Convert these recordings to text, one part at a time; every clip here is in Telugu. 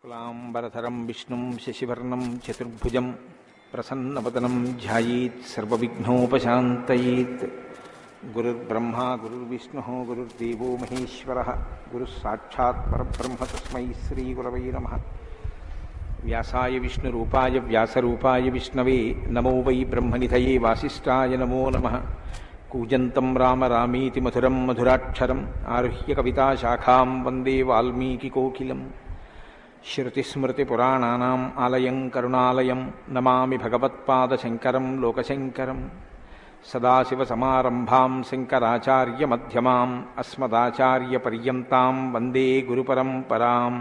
శుక్లాంబరధరం విష్ణుం శశివర్ణం చతుర్భుజం ప్రసన్నవదనం ధ్యాయేత్ సర్వవిఘ్నోపశాంతయేత్. గురుర్బ్రహ్మా గురుర్విష్ణుః గురుర్దేవో మహేశ్వరః గురుః సాక్షాత్ పరబ్రహ్మ తస్మై శ్రీగురవై నమః. వ్యాసాయ విష్ణురూపాయ వ్యాసరూపాయ విష్ణవే నమో వై బ్రహ్మనిధయే వాసిష్ఠాయ నమో నమః. కూజంతం రామ రామేతి మధురం మధురాక్షరం ఆరుహ్య కవితాశాఖాం వందే వాల్మీకికోకిలం. శృతిస్మృతిపురాణానాం ఆలయం కరుణాలయం నమామి భగవత్పాదశంకరం లోకశంకరం. సదాశివసమారంభాం శంకరాచార్యమధ్యమాం అస్మదాచార్యపర్యంతాం వందే గురుపరంపరాం.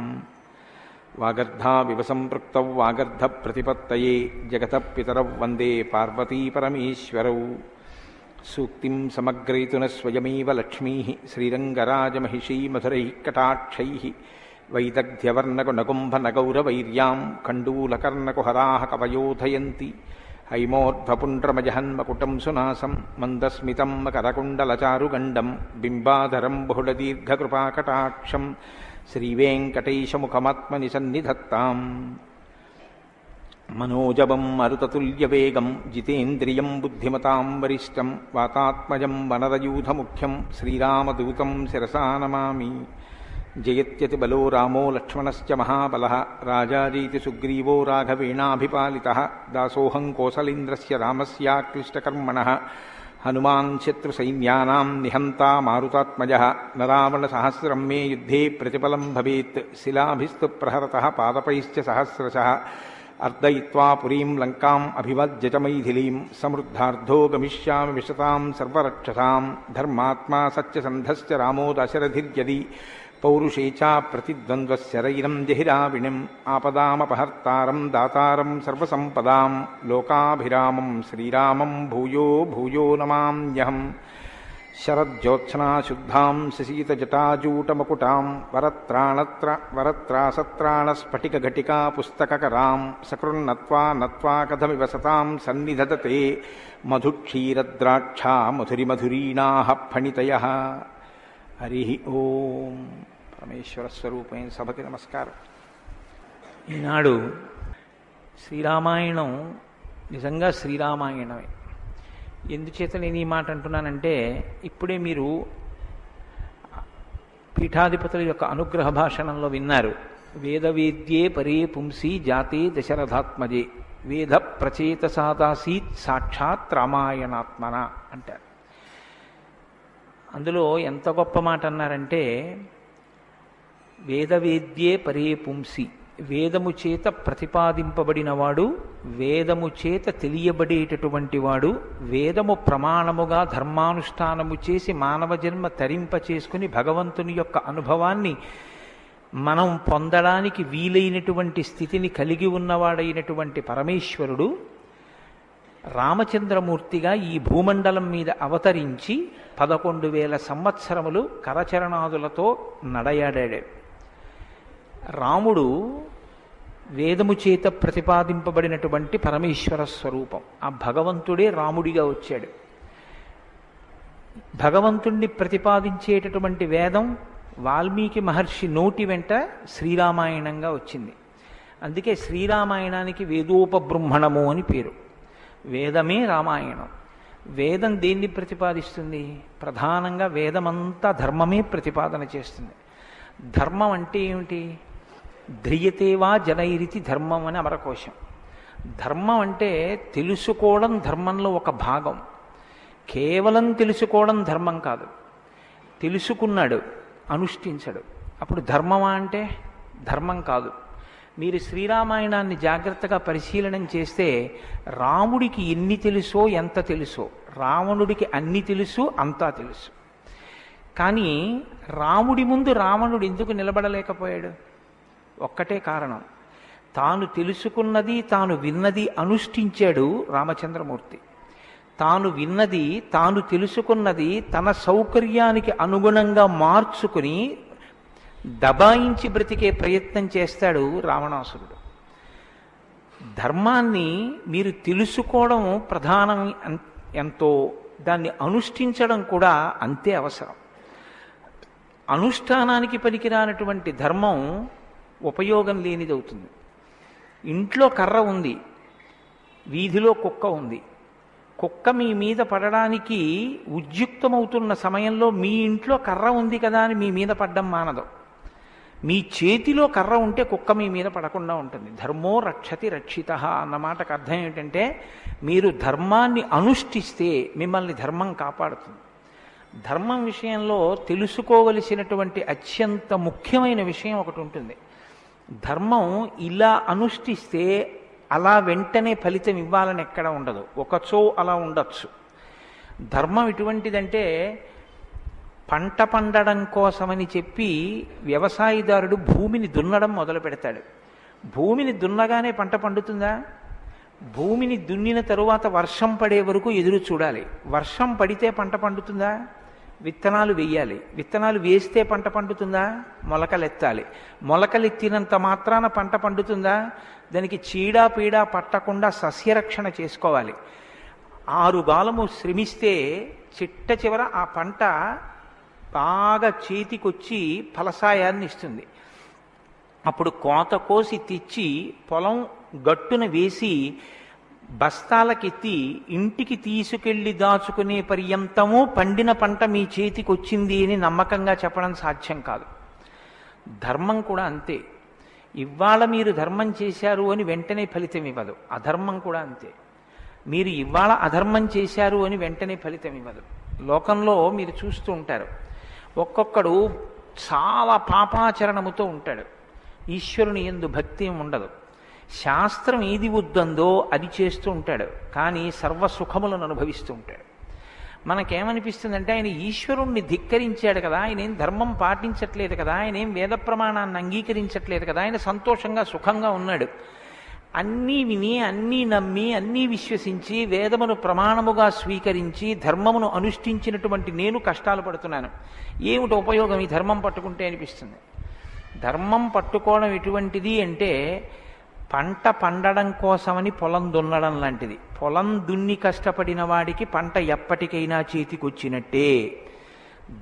వాగర్ధావివ సంపృక్తౌ వాగర్ధప్రతిపత్తయే జగతః పితరౌ వందే పార్వతీపరమేశ్వరౌ. సూక్తిం సమగ్రయతున స్వయమేవ లక్ష్మీః శ్రీరంగరాజమహిషీ మధురైః కటాక్షైః. వైదగ్ధ్యవర్ణకునకుంభనగౌరవైర్యాం కండూలకర్ణకుహరాः కవయోధయంతి. హైమోర్ధ్వపుండ్రమజహన్మకుటం సునాసం మందస్మితం మకరకుండలచారుగండం బింబాధరం బహుళదీర్ఘకృపాకటాక్షం శ్రీవేంకటేశముఖమాత్మని సన్నిధత్తాం. మనోజవం మరుతతుల్యవేగం జితేంద్రియం బుద్ధిమతాం వరిష్టం వాతాత్మజం వనరయూధముఖ్యం శ్రీరామదూతం శిరసా నమామి. జయత్యతిబలో రామో లక్ష్మణశ్చ మహాబలః రాజాజీతి సుగ్రీవో రాఘవేణాభిపాలితః. దాసోహం కోసలేంద్రస్య రామస్యాక్లిష్టకర్మణః హనుమాన్ శత్రుసైన్యానాం నిహంతా మారుతాత్మజః. నరావణసహస్రం మే యుద్ధే ప్రతిఫలం భవేత్ శిలాభిస్తు ప్రహరతః పాదపైశ్చ సహస్రశః. అర్దయిత్వా పురీం లంకాం అభివజ్య చ మైథిలీం సమృద్ధార్థో గమిష్యామి విశతాం సర్వరక్షసాం. ధర్మాత్మా సత్యసంధశ్చ రామో దశరథిర్యది పౌరుషే చ ప్రతిద్వంద్వశరైరం జహిరావిణిం. ఆపదామపహర్తారం దాతారం సర్వసంపదాం లోకాభిరామం శ్రీరామం భూయో భూయో నమామ్యహం. శరజ్యోత్స్నాశుద్ధాం శశీతజటాజూటమకుటాం వరత్రాసత్రాణస్ఫటికఘటికా పుస్తకకరాం. సకృన్నత్వా నత్వా కథమివ సతాం సన్నిధదతే మధుక్షీరద్రాక్షా మధురిమధురీణాః ఫణితయః. హరి ఓం. పరమేశ్వర స్వరూపమైన సభకి నమస్కారం. ఈనాడు శ్రీరామాయణం నిజంగా శ్రీరామాయణమే. ఎందుచేత నేను ఈ మాట అంటున్నానంటే, ఇప్పుడే మీరు పీఠాధిపతుల యొక్క అనుగ్రహ భాషణంలో విన్నారు. వేదవేద్యే పరే పుంసి జాతే దశరథాత్మజే వేద ప్రచేతసాదాసీత్ సాక్షాత్ రామాయణాత్మన అంటారు. అందులో ఎంత గొప్ప మాట అన్నారంటే, వేదవేద్యే పరే పుంసి, వేదము చేత ప్రతిపాదింపబడినవాడు, వేదము చేత తెలియబడేటటువంటి వాడు, వేదము ప్రమాణముగా ధర్మానుష్ఠానము చేసి మానవ జన్మ తరింపచేసుకుని భగవంతుని యొక్క అనుభవాన్ని మనం పొందడానికి వీలైనటువంటి స్థితిని కలిగి ఉన్నవాడైనటువంటి పరమేశ్వరుడు రామచంద్రమూర్తిగా ఈ భూమండలం మీద అవతరించి 11,000 సంవత్సరములు కరచరణాదులతో నడయాడాడు. రాముడు వేదము చేత ప్రతిపాదింపబడినటువంటి పరమేశ్వర స్వరూపం. ఆ భగవంతుడే రాముడిగా వచ్చాడు. భగవంతుణ్ణి ప్రతిపాదించేటటువంటి వేదం వాల్మీకి మహర్షి నోటి వెంట శ్రీరామాయణంగా వచ్చింది. అందుకే శ్రీరామాయణానికి వేదోపబృంహణము అని పేరు. వేదమే రామాయణం. వేదం దేన్ని ప్రతిపాదిస్తుంది? ప్రధానంగా వేదమంతా ధర్మమే ప్రతిపాదన చేస్తుంది. ధర్మం అంటే ఏమిటి? ధ్రియతేవా జనైరితి ధర్మం అని అమరకోశం. ధర్మం అంటే తెలుసుకోవడం ధర్మంలో ఒక భాగం. కేవలం తెలుసుకోవడం ధర్మం కాదు. తెలుసుకున్నాడు, అనుష్ఠించడు, అప్పుడు ధర్మమా అంటే ధర్మం కాదు. మీరు శ్రీరామాయణాన్ని జాగ్రత్తగా పరిశీలనం చేస్తే రాముడికి ఎన్ని తెలుసో ఎంత తెలుసో, రావణుడికి అన్ని తెలుసు అంతా తెలుసు. కానీ రాముడి ముందు రావణుడు ఎందుకు నిలబడలేకపోయాడు? ఒక్కటే కారణం, తాను తెలుసుకున్నది తాను విన్నది అనుష్ఠించాడు రామచంద్రమూర్తి. తాను విన్నది తాను తెలుసుకున్నది తన సౌకర్యానికి అనుగుణంగా మార్చుకుని దబాయించి బ్రతికే ప్రయత్నం చేస్తాడు రావణాసురుడు. ధర్మాన్ని మీరు తెలుసుకోవడం ప్రధానం ఎంతో, దాన్ని అనుష్ఠించడం కూడా అంతే అవసరం. అనుష్ఠానానికి పనికిరానటువంటి ధర్మం ఉపయోగం లేనిది అవుతుంది. ఇంట్లో కర్ర ఉంది, వీధిలో కుక్క ఉంది. కుక్క మీ మీద పడడానికి ఉద్యుక్తమవుతున్న సమయంలో మీ ఇంట్లో కర్ర ఉంది కదా అని మీ మీద పడ్డం మానదు. మీ చేతిలో కర్ర ఉంటే కుక్క మీ మీద పడకుండా ఉంటుంది. ధర్మో రక్షతి రక్షిత అన్న మాటకు అర్థం ఏంటంటే మీరు ధర్మాన్ని అనుష్ఠిస్తే మిమ్మల్ని ధర్మం కాపాడుతుంది. ధర్మం విషయంలో తెలుసుకోవలసినటువంటి అత్యంత ముఖ్యమైన విషయం ఒకటి ఉంటుంది. ధర్మం ఇలా అనుష్ఠిస్తే అలా వెంటనే ఫలితం ఇవ్వాలని ఎక్కడ ఉండదు, ఒకచో అలా ఉండొచ్చు. ధర్మం ఎటువంటిదంటే పంట పండడం కోసమని చెప్పి వ్యవసాయదారుడు భూమిని దున్నడం మొదలు పెడతాడు. భూమిని దున్నగానే పంట పండుతుందా? భూమిని దున్నిన తరువాత వర్షం పడే వరకు ఎదురు చూడాలి. వర్షం పడితే పంట పండుతుందా? విత్తనాలు వేయాలి. విత్తనాలు వేస్తే పంట పండుతుందా? మొలకలెత్తాలి. మొలకలెత్తినంత మాత్రాన పంట పండుతుందా? దానికి చీడా పీడా పట్టకుండా సస్యరక్షణ చేసుకోవాలి. 6 కాలము శ్రమిస్తే చిట్ట చివర ఆ పంట బాగా చేతికొచ్చి ఫలసాయాన్ని ఇస్తుంది. అప్పుడు కోత కోసి తెచ్చి పొలం గట్టున వేసి బస్తాలకెత్తి ఇంటికి తీసుకెళ్లి దాచుకునే పర్యంతము పండిన పంట మీ చేతికి వచ్చింది అని నమ్మకంగా చెప్పడం సాధ్యం కాదు. ధర్మం కూడా అంతే. ఇవాళ మీరు ధర్మం చేశారు అని వెంటనే ఫలితం ఇవ్వదు. అధర్మం కూడా అంతే. మీరు ఇవాళ అధర్మం చేశారు అని వెంటనే ఫలితం ఇవ్వదు. లోకంలో మీరు చూస్తూ ఉంటారు, ఒక్కొక్కడు చాలా పాపాచరణముతో ఉంటాడు, ఈశ్వరుని యందు భక్తి ఉండదు, శాస్త్రం ఏది వద్దందో అది చేస్తూ ఉంటాడు, కానీ సర్వసుఖములను అనుభవిస్తూ ఉంటాడు. మనకేమనిపిస్తుందంటే ఆయన ఈశ్వరుణ్ణి ధిక్కరించాడు కదా, ఆయన ఏం ధర్మం పాటించట్లేదు కదా, ఆయన ఏం వేద ప్రమాణాన్ని అంగీకరించట్లేదు కదా, ఆయన సంతోషంగా సుఖంగా ఉన్నాడు. అన్నీ విని అన్నీ నమ్మి అన్నీ విశ్వసించి వేదమును ప్రమాణముగా స్వీకరించి ధర్మమును అనుష్ఠించినటువంటి నేను కష్టాలు పడుతున్నాను, ఏమిటి ఉపయోగం ఈ ధర్మం పట్టుకుంటే అనిపిస్తుంది. ధర్మం పట్టుకోవడం ఎటువంటిది అంటే పంట పండడం కోసమని పొలం దున్నడం లాంటిది. పొలం దున్ని కష్టపడిన వాడికి పంట ఎప్పటికైనా చేతికొచ్చినట్టే.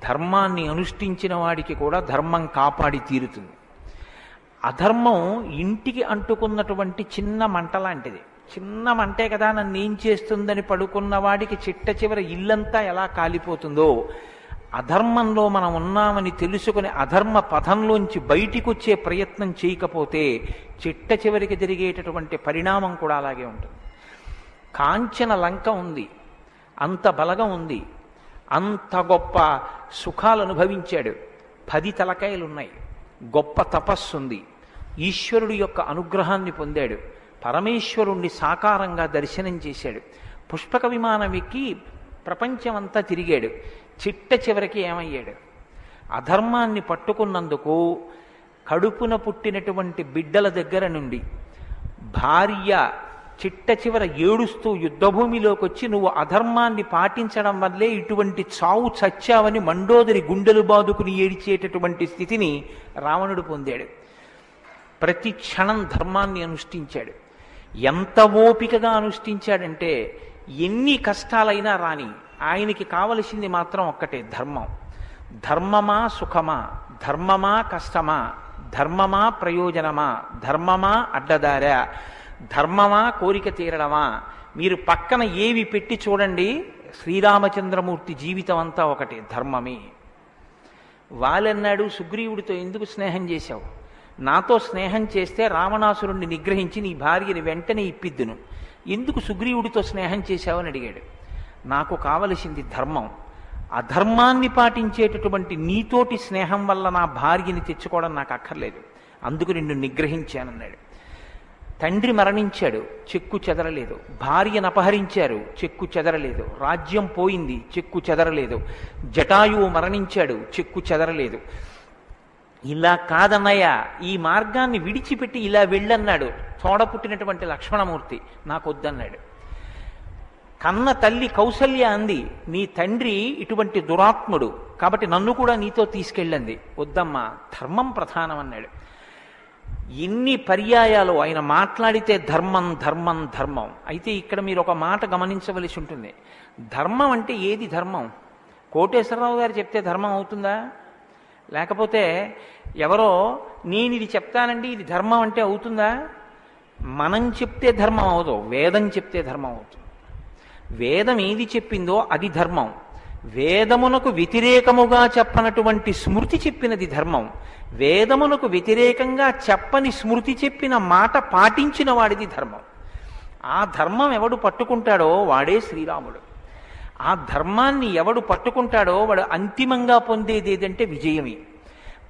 ధర్మాన్ని అనుష్ఠించిన వాడికి కూడా ధర్మం కాపాడి తీరుతుంది. అధర్మం ఇంటికి అంటుకున్నటువంటి చిన్న మంట లాంటిది. చిన్న మంటే కదా నన్ను ఏం చేస్తుందని పడుకున్న వాడికి చిట్ట చివర ఇల్లంతా ఎలా కాలిపోతుందో, అధర్మంలో మనం ఉన్నామని తెలుసుకుని అధర్మ పథంలోంచి బయటికి వచ్చే ప్రయత్నం చేయకపోతే చిట్ట చివరికి జరిగేటటువంటి పరిణామం కూడా అలాగే ఉంటుంది. కాంచన లంక ఉంది, అంత బలగం ఉంది, అంత గొప్ప సుఖాలు అనుభవించాడు, 10 తలకాయలున్నాయి, గొప్ప తపస్సు ఉంది, ఈశ్వరుడి యొక్క అనుగ్రహాన్ని పొందాడు, పరమేశ్వరుణ్ణి సాకారంగా దర్శనం చేశాడు, పుష్పక విమానం ఎక్కి ప్రపంచమంతా తిరిగాడు. చిట్ట చివరికి ఏమయ్యాడు? అధర్మాన్ని పట్టుకున్నందుకు కడుపున పుట్టినటువంటి బిడ్డల దగ్గర నుండి భార్య చిట్ట చివర ఏడుస్తూ యుద్ధభూమిలోకి వచ్చి నువ్వు అధర్మాన్ని పాటించడం వల్లే ఇటువంటి చావు చచ్చావని మండోదరి గుండెలు బాదుకుని ఏడిచేటటువంటి స్థితిని రావణుడు పొందాడు. ప్రతి క్షణం ధర్మాన్ని అనుష్ఠించాడు. ఎంత ఓపికగా అనుష్ఠించాడంటే ఎన్ని కష్టాలైనా రాని ఆయనకి కావలసింది మాత్రం ఒక్కటే, ధర్మం. ధర్మమా సుఖమా, ధర్మమా కష్టమా, ధర్మమా ప్రయోజనమా, ధర్మమా అడ్డదారా, ధర్మమా కోరిక తీరడమా, మీరు పక్కన ఏవి పెట్టి చూడండి, శ్రీరామచంద్రమూర్తి జీవితం అంతా ఒకటే, ధర్మమే. వాళ్ళన్నాడు సుగ్రీవుడితో ఎందుకు స్నేహం చేశావు? నాతో స్నేహం చేస్తే రావణాసురుణ్ణి నిగ్రహించి నీ భార్యని వెంటనే ఇప్పిద్దును, ఎందుకు సుగ్రీవుడితో స్నేహం చేశావని అడిగాడు. నాకు కావలసింది ధర్మం. అధర్మాన్ని పాటించేటటువంటి నీతోటి స్నేహం వల్ల నా భార్యని తెచ్చుకోవడం నాకు అక్కర్లేదు, అందుకు నిన్ను నిగ్రహించానన్నాడు. తండ్రి మరణించాడు, చెక్కు చెదరలేదు. భార్యను అపహరించారు, చెక్కు చెదరలేదు. రాజ్యం పోయింది, చెక్కు చెదరలేదు. జటాయువు మరణించాడు, చెక్కు చెదరలేదు. ఇలా కాదన్నయ్య, ఈ మార్గాన్ని విడిచిపెట్టి ఇలా వెళ్ళన్నాడు తోడ పుట్టినటువంటి లక్ష్మణమూర్తి. నాకొద్దన్నాడు. కన్న తల్లి కౌసల్య అంది, నీ తండ్రి ఇటువంటి దురాత్ముడు కాబట్టి నన్ను కూడా నీతో తీసుకెళ్ళండి. వద్దమ్మా, ధర్మం ప్రధానం అన్నాడు. ఎన్ని పర్యాయాలు ఆయన మాట్లాడితే ధర్మం ధర్మం ధర్మం. అయితే ఇక్కడ మీరు ఒక మాట గమనించవలసి ఉంటుంది. ధర్మం అంటే ఏది ధర్మం? కోటేశ్వరరావు గారు చెప్తే ధర్మం అవుతుందా? లేకపోతే ఎవరో నేను ఇది చెప్తానండి ఇది ధర్మం అంటే అవుతుందా? మనం చెప్తే ధర్మం అవదు, వేదం చెప్తే ధర్మం అవుతుంది. వేదం ఏది చెప్పిందో అది ధర్మం. వేదమునకు వ్యతిరేకముగా చెప్పనటువంటి స్మృతి చెప్పినది ధర్మం. వేదమునకు వ్యతిరేకంగా చెప్పని స్మృతి చెప్పిన మాట పాటించిన వాడిది ధర్మం. ఆ ధర్మం ఎవడు పట్టుకుంటాడో వాడే శ్రీరాముడు. ఆ ధర్మాన్ని ఎవడు పట్టుకుంటాడో వాడు అంతిమంగా పొందేది ఏదంటే విజయమే.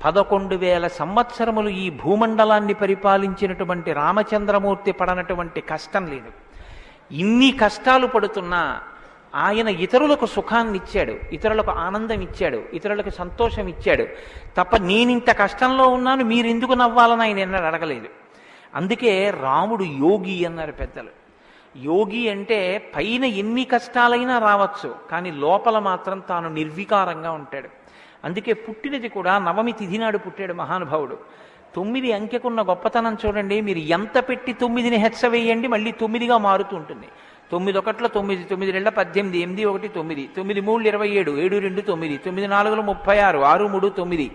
11,000 సంవత్సరములు ఈ భూమండలాన్ని పరిపాలించినటువంటి రామచంద్రమూర్తి పడనటువంటి కష్టం లేదు. ఇన్ని కష్టాలు పడుతున్నా ఆయన ఇతరులకు సుఖాన్ని ఇచ్చాడు, ఇతరులకు ఆనందం ఇచ్చాడు, ఇతరులకు సంతోషం ఇచ్చాడు తప్ప నేనింత కష్టంలో ఉన్నాను మీరెందుకు నవ్వాలని ఆయన ఎన్నడూ అడగలేదు. అందుకే రాముడు యోగి అన్నారు పెద్దలు. యోగి అంటే పైన ఎన్ని కష్టాలైనా రావచ్చు, కానీ లోపల మాత్రం తాను నిర్వికారంగా ఉంటాడు. అందుకే పుట్టినది కూడా నవమి తిథి నాడు పుట్టాడు మహానుభావుడు. 9 అంకెకున్న గొప్పతనం చూడండి. మీరు ఎంత పెట్టి 9ని హెచ్చవేయండి మళ్ళీ 9గా మారుతూ ఉంటుంది. 9 ఒకట్ల 9, 9 2 18, 8 1 9, 9 3 27, 7 2 9, 9 4 36, 6 3 9,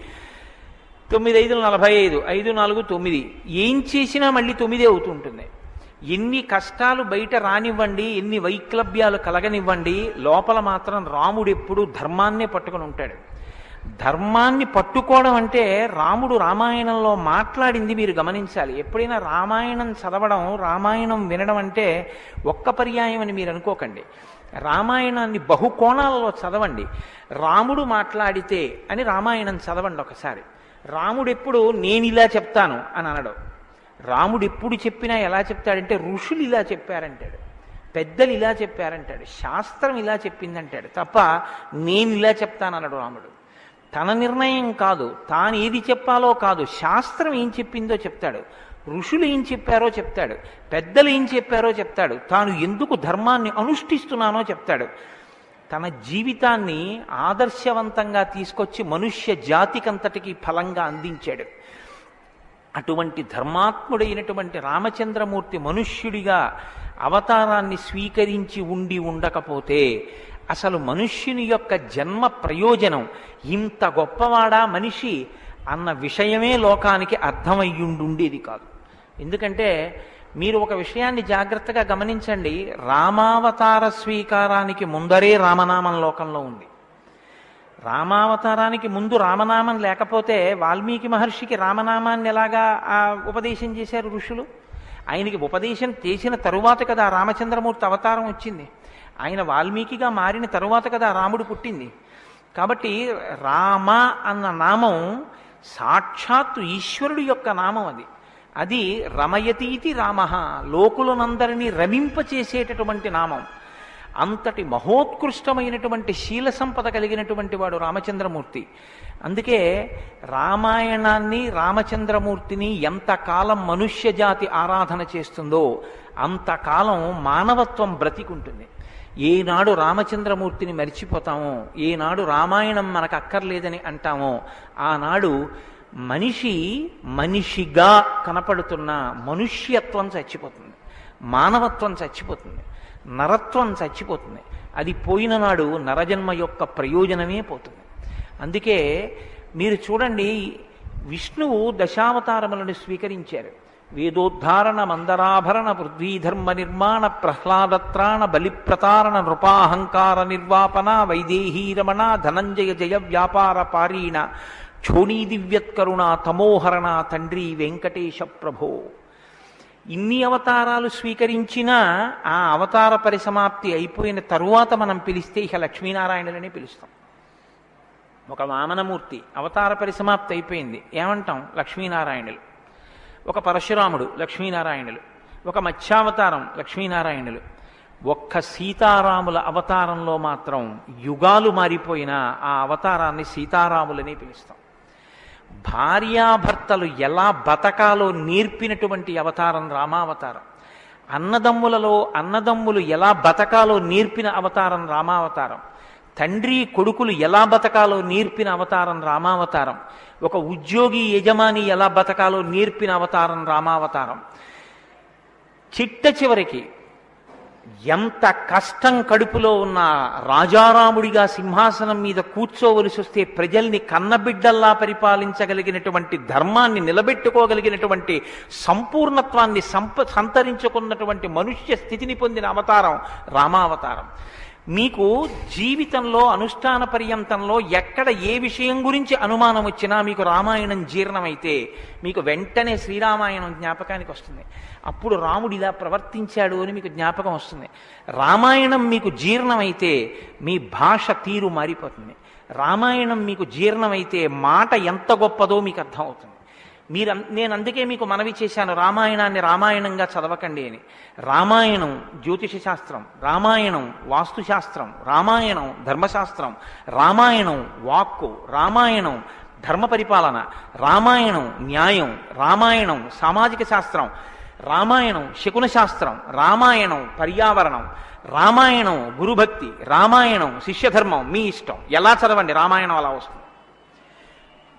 9 5 45, 5 4 9. ఏం చేసినా మళ్ళీ 9 అవుతూ ఉంటుంది. ఎన్ని కష్టాలు బయట రానివ్వండి, ఎన్ని వైక్లభ్యాలు కలగనివ్వండి, లోపల మాత్రం రాముడు ఎప్పుడూ ధర్మాన్నే పట్టుకుని ఉంటాడు. ధర్మాన్ని పట్టుకోవడం అంటే రాముడు రామాయణంలో మాట్లాడింది మీరు గమనించాలి. ఎప్పుడైనా రామాయణం చదవడం, రామాయణం వినడం అంటే ఒక్క పర్యాయం అని మీరు అనుకోకండి. రామాయణాన్ని బహుకోణాలలో చదవండి. రాముడు మాట్లాడితే అని రామాయణం చదవండి ఒకసారి. రాముడు ఎప్పుడు నేను ఇలా చెప్తాను అని అనడు. రాముడు ఎప్పుడు చెప్పినా ఎలా చెప్తాడంటే ఋషులు ఇలా చెప్పారంటాడు, పెద్దలు ఇలా చెప్పారంటాడు, శాస్త్రం ఇలా చెప్పిందంటాడు తప్ప నేను ఇలా చెప్తానన్నాడు రాముడు. తన నిర్ణయం కాదు, తాను ఏది చెప్పాలో కాదు, శాస్త్రం ఏం చెప్పిందో చెప్తాడు, ఋషులు ఏం చెప్పారో చెప్తాడు, పెద్దలు ఏం చెప్పారో చెప్తాడు, తాను ఎందుకు ధర్మాన్ని అనుష్ఠిస్తున్నానో చెప్తాడు. తన జీవితాన్ని ఆదర్శవంతంగా తీసుకొచ్చి మనుష్య జాతికంతటికి ఫలంగా అందించాడు. అటువంటి ధర్మాత్ముడైనటువంటి రామచంద్రమూర్తి మనుష్యుడిగా అవతారాన్ని స్వీకరించి ఉండకపోతే అసలు మనుష్యుని యొక్క జన్మ ప్రయోజనం ఇంత గొప్పవాడా మనిషి అన్న విషయమే లోకానికి అర్థమయ్యుండేది కాదు. ఎందుకంటే మీరు ఒక విషయాన్ని జాగ్రత్తగా గమనించండి. రామావతార స్వీకారానికి ముందరే రామనామం లోకంలో ఉంది. రామావతారానికి ముందు రామనామం లేకపోతే వాల్మీకి మహర్షికి రామనామాన్ని ఎలాగా ఉపదేశం చేశారు ఋషులు? ఆయనకి ఉపదేశం చేసిన తరువాత కదా రామచంద్రమూర్తి అవతారం వచ్చింది. ఆయన వాల్మీకిగా మారిన తరువాత కదా రాముడు పుట్టింది. కాబట్టి రామ అన్న నామం సాక్షాత్తు ఈశ్వరుడు యొక్క నామం. అది రమయతీతి రామ, లోకులనందరినీ రమింపచేసేటటువంటి నామం. అంతటి మహోత్కృష్టమైనటువంటి శీల సంపద కలిగినటువంటి వాడు రామచంద్రమూర్తి. అందుకే రామాయణాన్ని, రామచంద్రమూర్తిని ఎంతకాలం మనుష్య జాతి ఆరాధన చేస్తుందో అంతకాలం మానవత్వం బ్రతికుంటుంది. ఏనాడు రామచంద్రమూర్తిని మరిచిపోతామో, ఏనాడు రామాయణం మనకు అక్కర్లేదని అంటామో, ఆనాడు మనిషిగా కనపడుతున్న మనుష్యత్వం చచ్చిపోతుంది, మానవత్వం చచ్చిపోతుంది, నరత్వం చచ్చిపోతుంది. అది పోయిన నాడు నరజన్మ యొక్క ప్రయోజనమే పోతుంది. అందుకే మీరు చూడండి, విష్ణువు దశావతారములను స్వీకరించారు. వేదోద్ధారణ, మందరాభరణ, పృథ్వీధర్మ నిర్మాణ, ప్రహ్లాదత్రాణ, బలిప్రతారణ, నృపాహంకార నిర్వాపన, వైదేహీరమణ, ధనంజయ జయ వ్యాపార పారీణ, క్షోణీ దివ్యత్కరుణ, తమోహరణ, తండ్రి వెంకటేశ ప్రభో. ఇన్ని అవతారాలు స్వీకరించినా ఆ అవతార పరిసమాప్తి అయిపోయిన తరువాత మనం పిలిస్తే ఇక లక్ష్మీనారాయణులనే పిలుస్తాం. ఒక వామనమూర్తి అవతార పరిసమాప్తి అయిపోయింది, ఏమంటాం? లక్ష్మీనారాయణులు. ఒక పరశురాముడు, లక్ష్మీనారాయణులు. ఒక మత్స్యావతారం, లక్ష్మీనారాయణులు. ఒక్క సీతారాముల అవతారంలో మాత్రం యుగాలు మారిపోయినా ఆ అవతారాన్ని సీతారాములనే పిలుస్తాం. భార్యాభర్తలు ఎలా బతకాలో నేర్పినటువంటి అవతారం రామావతారం. అన్నదమ్ములు ఎలా బతకాలో నేర్పిన అవతారం రామావతారం. తండ్రి కొడుకులు ఎలా బతకాలో నేర్పిన అవతారం రామావతారం. ఒక ఉద్యోగి యజమాని ఎలా బతకాలో నేర్పిన అవతారం రామావతారం. చిట్ట చివరికి ఎంత కష్టం కడుపులో ఉన్న రాజారాముడిగా సింహాసనం మీద కూర్చోవలసి వస్తే ప్రజల్ని కన్నబిడ్డల్లా పరిపాలించగలిగినటువంటి ధర్మాన్ని నిలబెట్టుకోగలిగినటువంటి సంపూర్ణత్వాన్ని సంతరించుకున్నటువంటి మనుష్య స్థితిని పొందిన అవతారం రామావతారం. మీకు జీవితంలో అనుష్ఠాన పర్యంతంలో ఎక్కడ ఏ విషయం గురించి అనుమానం వచ్చినా మీకు రామాయణం జీర్ణమైతే మీకు వెంటనే శ్రీరామాయణం జ్ఞాపకానికి వస్తుంది. అప్పుడు రాముడు ఇలా ప్రవర్తించాడు అని మీకు జ్ఞాపకం వస్తుంది. రామాయణం మీకు జీర్ణమైతే మీ భాష తీరు మారిపోతుంది. రామాయణం మీకు జీర్ణమైతే మాట ఎంత గొప్పదో మీకు అర్థమవుతుంది. నేను అందుకే మీకు మనవి చేశాను, రామాయణాన్ని రామాయణంగా చదవకండి అని. రామాయణం జ్యోతిష శాస్త్రం, రామాయణం వాస్తుశాస్త్రం, రామాయణం ధర్మశాస్త్రం, రామాయణం వాక్కు, రామాయణం ధర్మ పరిపాలన, రామాయణం న్యాయం, రామాయణం సామాజిక శాస్త్రం, రామాయణం శకున శాస్త్రం, రామాయణం పర్యావరణం, రామాయణం గురుభక్తి, రామాయణం శిష్యధర్మం. మీ ఇష్టం, ఎలా చదవండి, రామాయణం అలా వస్తుంది.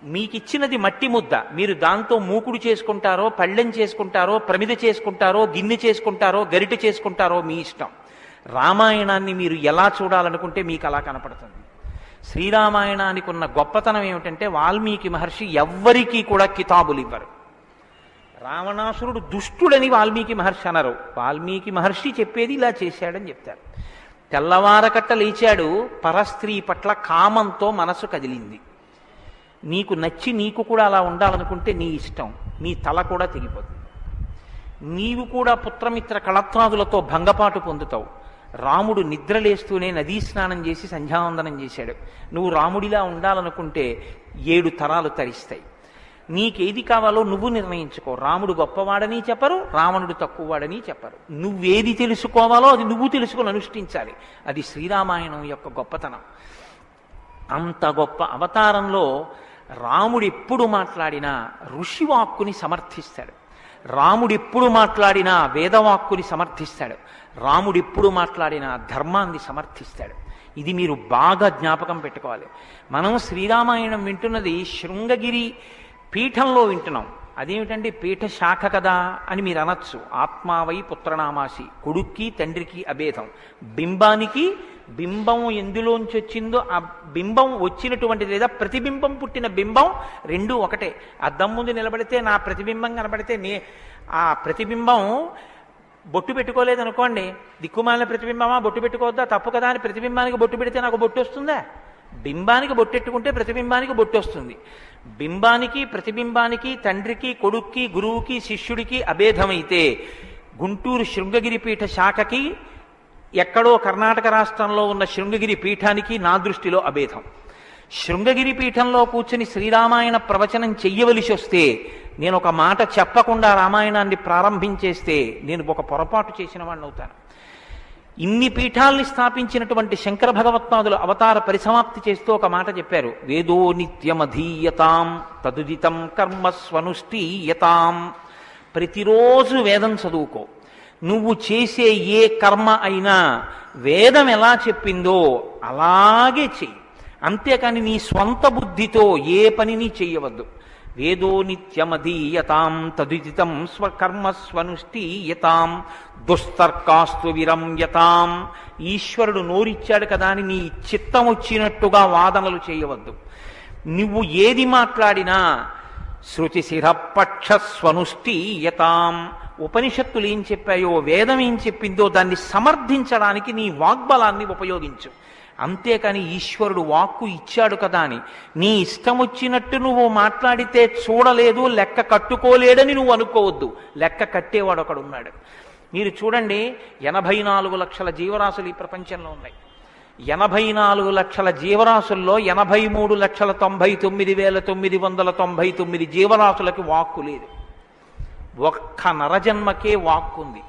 మీకిచ్చినది మట్టి ముద్ద, మీరు దాంతో మూకుడు చేసుకుంటారో, పళ్ళెం చేసుకుంటారో, ప్రమిద చేసుకుంటారో, గిన్నె చేసుకుంటారో, గరిటె చేసుకుంటారో మీ ఇష్టం. రామాయణాన్ని మీరు ఎలా చూడాలనుకుంటే మీకు అలా కనపడుతుంది. శ్రీరామాయణానికి ఉన్న గొప్పతనం ఏమిటంటే వాల్మీకి మహర్షి ఎవ్వరికీ కూడా కితాబులు ఇవ్వరు. రావణాసురుడు దుష్టుడని వాల్మీకి మహర్షి అనరు. వాల్మీకి మహర్షి చెప్పేది ఇలా చేశాడని చెప్తారు. తెల్లవారకట్ట లేచాడు, పరస్త్రీ పట్ల కామంతో మనసు కదిలింది. నీకు నచ్చి నీకు కూడా అలా ఉండాలనుకుంటే నీ ఇష్టం, నీ తల కూడా తెగిపోతుంది. నీవు కూడా పుత్రమిత్ర కళత్రాదులతో భంగపాటు పొందుతావు. రాముడు నిద్రలేస్తూనే నదీ స్నానం చేసి సంధ్యావందనం చేశాడు. నువ్వు రాముడిలా ఉండాలనుకుంటే 7 తరాలు తరిస్తాయి. నీకేది కావాలో నువ్వు నిర్ణయించుకో. రాముడు గొప్పవాడని చెప్పరు, రావణుడు తక్కువవాడని చెప్పరు. నువ్వేది తెలుసుకోవాలో అది నువ్వు తెలుసుకొని అనుష్ఠించాలి. అది శ్రీరామాయణం యొక్క గొప్పతనం. అంత గొప్ప అవతారంలో రాముడు ఎప్పుడు మాట్లాడినా ఋషివాక్కుని సమర్థిస్తాడు. రాముడు ఎప్పుడు మాట్లాడినా వేదవాక్కుని సమర్థిస్తాడు. రాముడు ఎప్పుడు మాట్లాడినా ధర్మాన్ని సమర్థిస్తాడు. ఇది మీరు బాగా జ్ఞాపకం పెట్టుకోవాలి. మనం శ్రీరామాయణం వింటున్నది శృంగగిరి పీఠంలో వింటున్నాం. అదేమిటండి పీఠ శాఖ కదా అని మీరు అనొచ్చు. ఆత్మావై పుత్రనామాసి, కొడుక్కి తండ్రికి అభేదం. బింబానికి బింబం ఎందులోంచి వచ్చిందో ఆ బింబం వచ్చినటువంటిది లేదా ప్రతిబింబం పుట్టిన బింబం రెండూ ఒకటే. అద్దం ముందు నిలబడితే నా ప్రతిబింబం కనబడితే ఆ ప్రతిబింబం బొట్టు పెట్టుకోలేదనుకోండి, దిక్కుమాలిన ప్రతిబింబమా బొట్టు పెట్టుకోవద్దా, తప్పు కదా అని ప్రతిబింబానికి బొట్టు పెడితే నాకు బొట్టు వస్తుందా? బింబానికి బొట్టెట్టుకుంటే ప్రతిబింబానికి బొట్టు వస్తుంది. బింబానికి ప్రతిబింబానికి తండ్రికి కొడుక్కి గురువుకి శిష్యుడికి అభేదమైతే గుంటూరు శృంగగిరి పీఠ శాఖకి ఎక్కడో కర్ణాటక రాష్ట్రంలో ఉన్న శృంగగిరి పీఠానికి నా దృష్టిలో అభేదం. శృంగగిరి పీఠంలో కూర్చుని శ్రీరామాయణ ప్రవచనం చెయ్యవలసి వస్తే నేను ఒక మాట చెప్పకుండా రామాయణాన్ని ప్రారంభించేస్తే నేను ఒక పొరపాటు చేసిన వాడిని అవుతాను. ఇన్ని పీఠాల్ని స్థాపించినటువంటి శంకర భగవత్పాదులు అవతార పరిసమాప్తి చేస్తూ ఒక మాట చెప్పారు. వేదో నిత్యమధీయతాం తదుదితం కర్మస్వనుష్ఠీయతాం. ప్రతిరోజు వేదం చదువుకో. నువ్వు చేసే ఏ కర్మ అయినా వేదం ఎలా చెప్పిందో అలాగే చెయ్యి. అంతేకాని నీ స్వంత బుద్ధితో ఏ పనిని చెయ్యవద్దు. వేదో నిత్యమధీయతాం తదుదితం స్వకర్మస్వనుష్ఠీయతాం దుస్తర్కాస్తు విరమ్యతాం. ఈశ్వరుడు నోరిచ్చాడు కదా అని నీ చిత్తం వచ్చినట్టుగా వాదనలు చేయవద్దు. నువ్వు ఏది మాట్లాడినా శృతిశిరపక్షస్వనుష్ఠీయతాం. ఉపనిషత్తులు ఏం చెప్పాయో, వేదం ఏం చెప్పిందో దాన్ని సమర్థించడానికి నీ వాగ్బలాన్ని ఉపయోగించు. అంతేకాని ఈశ్వరుడు వాక్కు ఇచ్చాడు కదా అని నీ ఇష్టం వచ్చినట్టు నువ్వు మాట్లాడితే చూడలేదు, లెక్క కట్టుకోలేడని నువ్వు అనుకోవద్దు. లెక్క కట్టేవాడు ఒకడు ఉన్నాడు. మీరు చూడండి, 84 లక్షల జీవరాశులు ఈ ప్రపంచంలో ఉన్నాయి. 84 లక్షల జీవరాశుల్లో 83,99,999 జీవరాశులకి వాక్కు లేదు. ఒక్క నరజన్మకే వాక్కు ఉంది.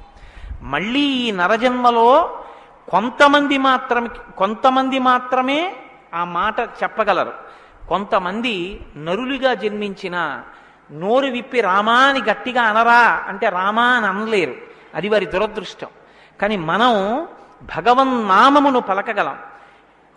మళ్ళీ ఈ నరజన్మలో కొంతమంది మాత్రమే ఆ మాట చెప్పగలరు. కొంతమంది నరులుగా జన్మించిన నోరు విప్పి రామా అని గట్టిగా అనరా అంటే రామా అని అనలేరు. అది వారి దురదృష్టం. కానీ మనం భగవన్నామమును పలకగలం.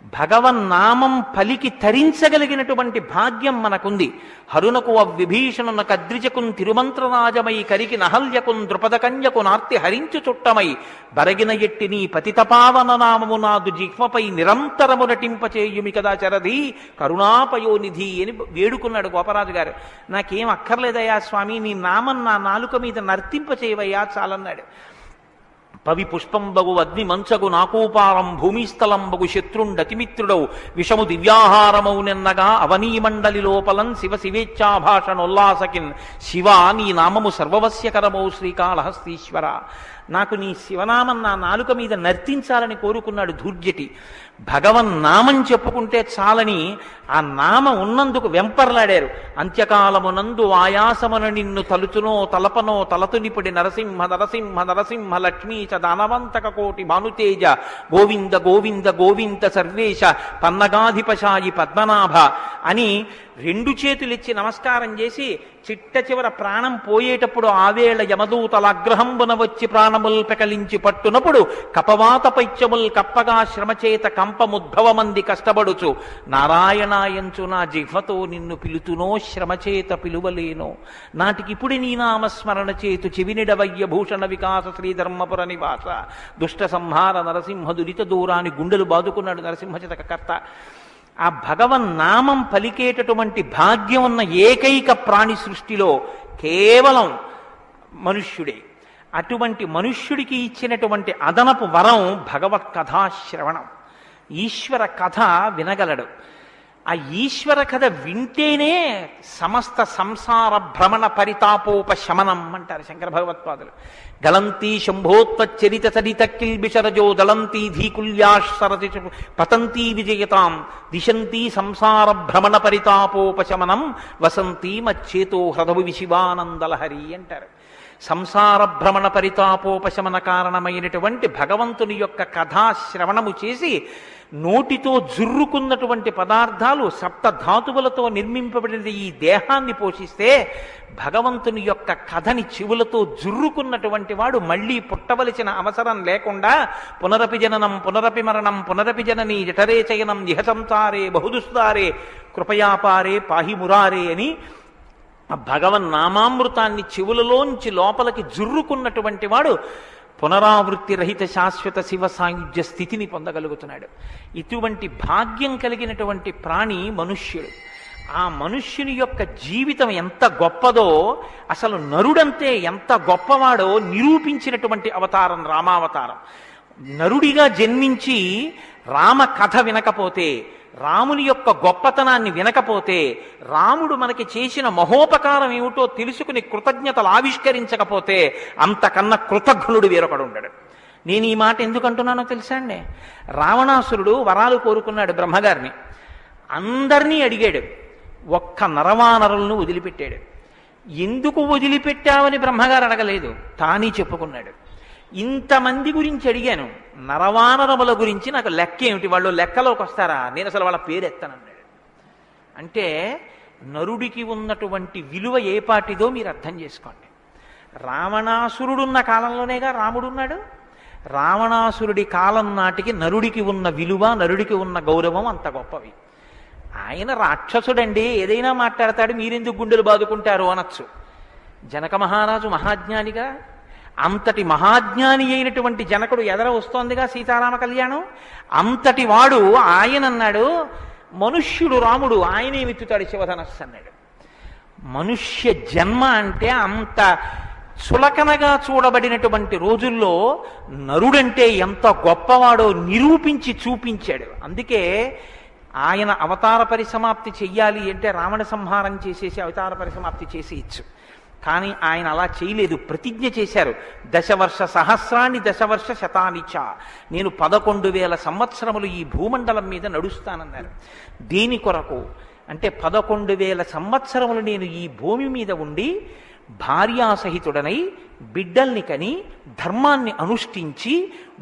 భగవన్నామం పలికి తరించగలిగినటువంటి భాగ్యం మనకుంది. హరునకు అవ్విభీషణున కద్రిజకున్ తిరుమంత్రరాజమై కరికి నహల్యకున్ ద్రుపదకన్యకు నార్తి హరించు చుట్టమై బరగిన ఎట్టి నీ పతితపావన నామము నాదు జిహ్మపై నిరంతరము నటింపచేయుమి కదా చరధి కరుణాపయోనిధి అని వేడుకున్నాడు గోపరాజు గారు. నాకేం అక్కర్లేదయ్యా స్వామి, నీ నామం నా నాలుక మీద నర్తింపచేయవయ్యా చాలన్నాడు. పవి పుష్పంబగు అగ్ని మంచగు నాకూపారం భూమిస్థలంబగు శత్రుండతిమిత్రుడవు విషము దివ్యాహారమౌ నిన్నగా అవనీమండలి లోపలం శివ శివేచ్ఛాభాషణోల్లాసకిన్ శివ నీ నామము సర్వవస్యకరమౌ శ్రీకాళహస్తీశ్వర. నాకు నీ శివనామం నా నాలుక మీద నర్తించాలని కోరుకున్నాడు ధూర్జటి. భగవన్నామం చెప్పుకుంటే చాలని ఆ నామం ఉన్నందుకు వెంపర్లాడారు. అంత్యకాలమునందు ఆయాసమున నిన్ను తలుచునో తలపనో తలతునిపుడి నరసింహ నరసింహ నరసింహ లక్ష్మీ చ దానవంతక కోటి భానుతేజ గోవింద గోవింద గోవింద సర్వేశ పన్నగాధిపశాయి పద్మనాభ అని రెండు చేతులిచ్చి నమస్కారం చేసి చిట్ట చివర ప్రాణం పోయేటప్పుడు ఆవేళ యమదూతల అగ్రహంబున వచ్చి ప్రాణముల్ పెకలించి పట్టునప్పుడు కపవాత పైత్యముల్ కప్పగా శ్రమచేత కంపముద్భవమంది కష్టపడుచు నారాయణాయంచు నా జిహ్వతో నిన్ను పిలుతునో శ్రమచేత పిలువలేనో నాటికిపుడి నీ నామస్మరణ చేతు చెవినిడవయ్య భూషణ వికాస శ్రీధర్మపుర నివాస దుష్ట సంహార నరసింహ దురిత దూరాన్ని గుండెలు బాదుకున్నాడు నరసింహచతకర్త. ఆ భగవన్నామం పలికేటటువంటి భాగ్యం ఉన్న ఏకైక ప్రాణి సృష్టిలో కేవలం మనుష్యుడే. అటువంటి మనుష్యుడికి ఇచ్చినటువంటి అదనపు వరం భగవత్ కథాశ్రవణం. ఈశ్వర కథ వినగలడు. ఆ ఈశ్వర కథ వింటేనే సమస్త సంసార భ్రమణ పరితాపోపశమనం అంటారు శంకర భగవత్పాదులు. గలంతి శంభోత్వచ్చరిత సరిత కిల్బిషరజో దళంతి ధీకుల్యాసరతి పతంతి విజయతాం దిశంతి సంసార భ్రమణ పరితాపోపశమనం వసంతి మచ్చేతో హ్రదవు విశివానందలహరి అంటారు. సంసార భ్రమణ పరితాపోపశమన కారణమైనటువంటి భగవంతుని యొక్క కథాశ్రవణము చేసి నోటితో జుర్రుకున్నటువంటి పదార్థాలు సప్త ధాతువులతో నిర్మింపబడిన ఈ దేహాన్ని పోషిస్తే భగవంతుని యొక్క కథని చెవులతో జుర్రుకున్నటువంటి వాడు మళ్ళీ పుట్టవలసిన అవసరం లేకుండా పునరపి జననం పునరపి మరణం పునరపి జనని జఠరే చయనం ఇహ సంసారే బహుదుస్తారే కృపయాపారే పాహి మురారే అని ఆ భగవన్నామామృతాన్ని చెవులలోంచి లోపలికి జుర్రుకున్నటువంటి వాడు పునరావృత్తి రహిత శాశ్వత శివ సాయుధ్య స్థితిని పొందగలుగుతున్నాడు. ఇటువంటి భాగ్యం కలిగినటువంటి ప్రాణి మనుష్యుడు. ఆ మనుష్యుని యొక్క జీవితం ఎంత గొప్పదో, అసలు నరుడంతే ఎంత గొప్పవాడో నిరూపించినటువంటి అవతారం రామావతారం. నరుడిగా జన్మించి రామ కథ వినకపోతే, రాముని యొక్క గొప్పతనాన్ని వినకపోతే, రాముడు మనకి చేసిన మహోపకారం ఏమిటో తెలుసుకుని కృతజ్ఞతలు ఆవిష్కరించకపోతే అంతకన్నా కృతజ్ఞుడు వేరొకడు ఉండడు. నేను ఈ మాట ఎందుకు అంటున్నానో తెలుసా అండి? రావణాసురుడు వరాలు కోరుకున్నాడు బ్రహ్మగారిని. అందరినీ అడిగాడు, ఒక్క నరవానరులను వదిలిపెట్టాడు. ఎందుకు వదిలిపెట్టావని బ్రహ్మగారు అడగలేదు, తానే చెప్పుకున్నాడు. ఇంతమంది గురించి అడిగాను, నరవానరముల గురించి నాకు లెక్క ఏమిటి, వాళ్ళు లెక్కలోకి వస్తారా, నేను అసలు వాళ్ళ పేరు ఎత్తనన్నాడు. అంటే నరుడికి ఉన్నటువంటి విలువ ఏ పాటిదో మీరు అర్థం చేసుకోండి. రావణాసురుడున్న కాలంలోనేగా రాముడున్నాడు. రావణాసురుడి కాలం నాటికి నరుడికి ఉన్న విలువ, నరుడికి ఉన్న గౌరవం అంత గొప్పవి. ఆయన రాక్షసుడండి, ఏదైనా మాట్లాడతాడు, మీరెందుకు గుండెలు బాదుకుంటారు అనొచ్చు. జనక మహారాజు మహాజ్ఞానిగా, అంతటి మహాజ్ఞాని అయినటువంటి జనకుడు ఎదర వస్తోందిగా సీతారామ కళ్యాణం. అంతటి వాడు ఆయన అన్నాడు, మనుష్యుడు రాముడు, ఆయనే విత్తుతాడు శివధనస్సు అన్నాడు. మనుష్య జన్మ అంటే అంత చులకనగా చూడబడినటువంటి రోజుల్లో నరుడంటే ఎంత గొప్పవాడో నిరూపించి చూపించాడు. అందుకే ఆయన అవతార పరిసమాప్తి చెయ్యాలి అంటే రావణ సంహారం చేసేసి అవతార పరిసమాప్తి చేసి ఇచ్చు. కానీ ఆయన అలా చేయలేదు, ప్రతిజ్ఞ చేశారు. దశవర్ష సహస్రాన్ని దశవర్ష శతానిచ, నేను 11,000 సంవత్సరములు ఈ భూమండలం మీద నడుస్తానన్నారు. దేని కొరకు అంటే 11,000 సంవత్సరములు నేను ఈ భూమి మీద ఉండి భార్యాసహితుడనై బిడ్డల్ని కని ధర్మాన్ని అనుష్ఠించి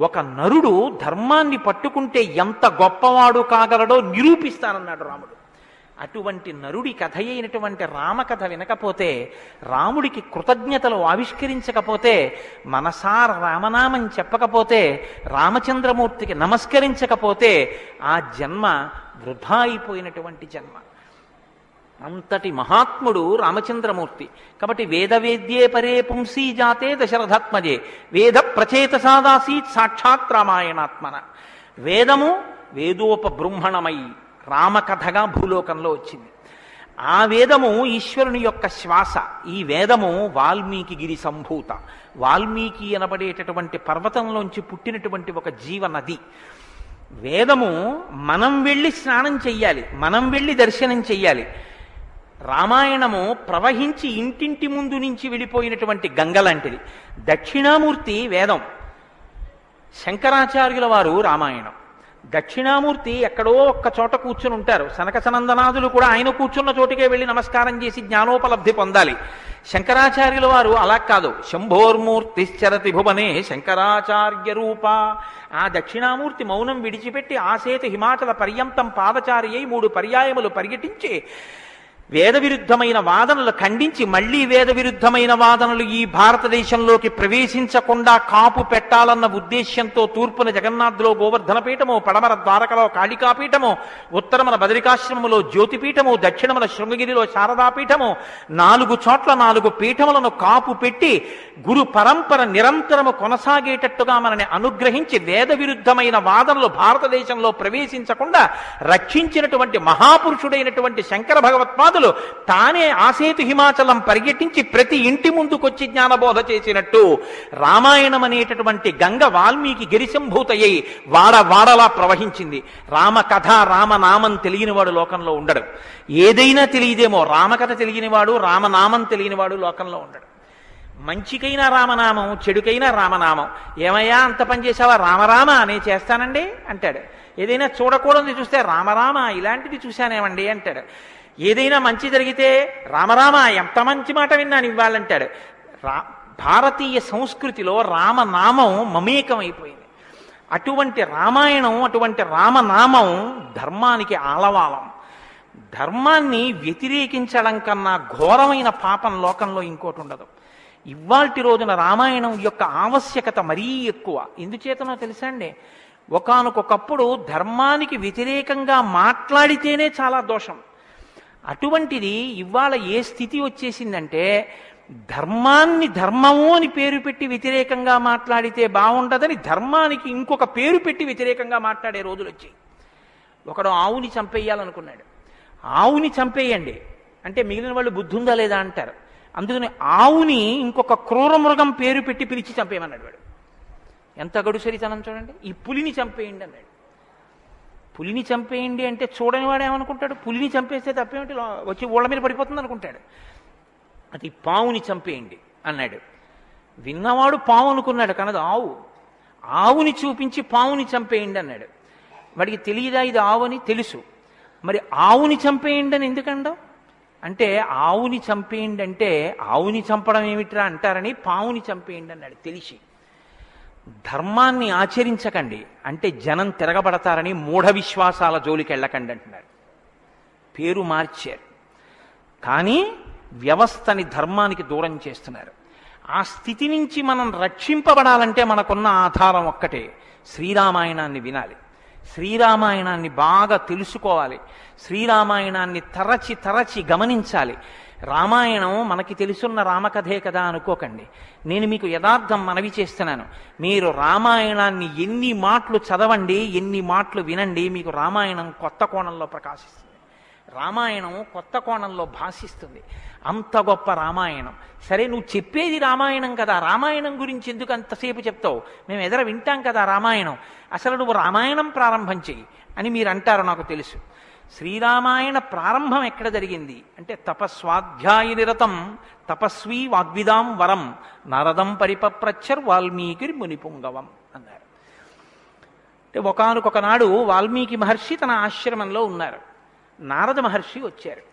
ఒక నరుడు ధర్మాన్ని పట్టుకుంటే ఎంత గొప్పవాడు కాగలడో నిరూపిస్తానన్నాడు రాముడు. అటువంటి నరుడి కథ అయినటువంటి రామకథ వినకపోతే, రాముడికి కృతజ్ఞతలు ఆవిష్కరించకపోతే, మనసార రామనామం చెప్పకపోతే, రామచంద్రమూర్తికి నమస్కరించకపోతే ఆ జన్మ వృధా అయిపోయినటువంటి జన్మ. అంతటి మహాత్ముడు రామచంద్రమూర్తి. కాబట్టి వేదవేద్యే పరే పుంసీ జాతే దశరథాత్మజే వేద ప్రచేతసాదాసీత్ సాక్షాత్ రామాయణాత్మన. వేదము వేదోపబృంహణమై రామకథగా భూలోకంలో వచ్చింది. ఆ వేదము ఈశ్వరుని యొక్క శ్వాస. ఈ వేదము వాల్మీకి గిరి సంభూత. వాల్మీకి అనబడేటటువంటి పర్వతంలోంచి పుట్టినటువంటి ఒక జీవనది. వేదము మనం వెళ్ళి స్నానం చెయ్యాలి, మనం వెళ్ళి దర్శనం చెయ్యాలి. రామాయణము ప్రవహించి ఇంటింటి ముందు నుంచి వెళ్ళిపోయినటువంటి గంగ లాంటిది. దక్షిణామూర్తి వేదం, శంకరాచార్యుల వారు రామాయణం. దక్షిణామూర్తి ఎక్కడో ఒక్క చోట కూర్చుని ఉంటారు. సనక సనందనాథులు కూడా ఆయన కూర్చున్న చోటికే వెళ్ళి నమస్కారం చేసి జ్ఞానోపలబ్ధి పొందాలి. శంకరాచార్యుల వారు అలా కాదు. శంభోర్మూర్తిశ్చరతి భువనే శంకరాచార్య రూప. ఆ దక్షిణామూర్తి మౌనం విడిచిపెట్టి ఆసేతు హిమాచల పర్యంతం పాదచారి అయి 3 పర్యాయములు పర్యటించి వేద విరుద్ధమైన వాదనలు ఖండించి, మళ్లీ వేద విరుద్ధమైన వాదనలు ఈ భారతదేశంలోకి ప్రవేశించకుండా కాపు పెట్టాలన్న ఉద్దేశ్యంతో తూర్పున జగన్నాథ్లో గోవర్ధన పీఠము, పడమర ద్వారకలో కాళికాపీఠము, ఉత్తరమున బదరికాశ్రమములో జ్యోతిపీఠము, దక్షిణమున శృంగగిరిలో శారదాపీఠము, 4 చోట్ల 4 పీఠములను కాపు పెట్టి గురు పరంపర నిరంతరము కొనసాగేటట్టుగా మనని అనుగ్రహించి వేద విరుద్ధమైన వాదనలు భారతదేశంలో ప్రవేశించకుండా రక్షించినటువంటి మహాపురుషుడైనటువంటి శంకర భగవత్పాదులు తానే ఆసేతు హిమాచలం పర్యటించి ప్రతి ఇంటి ముందుకొచ్చి జ్ఞానబోధ చేసినట్టు రామాయణం అనేటటువంటి గంగ వాల్మీకి గిరిశంభూతయ్యి వాడవాడలా ప్రవహించింది. రామకథ రామనామం తెలియనివాడు లోకంలో ఉండడు. ఏదైనా తెలియదేమో, రామకథ తెలియనివాడు రామనామం తెలియనివాడు లోకంలో ఉండడు. మంచికైనా రామనామం, చెడుకైనా రామనామం. ఏమయ్యా అంత పని చేసావా? రామరామ అనే చేస్తానండి అంటాడు. ఏదైనా చూడకూడదు చూస్తే రామరామ ఇలాంటిది చూశానేమండి అంటాడు. ఏదైనా మంచి జరిగితే రామరామ ఎంత మంచి మాట విన్నాను ఇవ్వాలంటాడు. భారతీయ సంస్కృతిలో రామనామం మమేకమైపోయింది. అటువంటి రామాయణం, అటువంటి రామనామం ధర్మానికి ఆలవాలం. ధర్మాన్ని వ్యతిరేకించడం కన్నా ఘోరమైన పాపం లోకంలో ఇంకోటి ఉండదు. ఇవాల్టి రోజున రామాయణం యొక్క ఆవశ్యకత మరీ ఎక్కువ. ఎందుచేతనో తెలుసా అండి? ఒకానొకప్పుడు ధర్మానికి వ్యతిరేకంగా మాట్లాడితేనే చాలా దోషం. అటువంటిది ఇవాళ ఏ స్థితి వచ్చేసిందంటే, ధర్మాన్ని ధర్మము అని పేరు పెట్టి వ్యతిరేకంగా మాట్లాడితే బాగుండదని ధర్మానికి ఇంకొక పేరు పెట్టి వ్యతిరేకంగా మాట్లాడే రోజులు వచ్చాయి. ఒకడు ఆవుని చంపేయాలనుకున్నాడు. ఆవుని చంపేయండి అంటే మిగిలిన వాళ్ళు బుద్ధి ఉందా లేదా అంటారు. అందుకని ఆవుని ఇంకొక క్రూర మృగం పేరు పెట్టి పిలిచి చంపేయమన్నాడు వాడు. ఎంత గడుసరితనం చూడండి. ఈ పులిని చంపేయండి అన్నాడు. పులిని చంపేయండి అంటే చూడని వాడు ఏమనుకుంటాడు? పులిని చంపేస్తే తప్పేమిటి, వచ్చి ఊళ్ళ మీద పడిపోతుంది అనుకుంటాడు. అది పావుని చంపేయండి అన్నాడు. విన్నవాడు పావు అనుకున్నాడు, కనదు ఆవు. ఆవుని చూపించి పావుని చంపేయండి అన్నాడు. వాడికి తెలియదా ఇది ఆవు అని? తెలుసు. మరి ఆవుని చంపేయండి అని ఎందుకంటావు అంటే, ఆవుని చంపేయండి అంటే ఆవుని చంపడం ఏమిట్రా అంటారని పావుని చంపేయండి అన్నాడు తెలిసి. ధర్మాన్ని ఆచరించకండి అంటే జనం తిరగబడతారని మూఢ విశ్వాసాల జోలికి వెళ్ళకండి అంటున్నారు. పేరు మార్చారు, కానీ వ్యవస్థని ధర్మానికి దూరం చేస్తున్నారు. ఆ స్థితి నుంచి మనం రక్షింపబడాలంటే మనకున్న ఆధారం ఒక్కటే, శ్రీరామాయణాన్ని వినాలి, శ్రీరామాయణాన్ని బాగా తెలుసుకోవాలి, శ్రీరామాయణాన్ని తరచి తరచి గమనించాలి. రామాయణం మనకి తెలుసున్న రామకథే కదా అనుకోకండి. నేను మీకు యథార్థం మనవి చేస్తున్నాను. మీరు రామాయణాన్ని ఎన్ని మాటలు చదవండి, ఎన్ని మాటలు వినండి, మీకు రామాయణం కొత్త కోణంలో ప్రకాశిస్తుంది, రామాయణం కొత్త కోణంలో భాషిస్తుంది. అంత గొప్ప రామాయణం. సరే, నువ్వు చెప్పేది రామాయణం కదా, రామాయణం గురించి ఎందుకు అంతసేపు చెప్తావు? మేము ఎదుర వింటాం కదా రామాయణం. అసలు నువ్వు రామాయణం ప్రారంభం చెయ్యి అని మీరు అంటారు, నాకు తెలుసు. శ్రీరామాయణ ప్రారంభం ఎక్కడ జరిగింది అంటే, తపస్వాధ్యాయ నిరతం తపస్వీ వాగ్విదాం వరం నారదం పరిపప్రచ్చర్ వాల్మీకి మునిపుంగవం అన్నారు. అంటే ఒకానొకనాడు వాల్మీకి మహర్షి తన ఆశ్రమంలో ఉన్నారు. నారద మహర్షి వచ్చారు.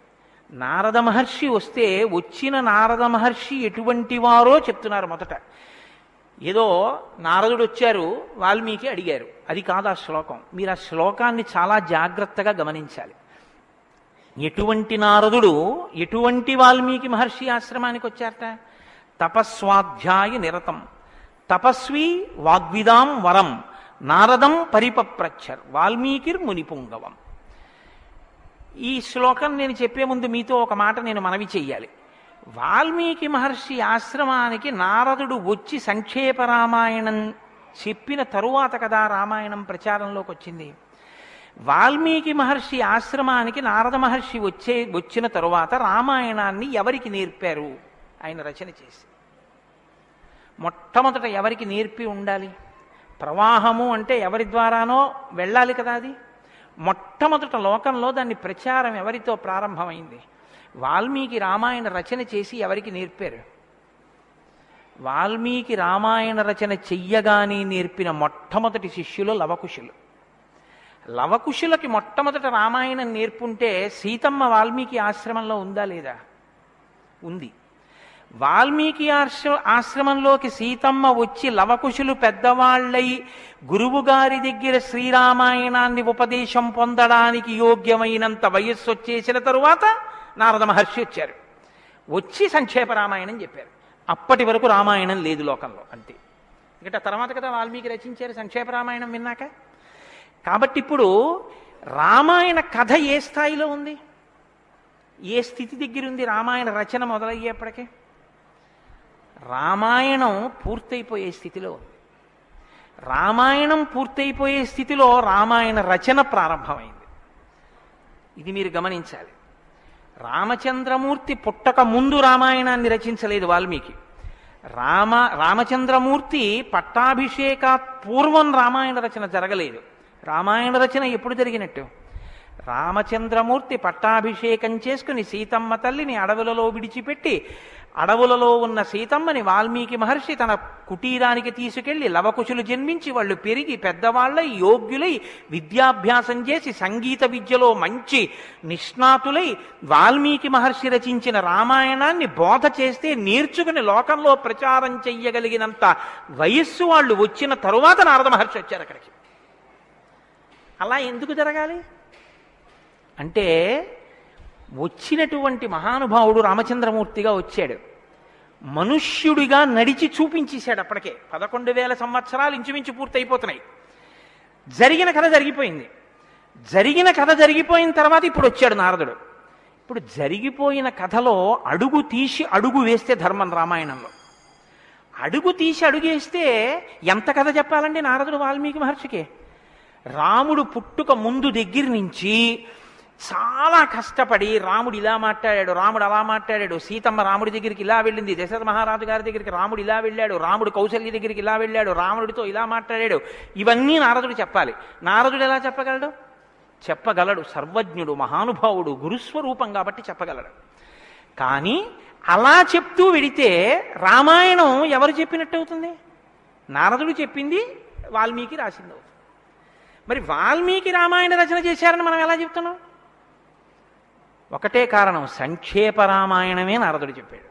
నారద మహర్షి వస్తే వచ్చిన నారద మహర్షి ఎటువంటి వారో చెప్తున్నారు. మొదట ఏదో నారదుడు వచ్చారు, వాల్మీకి అడిగారు, అది కాదు ఆ శ్లోకం. మీరు ఆ శ్లోకాన్ని చాలా జాగ్రత్తగా గమనించాలి. ఎటువంటి నారదుడు ఎటువంటి వాల్మీకి మహర్షి ఆశ్రమానికి వచ్చారట? తపస్వాధ్యాయ నిరతం తపస్వి వాగ్విదాం వరం నారదం పరిపప్రచ్చర్ వాల్మీకిర్ మునిపుంగవం. ఈ శ్లోకం నేను చెప్పే ముందు మీతో ఒక మాట నేను మనవి చెయ్యాలి. వాల్మీకి మహర్షి ఆశ్రమానికి నారదుడు వచ్చి సంక్షేప రామాయణం చెప్పిన తరువాత కదా రామాయణం ప్రచారంలోకి వచ్చింది. వాల్మీకి మహర్షి ఆశ్రమానికి నారద మహర్షి వచ్చిన తరువాత రామాయణాన్ని ఎవరికి నేర్పారు? ఆయన రచన చేసి మొట్టమొదట ఎవరికి నేర్పి ఉండాలి? ప్రవాహము అంటే ఎవరి ద్వారానో వెళ్ళాలి కదా. అది మొట్టమొదట లోకంలో దాన్ని ప్రచారం ఎవరితో ప్రారంభమైంది? వాల్మీకి రామాయణ రచన చేసి ఎవరికి నేర్పారు? వాల్మీకి రామాయణ రచన చెయ్యగానే నేర్పిన మొట్టమొదటి శిష్యులు లవకుశులు. లవకుశులకి మొట్టమొదట రామాయణం నేర్పుంటే సీతమ్మ వాల్మీకి ఆశ్రమంలో ఉందా లేదా? ఉంది. వాల్మీకి ఆశ్రమంలోకి సీతమ్మ వచ్చి లవకుశులు పెద్దవాళ్ళై గురువుగారి దగ్గర శ్రీరామాయణాన్ని ఉపదేశం పొందడానికి యోగ్యమైనంత వయస్సు వచ్చేసిన తరువాత నారద మహర్షి వచ్చారు. వచ్చి సంక్షేప రామాయణం చెప్పారు. అప్పటి వరకు రామాయణం లేదు లోకంలో, అంతే. ఇంకా తర్వాత కదా వాల్మీకి రచించారు సంక్షేప రామాయణం విన్నాక. కాబట్టి ఇప్పుడు రామాయణ కథ ఏ స్థాయిలో ఉంది, ఏ స్థితి దగ్గర ఉంది? రామాయణ రచన మొదలయ్యేప్పటికే రామాయణం పూర్తయిపోయే స్థితిలో ఉంది. రామాయణం పూర్తయిపోయే స్థితిలో రామాయణ రచన ప్రారంభమైంది. ఇది మీరు గమనించాలి. రామచంద్రమూర్తి పుట్టక ముందు రామాయణాన్ని రచించలేదు వాల్మీకి. రామచంద్రమూర్తి పట్టాభిషేకాత్ పూర్వం రామాయణ రచన జరగలేదు. రామాయణ రచన ఎప్పుడు జరిగినట్టు? రామచంద్రమూర్తి పట్టాభిషేకం చేసుకుని సీతమ్మ తల్లిని అడవులలో విడిచిపెట్టి అడవులలో ఉన్న సీతమ్మని వాల్మీకి మహర్షి తన కుటీరానికి తీసుకెళ్లి లవకుశులు జన్మించి వాళ్ళు పెరిగి పెద్దవాళ్ళై యోగ్యులై విద్యాభ్యాసం చేసి సంగీత విద్యలో మంచి నిష్ణాతులై వాల్మీకి మహర్షి రచించిన రామాయణాన్ని బోధ చేస్తే నేర్చుకుని లోకంలో ప్రచారం చెయ్యగలిగినంత వయస్సు వాళ్ళు వచ్చిన తరువాత నారద మహర్షి వచ్చారు అక్కడికి. అలా ఎందుకు జరగాలి అంటే, వచ్చినటువంటి మహానుభావుడు రామచంద్రమూర్తిగా వచ్చాడు. మనుష్యుడిగా నడిచి చూపించేశాడు. అప్పటికే 11,000 సంవత్సరాలు ఇంచుమించు పూర్తయిపోతున్నాయి. జరిగిన కథ జరిగిపోయింది. జరిగిన కథ జరిగిపోయిన తర్వాత ఇప్పుడు వచ్చాడు నారదుడు. ఇప్పుడు జరిగిపోయిన కథలో అడుగు తీసి అడుగు వేస్తే ధర్మం. రామాయణంలో అడుగు తీసి అడుగేస్తే ఎంత కథ చెప్పాలండి నారదుడు వాల్మీకి మహర్షికి? రాముడు పుట్టుక ముందు దగ్గర నుంచి చాలా కష్టపడి రాముడు ఇలా మాట్లాడాడు, రాముడు అలా మాట్లాడాడు, సీతమ్మ రాముడి దగ్గరికి ఇలా వెళ్ళింది, దశరథ మహారాజు గారి దగ్గరికి రాముడు ఇలా వెళ్ళాడు, రాముడు కౌసల్య దగ్గరికి ఇలా వెళ్ళాడు, రాముడితో ఇలా మాట్లాడాడు, ఇవన్నీ నారదుడు చెప్పాలి. నారదుడు ఎలా చెప్పగలడు? చెప్పగలడు. సర్వజ్ఞుడు, మహానుభావుడు, గురుస్వరూపం కాబట్టి చెప్పగలడు. కానీ అలా చెప్తూ వెడితే రామాయణం ఎవరు చెప్పినట్టు అవుతుంది? నారదుడు చెప్పింది వాల్మీకి రాసింది అవుతుంది. మరి వాల్మీకి రామాయణ రచన చేశారని మనం ఎలా చెప్తున్నాం? ఒకటే కారణం, సంక్షేప రామాయణమే నారదుడు చెప్పాడు.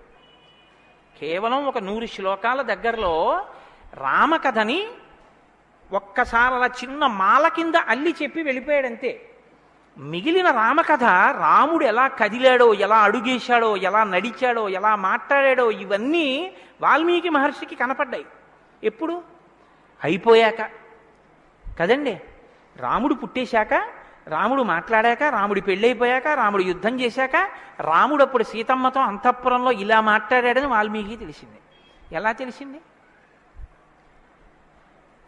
కేవలం ఒక 100 శ్లోకాల దగ్గరలో రామకథని ఒక్కసారి అలా చిన్న మాల కింద అల్లి చెప్పి వెళ్ళిపోయాడంతే. మిగిలిన రామకథ రాముడు ఎలా కదిలాడో, ఎలా అడుగేశాడో, ఎలా నడిచాడో, ఎలా మాట్లాడాడో ఇవన్నీ వాల్మీకి మహర్షికి కనపడ్డాయి. ఎప్పుడు? అయిపోయాక కదండి. రాముడు పుట్టేశాక, రాముడు మాట్లాడాక, రాముడి పెళ్ళైపోయాక, రాముడు యుద్ధం చేశాక, రాముడు అప్పుడు సీతమ్మతో అంతఃపురంలో ఇలా మాట్లాడాడని వాల్మీకి తెలిసింది. ఎలా తెలిసింది?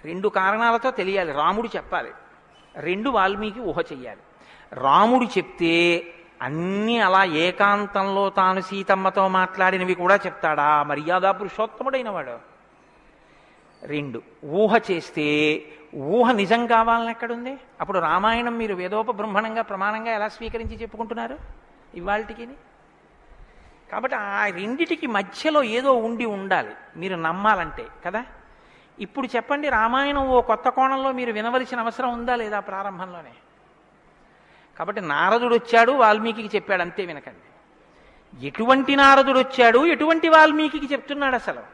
2 కారణాలతో తెలియాలి. రాముడు చెప్పాలి, 2 వాల్మీకి ఊహ చెయ్యాలి. రాముడు చెప్తే అన్నీ అలా ఏకాంతంలో తాను సీతమ్మతో మాట్లాడినవి కూడా చెప్తాడా? మర్యాదా పురుషోత్తముడైన వాడు. 2 ఊహ చేస్తే ఊహ నిజం కావాలని ఎక్కడుంది? అప్పుడు రామాయణం మీరు వేదోపబ్రహ్మణంగా ప్రమాణంగా ఎలా స్వీకరించి చెప్పుకుంటున్నారు ఇవాళకి? కాబట్టి ఆ రెండిటికి మధ్యలో ఏదో ఉండాలి మీరు నమ్మాలంటే కదా. ఇప్పుడు చెప్పండి, రామాయణం ఓ కొత్త కోణంలో మీరు వినవలసిన అవసరం ఉందా లేదా ప్రారంభంలోనే? కాబట్టి నారదుడు వచ్చాడు, వాల్మీకి చెప్పాడు, అంతే. వినకండి. ఎటువంటి నారదుడు వచ్చాడు, ఎటువంటి వాల్మీకి చెప్తున్నాడు, అసలు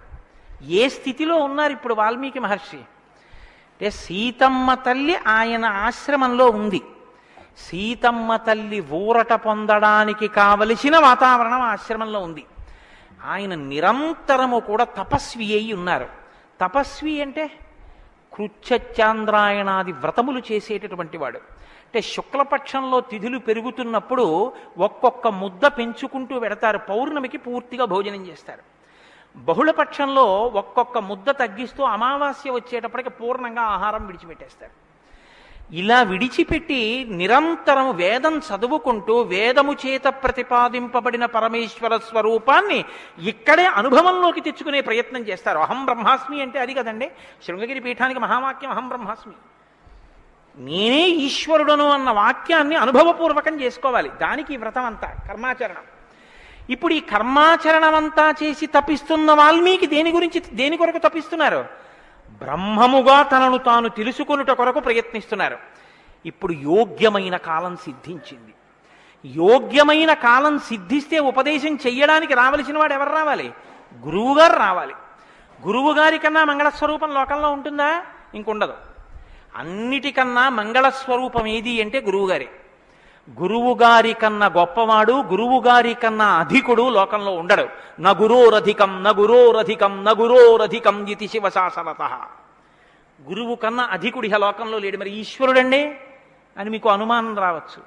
ఏ స్థితిలో ఉన్నారు ఇప్పుడు వాల్మీకి మహర్షి అంటే, సీతమ్మ తల్లి ఆయన ఆశ్రమంలో ఉంది. సీతమ్మ తల్లి ఊరట పొందడానికి కావలసిన వాతావరణం ఆశ్రమంలో ఉంది. ఆయన నిరంతరము కూడా తపస్వి అయి ఉన్నారు. తపస్వి అంటే కృచ్ఛచాంద్రాయణాది వ్రతములు చేసేటటువంటి వాడు. అంటే శుక్లపక్షంలో తిథులు పెరుగుతున్నప్పుడు ఒక్కొక్క ముద్ద పెంచుకుంటూ వెడతారు. పౌర్ణమికి పూర్తిగా భోజనం చేస్తారు. బహుళపక్షంలో ఒక్కొక్క ముద్ద తగ్గిస్తూ అమావాస్య వచ్చేటప్పటికి పూర్ణంగా ఆహారం విడిచిపెట్టేస్తారు. ఇలా విడిచిపెట్టి నిరంతరం వేదం చదువుకుంటూ వేదము చేత ప్రతిపాదింపబడిన పరమేశ్వర స్వరూపాన్ని ఇక్కడే అనుభవంలోకి తెచ్చుకునే ప్రయత్నం చేస్తారు. అహం బ్రహ్మాస్మి అంటే అది కదండి శృంగగిరి పీఠానికి మహావాక్యం అహం బ్రహ్మాస్మి. నేనే ఈశ్వరుడను అన్న వాక్యాన్ని అనుభవపూర్వకం చేసుకోవాలి. దానికి ఈ వ్రతం అంతా కర్మాచరణం. ఇప్పుడు ఈ కర్మాచరణం అంతా చేసి తపిస్తున్న వాల్మీకి దేని కొరకు తపిస్తున్నారు? బ్రహ్మముగా తనను తాను తెలుసుకొనుట కొరకు ప్రయత్నిస్తున్నారు. ఇప్పుడు యోగ్యమైన కాలం సిద్ధించింది. యోగ్యమైన కాలం సిద్ధిస్తే ఉపదేశం చెయ్యడానికి రావలసిన వాడు ఎవరు రావాలి? గురువుగారు రావాలి. గురువుగారి కన్నా మంగళస్వరూపం లోకంలో ఉంటుందా? ఇంకుండదు. అన్నిటికన్నా మంగళస్వరూపం ఏది అంటే గురువుగారే. గురువుగారి కన్నా గొప్పవాడు, గురువుగారి కన్నా అధికుడు లోకంలో ఉండడు. నగురోరధికం నగురోరధికం నగురోరధికం ఇది శివశాసనత. గురువు కన్నా అధికుడి లోకంలో లేడు. మరి ఈశ్వరుడండి అని మీకు అనుమానం రావచ్చు.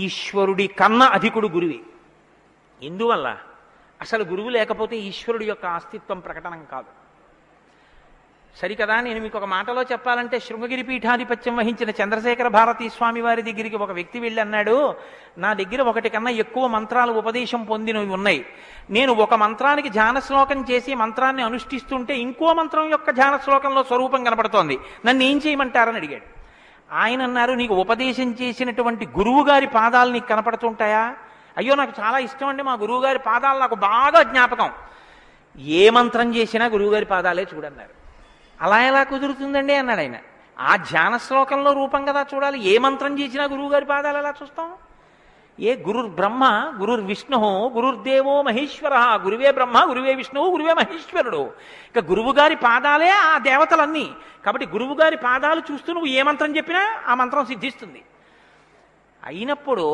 ఈశ్వరుడి కన్నా అధికుడు గురువే. ఎందువల్ల? అసలు గురువు లేకపోతే ఈశ్వరుడి యొక్క అస్తిత్వం ప్రకటనం కాదు. సరికదా? నేను మీకు ఒక మాటలో చెప్పాలంటే శృంగగిరి పీఠాధిపత్యం వహించిన చంద్రశేఖర భారతీ స్వామి వారి దగ్గరికి ఒక వ్యక్తి వెళ్ళి అన్నాడు, నా దగ్గర ఒకటి కన్నా ఎక్కువ మంత్రాలు ఉపదేశం పొందినవి ఉన్నాయి. నేను ఒక మంత్రానికి ధ్యాన శ్లోకం చేసి మంత్రాన్ని అనుష్ఠిస్తుంటే ఇంకో మంత్రం యొక్క ధ్యాన శ్లోకంలో స్వరూపం కనపడుతోంది, నన్ను ఏం చేయమంటారని అడిగాడు. ఆయన అన్నారు, నీకు ఉపదేశం చేసినటువంటి గురువు గారి పాదాలు నీకు కనపడుతుంటాయా? అయ్యో నాకు చాలా ఇష్టం అండి, మా గురువు గారి పాదాలు నాకు బాగా జ్ఞాపకం. ఏ మంత్రం చేసినా గురువుగారి పాదాలే చూడన్నారు. అలా ఎలా కుదురుతుందండి అన్నాడు ఆయన. ఆ ధ్యాన శ్లోకంలో రూపం కదా చూడాలి. ఏ మంత్రం చేసినా గురువుగారి పాదాలు ఎలా చూస్తాం? ఏ గురుర్ బ్రహ్మ గురుర్ విష్ణు గురుర్దేవో మహేశ్వర. గురువే బ్రహ్మ గురువే విష్ణువు గురువే మహేశ్వరుడు. ఇక గురువుగారి పాదాలే ఆ దేవతలన్నీ. కాబట్టి గురువుగారి పాదాలు చూస్తూ నువ్వు ఏ మంత్రం చెప్పినా ఆ మంత్రం సిద్ధిస్తుంది. అయినప్పుడు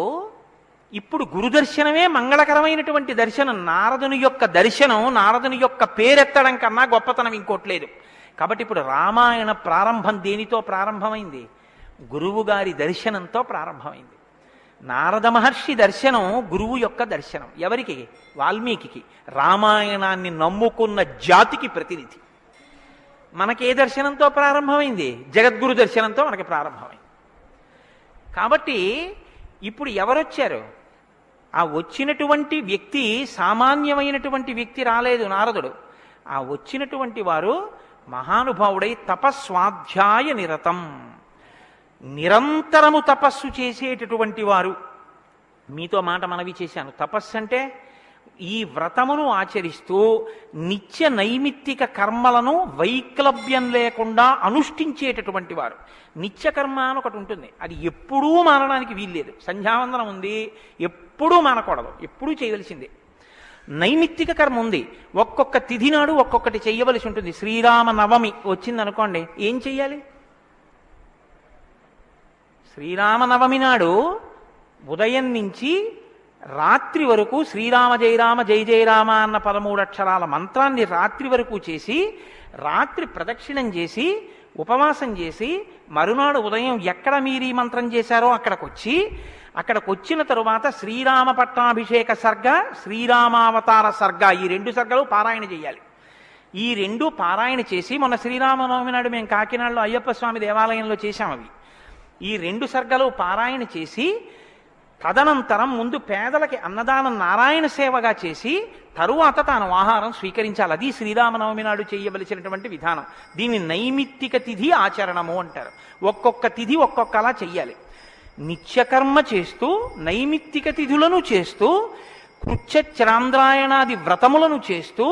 ఇప్పుడు గురుదర్శనమే మంగళకరమైనటువంటి దర్శనం. నారదుని యొక్క దర్శనం, నారదుని యొక్క పేరెత్తడం కన్నా గొప్పతనం ఇంకోట్లేదు. కాబట్టి ఇప్పుడు రామాయణ ప్రారంభం దేనితో ప్రారంభమైంది? గురువుగారి దర్శనంతో ప్రారంభమైంది. నారద మహర్షి దర్శనం గురువు యొక్క దర్శనం. ఎవరికి? వాల్మీకి. రామాయణాన్ని నమ్ముకున్న జాతికి ప్రతినిధి. మనకే దర్శనంతో ప్రారంభమైంది? జగద్గురు దర్శనంతో మనకి ప్రారంభమైంది. కాబట్టి ఇప్పుడు ఎవరొచ్చారు? ఆ వచ్చినటువంటి వ్యక్తి సామాన్యమైనటువంటి వ్యక్తి రాలేదు, నారదుడు. ఆ వచ్చినటువంటి వారు మహానుభావుడై తపస్వాధ్యాయ నిరతం, నిరంతరము తపస్సు చేసేటటువంటి వారు. మీతో మాట మనవి చేశాను. తపస్సు అంటే ఈ వ్రతమును ఆచరిస్తూ నిత్య నైమిత్తిక కర్మలను వైక్లభ్యం లేకుండా అనుష్ఠించేటటువంటి వారు. నిత్యకర్మ అని ఒకటి ఉంటుంది, అది ఎప్పుడూ మానడానికి వీల్లేదు. సంధ్యావందనం ఉంది, ఎప్పుడూ మానకూడదు, ఎప్పుడూ చేయవలసిందే. నైమిత్తిక కర్మ ఉంది, ఒక్కొక్క తిథి నాడు ఒక్కొక్కటి చెయ్యవలసి ఉంటుంది. శ్రీరామ నవమి వచ్చిందనుకోండి, ఏం చెయ్యాలి? శ్రీరామనవమి నాడు ఉదయం నుంచి రాత్రి వరకు శ్రీరామ జయ రామ జయ జయ రామ అన్న 13 అక్షరాల మంత్రాన్ని రాత్రి వరకు చేసి, రాత్రి ప్రదక్షిణం చేసి, ఉపవాసం చేసి, మరునాడు ఉదయం ఎక్కడ మీరు ఈ మంత్రం చేశారో అక్కడికి వచ్చిన తరువాత శ్రీరామ పట్టాభిషేక సర్గ, శ్రీరామావతార సర్గ, ఈ 2 సర్గలు పారాయణ చేయాలి. ఈ 2 పారాయణ చేసి, మొన్న శ్రీరామనవమి నాడు మేము కాకినాడలో అయ్యప్ప స్వామి దేవాలయంలో చేశాం అవి. ఈ 2 సర్గలు పారాయణ చేసి, తదనంతరం ముందు పేదలకి అన్నదానం నారాయణ సేవగా చేసి, తరువాత తాను ఆహారం స్వీకరించాలి. అది శ్రీరామనవమి నాడు చేయవలసినటువంటి విధానం. దీన్ని నైమిత్తిక తిథి ఆచరణము అంటారు. ఒక్కొక్క తిథి ఒక్కొక్కలా చెయ్యాలి. నిత్యకర్మ చేస్తూ, నైమిత్తిక తిథులను చేస్తూ, కృచ్ఛచాంద్రాయణాది వ్రతములను చేస్తూ,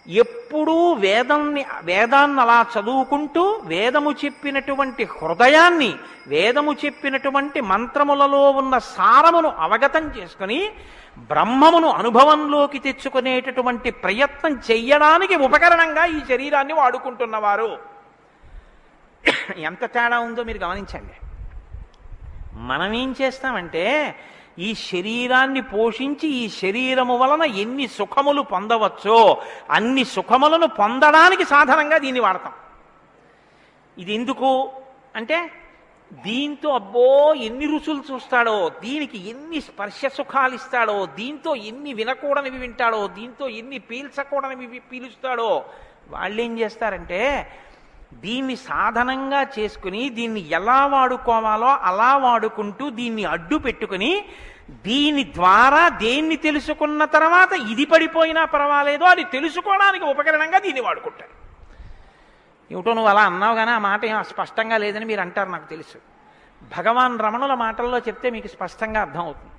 ఎప్పుడూ వేదాన్ని అలా చదువుకుంటూ, వేదము చెప్పినటువంటి హృదయాన్ని, వేదము చెప్పినటువంటి మంత్రములలో ఉన్న సారమును అవగతం చేసుకుని బ్రహ్మమును అనుభవంలోకి తెచ్చుకునేటటువంటి ప్రయత్నం చెయ్యడానికి ఉపకరణంగా ఈ శరీరాన్ని వాడుకుంటున్నవారు. ఎంత తేడా ఉందో మీరు గమనించండి. మనం ఏం చేస్తామంటే ఈ శరీరాన్ని పోషించి ఈ శరీరము వలన ఎన్ని సుఖములు పొందవచ్చో అన్ని సుఖములను పొందడానికి సాధనంగా దీన్ని వాడతాం. ఇది ఎందుకు అంటే దీంతో అబ్బో ఎన్ని రుచులు చూస్తాడో, దీనికి ఎన్ని స్పర్శ సుఖాలు ఇస్తాడో, దీంతో ఎన్ని వినకూడనివి వింటాడో, దీంతో ఎన్ని పీల్చకూడనివి పీలుస్తాడో. వాళ్ళేం చేస్తారంటే దీన్ని సాధనంగా చేసుకుని దీన్ని ఎలా వాడుకోవాలో అలా వాడుకుంటూ దీన్ని అడ్డు పెట్టుకుని దీని ద్వారా దేన్ని తెలుసుకున్న తర్వాత ఇది పడిపోయినా పర్వాలేదో అది తెలుసుకోవడానికి ఉపకరణంగా దీన్ని వాడుకుంటారు. ఏమిటో నువ్వు అలా అన్నావు కానీ ఆ మాట ఏం స్పష్టంగా లేదని మీరు అంటారు, నాకు తెలుసు. భగవాన్ రమణుల మాటల్లో చెప్తే మీకు స్పష్టంగా అర్థమవుతుంది.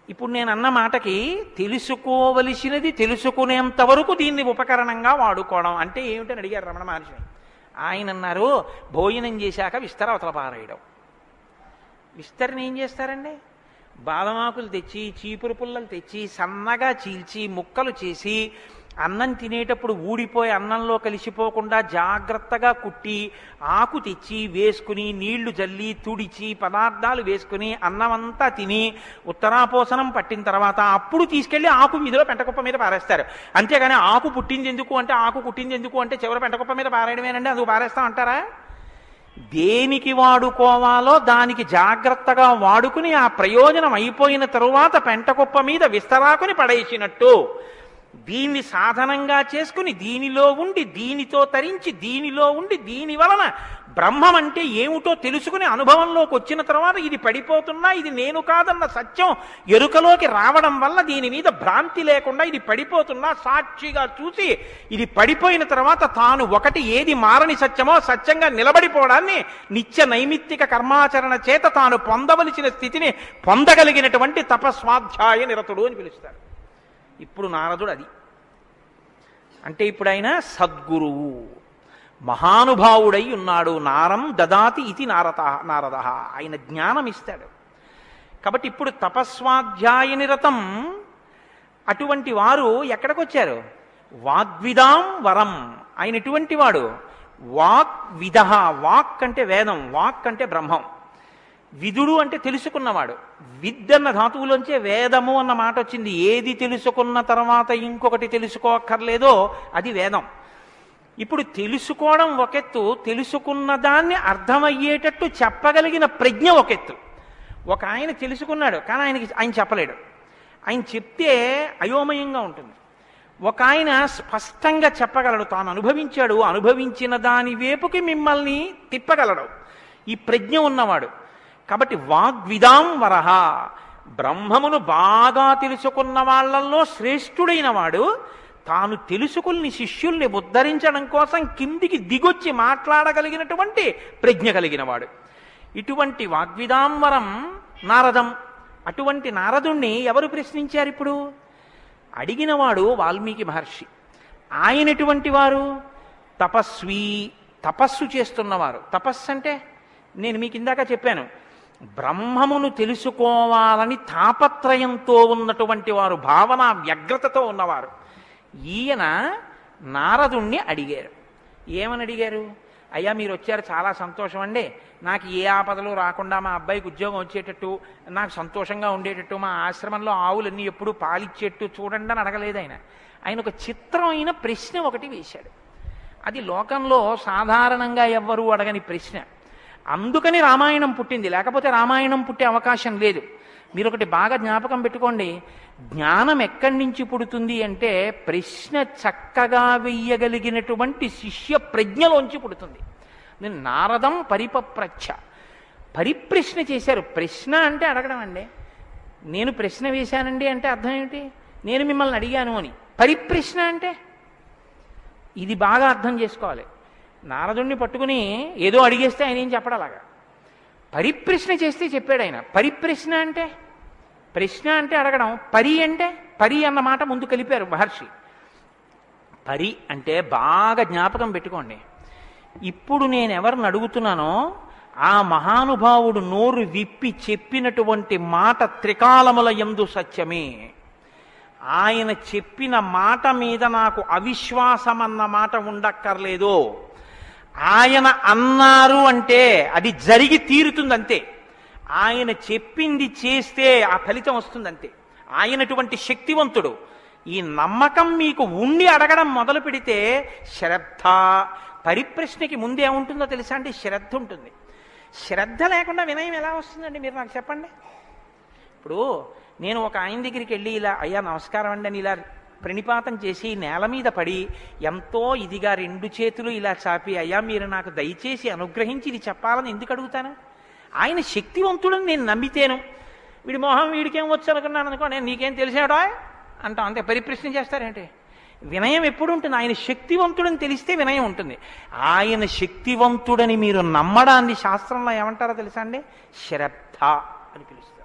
ఇప్పుడు నేను అన్న మాటకి తెలుసుకోవలసినది తెలుసుకునేంత వరకు దీన్ని ఉపకరణంగా వాడుకోవడం అంటే ఏమిటని అడిగారు రమణ మహర్షిని. ఆయన అన్నారు, భోజనం చేశాక విస్తర అవతల పారేయడం. విస్తరని ఏం చేస్తారండి? బాదమాకులు తెచ్చి చీపురు పుల్లలు తెచ్చి సన్నగా చీల్చి ముక్కలు చేసి అన్నం తినేటప్పుడు ఊడిపోయి అన్నంలో కలిసిపోకుండా జాగ్రత్తగా కుట్టి ఆకు తెచ్చి వేసుకుని నీళ్లు జల్లి తుడిచి పదార్థాలు వేసుకుని అన్నమంతా తిని ఉత్తరాపోసనం పట్టిన తర్వాత అప్పుడు తీసుకెళ్లి ఆకు మీదలో పెంటకుప్ప మీద పారేస్తారు. అంతేగాని ఆకు పుట్టింది ఎందుకు అంటే ఆకు పుట్టింది ఎందుకు అంటే చివరి పెంటకుప్ప మీద పారేయడమేనండి, అందుకు పారేస్తాం అంటారా? దేనికి వాడుకోవాలో దానికి జాగ్రత్తగా వాడుకుని ఆ ప్రయోజనం అయిపోయిన తరువాత పెంటకుప్ప మీద విస్తరాకుని పడేసినట్టు దీన్ని సాధనంగా చేసుకుని దీనిలో ఉండి దీనితో తరించి దీనిలో ఉండి దీని వలన బ్రహ్మం అంటే ఏమిటో తెలుసుకుని అనుభవంలోకి వచ్చిన తర్వాత ఇది పడిపోతున్నా ఇది నేను కాదన్న సత్యం ఎరుకలోకి రావడం వల్ల దీని మీద భ్రాంతి లేకుండా ఇది పడిపోతున్నా సాక్షిగా చూసి ఇది పడిపోయిన తర్వాత తాను ఒకటి ఏది మారని సత్యమో సత్యంగా నిలబడిపోవడాన్ని నిత్య నైమిత్తిక కర్మాచరణ చేత తాను పొందవలసిన స్థితిని పొందగలిగినటువంటి తపస్వాధ్యాయ నిరతుడు అని పిలుస్తారు. ఇప్పుడు నారదుడు అది అంటే ఇప్పుడు ఆయన సద్గురువు మహానుభావుడై ఉన్నాడు. నారం దదాతి ఇది నారద, ఆయన జ్ఞానం ఇస్తాడు. కాబట్టి ఇప్పుడు తపస్వాధ్యాయ నిరతం అటువంటి వారు ఎక్కడికి వచ్చారు? వాగ్విదాం వరం. ఆయన ఎటువంటి వాడు? వాగ్విద. వాక్ అంటే వేదం, వాక్ అంటే బ్రహ్మం, విదుడు అంటే తెలుసుకున్నవాడు. విద్ అన్న ధాతువులోంచే వేదము అన్న మాట వచ్చింది. ఏది తెలుసుకున్న తర్వాత ఇంకొకటి తెలుసుకోక్కర్లేదో అది వేదం. ఇప్పుడు తెలుసుకోవడం ఒకెత్తు, తెలుసుకున్న దాన్ని అర్థమయ్యేటట్టు చెప్పగలిగిన ప్రజ్ఞ ఒకెత్తు. ఒక ఆయన తెలుసుకున్నాడు కానీ ఆయన చెప్పలేడు, ఆయన చెప్తే అయోమయంగా ఉంటుంది. ఒక ఆయన స్పష్టంగా చెప్పగలడు, తాను అనుభవించాడు, అనుభవించిన దాని వైపుకి మిమ్మల్ని తిప్పగలడు, ఈ ప్రజ్ఞ ఉన్నవాడు. కాబట్టి వాగ్విదాం వరహ, బ్రహ్మమును బాగా తెలుసుకున్న వాళ్ళల్లో శ్రేష్ఠుడైన వాడు తాను తెలుసుకుని శిష్యుల్ని ఉద్ధరించడం కోసం కిందికి దిగొచ్చి మాట్లాడగలిగినటువంటి ప్రజ్ఞ కలిగిన వాడు. ఇటువంటి వాగ్విదాంవరం నారదం. అటువంటి నారదుణ్ణి ఎవరు ప్రశ్నించారు? ఇప్పుడు అడిగినవాడు వాల్మీకి మహర్షి. ఆయన ఎటువంటి వారు? తపస్వి, తపస్సు చేస్తున్నవారు. తపస్సు అంటే నేను మీకు ఇందాక చెప్పాను, బ్రహ్మమును తెలుసుకోవాలని తాపత్రయంతో ఉన్నటువంటి వారు, భావన వ్యగ్రతతో ఉన్నవారు. ఈయన నారదుణ్ణి అడిగారు. ఏమని అడిగారు? అయ్యా మీరు వచ్చారు, చాలా సంతోషం అండి, నాకు ఏ ఆపదలు రాకుండా మా అబ్బాయికి ఉద్యోగం వచ్చేటట్టు, నాకు సంతోషంగా ఉండేటట్టు, మా ఆశ్రమంలో ఆవులన్నీ ఎప్పుడు పాలిచ్చేట్టు చూడండి అని అడగలేదు ఆయన. ఆయన ఒక చిత్రమైన ప్రశ్న ఒకటి వేశాడు. అది లోకంలో సాధారణంగా ఎవ్వరూ అడగని ప్రశ్న. అందుకని రామాయణం పుట్టింది, లేకపోతే రామాయణం పుట్టే అవకాశం లేదు. మీరు ఒకటి బాగా జ్ఞాపకం పెట్టుకోండి, జ్ఞానం ఎక్కడి నుంచి పుడుతుంది అంటే ప్రశ్న చక్కగా వెయ్యగలిగినటువంటి శిష్య ప్రజ్ఞలోంచి పుడుతుంది. నేను నారదం పరిపప్రచ్ఛ, పరిప్రశ్న చేశారు. ప్రశ్న అంటే అడగడం అండి. నేను ప్రశ్న వేశానండి అంటే అర్థం ఏమిటి? నేను మిమ్మల్ని అడిగాను అని. పరిప్రశ్న అంటే ఇది బాగా అర్థం చేసుకోవాలి. నారదుణ్ణి పట్టుకుని ఏదో అడిగేస్తే ఆయన ఏం చెప్పడలాగా, పరిప్రశ్న చేస్తే చెప్పాడు ఆయన. పరిప్రశ్న అంటే, ప్రశ్న అంటే అడగడం, పరి అంటే పరి అన్న మాట ముందు కలిపారు మహర్షి. పరి అంటే బాగా జ్ఞాపకం పెట్టుకోండి. ఇప్పుడు నేను ఎవరిని అడుగుతున్నానో ఆ మహానుభావుడు నోరు విప్పి చెప్పినటువంటి మాట త్రికాలముల యందు సత్యమే. ఆయన చెప్పిన మాట మీద నాకు అవిశ్వాసం అన్న మాట ఉండక్కర్లేదు. ఆయన అన్నారు అంటే అది జరిగి తీరుతుంది అంతే. ఆయన చెప్పింది చేస్తే ఆ ఫలితం వస్తుందంతే. ఆయనటువంటి శక్తివంతుడు. ఈ నమ్మకం మీకు ఉండి అడగడం మొదలు పెడితే శ్రద్ధ, పరిప్రశ్నకి ముందేముంటుందో తెలుసా అండి? శ్రద్ధ ఉంటుంది. శ్రద్ధ లేకుండా వినయం ఎలా వస్తుందండి? మీరు నాకు చెప్పండి. ఇప్పుడు నేను ఒక ఆయన దగ్గరికి వెళ్ళి ఇలా అయ్యా నమస్కారం అండి అని ఇలా ప్రణిపాతం చేసి నేల మీద పడి ఎంతో ఇదిగా 2 చేతులు ఇలా చాపి అయ్యా మీరు నాకు దయచేసి అనుగ్రహించి ఇది చెప్పాలని ఎందుకు అడుగుతాను? ఆయన శక్తివంతుడని నేను నమ్మితేను. వీడి మొహం వీడికేం వచ్చు అనుకున్నాను అనుకో, నేను నీకేం తెలిసాడో అంటాం అంతే. పరిప్రశ్న చేస్తారేంటి? వినయం ఎప్పుడు ఉంటుంది? ఆయన శక్తివంతుడని తెలిస్తే వినయం ఉంటుంది. ఆయన శక్తివంతుడని మీరు నమ్మడాన్ని శాస్త్రంలో ఏమంటారో తెలుసా అండి? శ్రద్ధ అని పిలుస్తారు.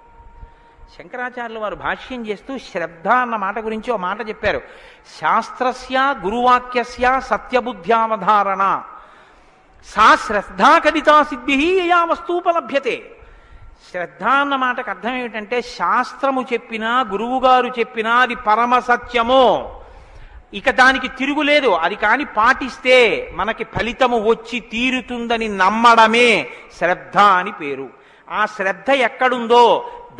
శంకరాచార్యులు వారు భాష్యం చేస్తూ శ్రద్ధ అన్న మాట గురించి ఓ మాట చెప్పారు. శాస్త్రస్య గురువాక్యస్య సత్యబుద్ధ్యావధారణ సా శ్రద్ధా కదితా సిద్ధి యయా వస్తూపలభ్యతే. శ్రద్ధ అన్న మాటకు అర్థం ఏమిటంటే శాస్త్రము చెప్పినా గురువుగారు చెప్పినా అది పరమ సత్యము, ఇక దానికి తిరుగులేదు, అది కాని పాటిస్తే మనకి ఫలితము వచ్చి తీరుతుందని నమ్మడమే శ్రద్ధ అని పేరు. ఆ శ్రద్ధ ఎక్కడుందో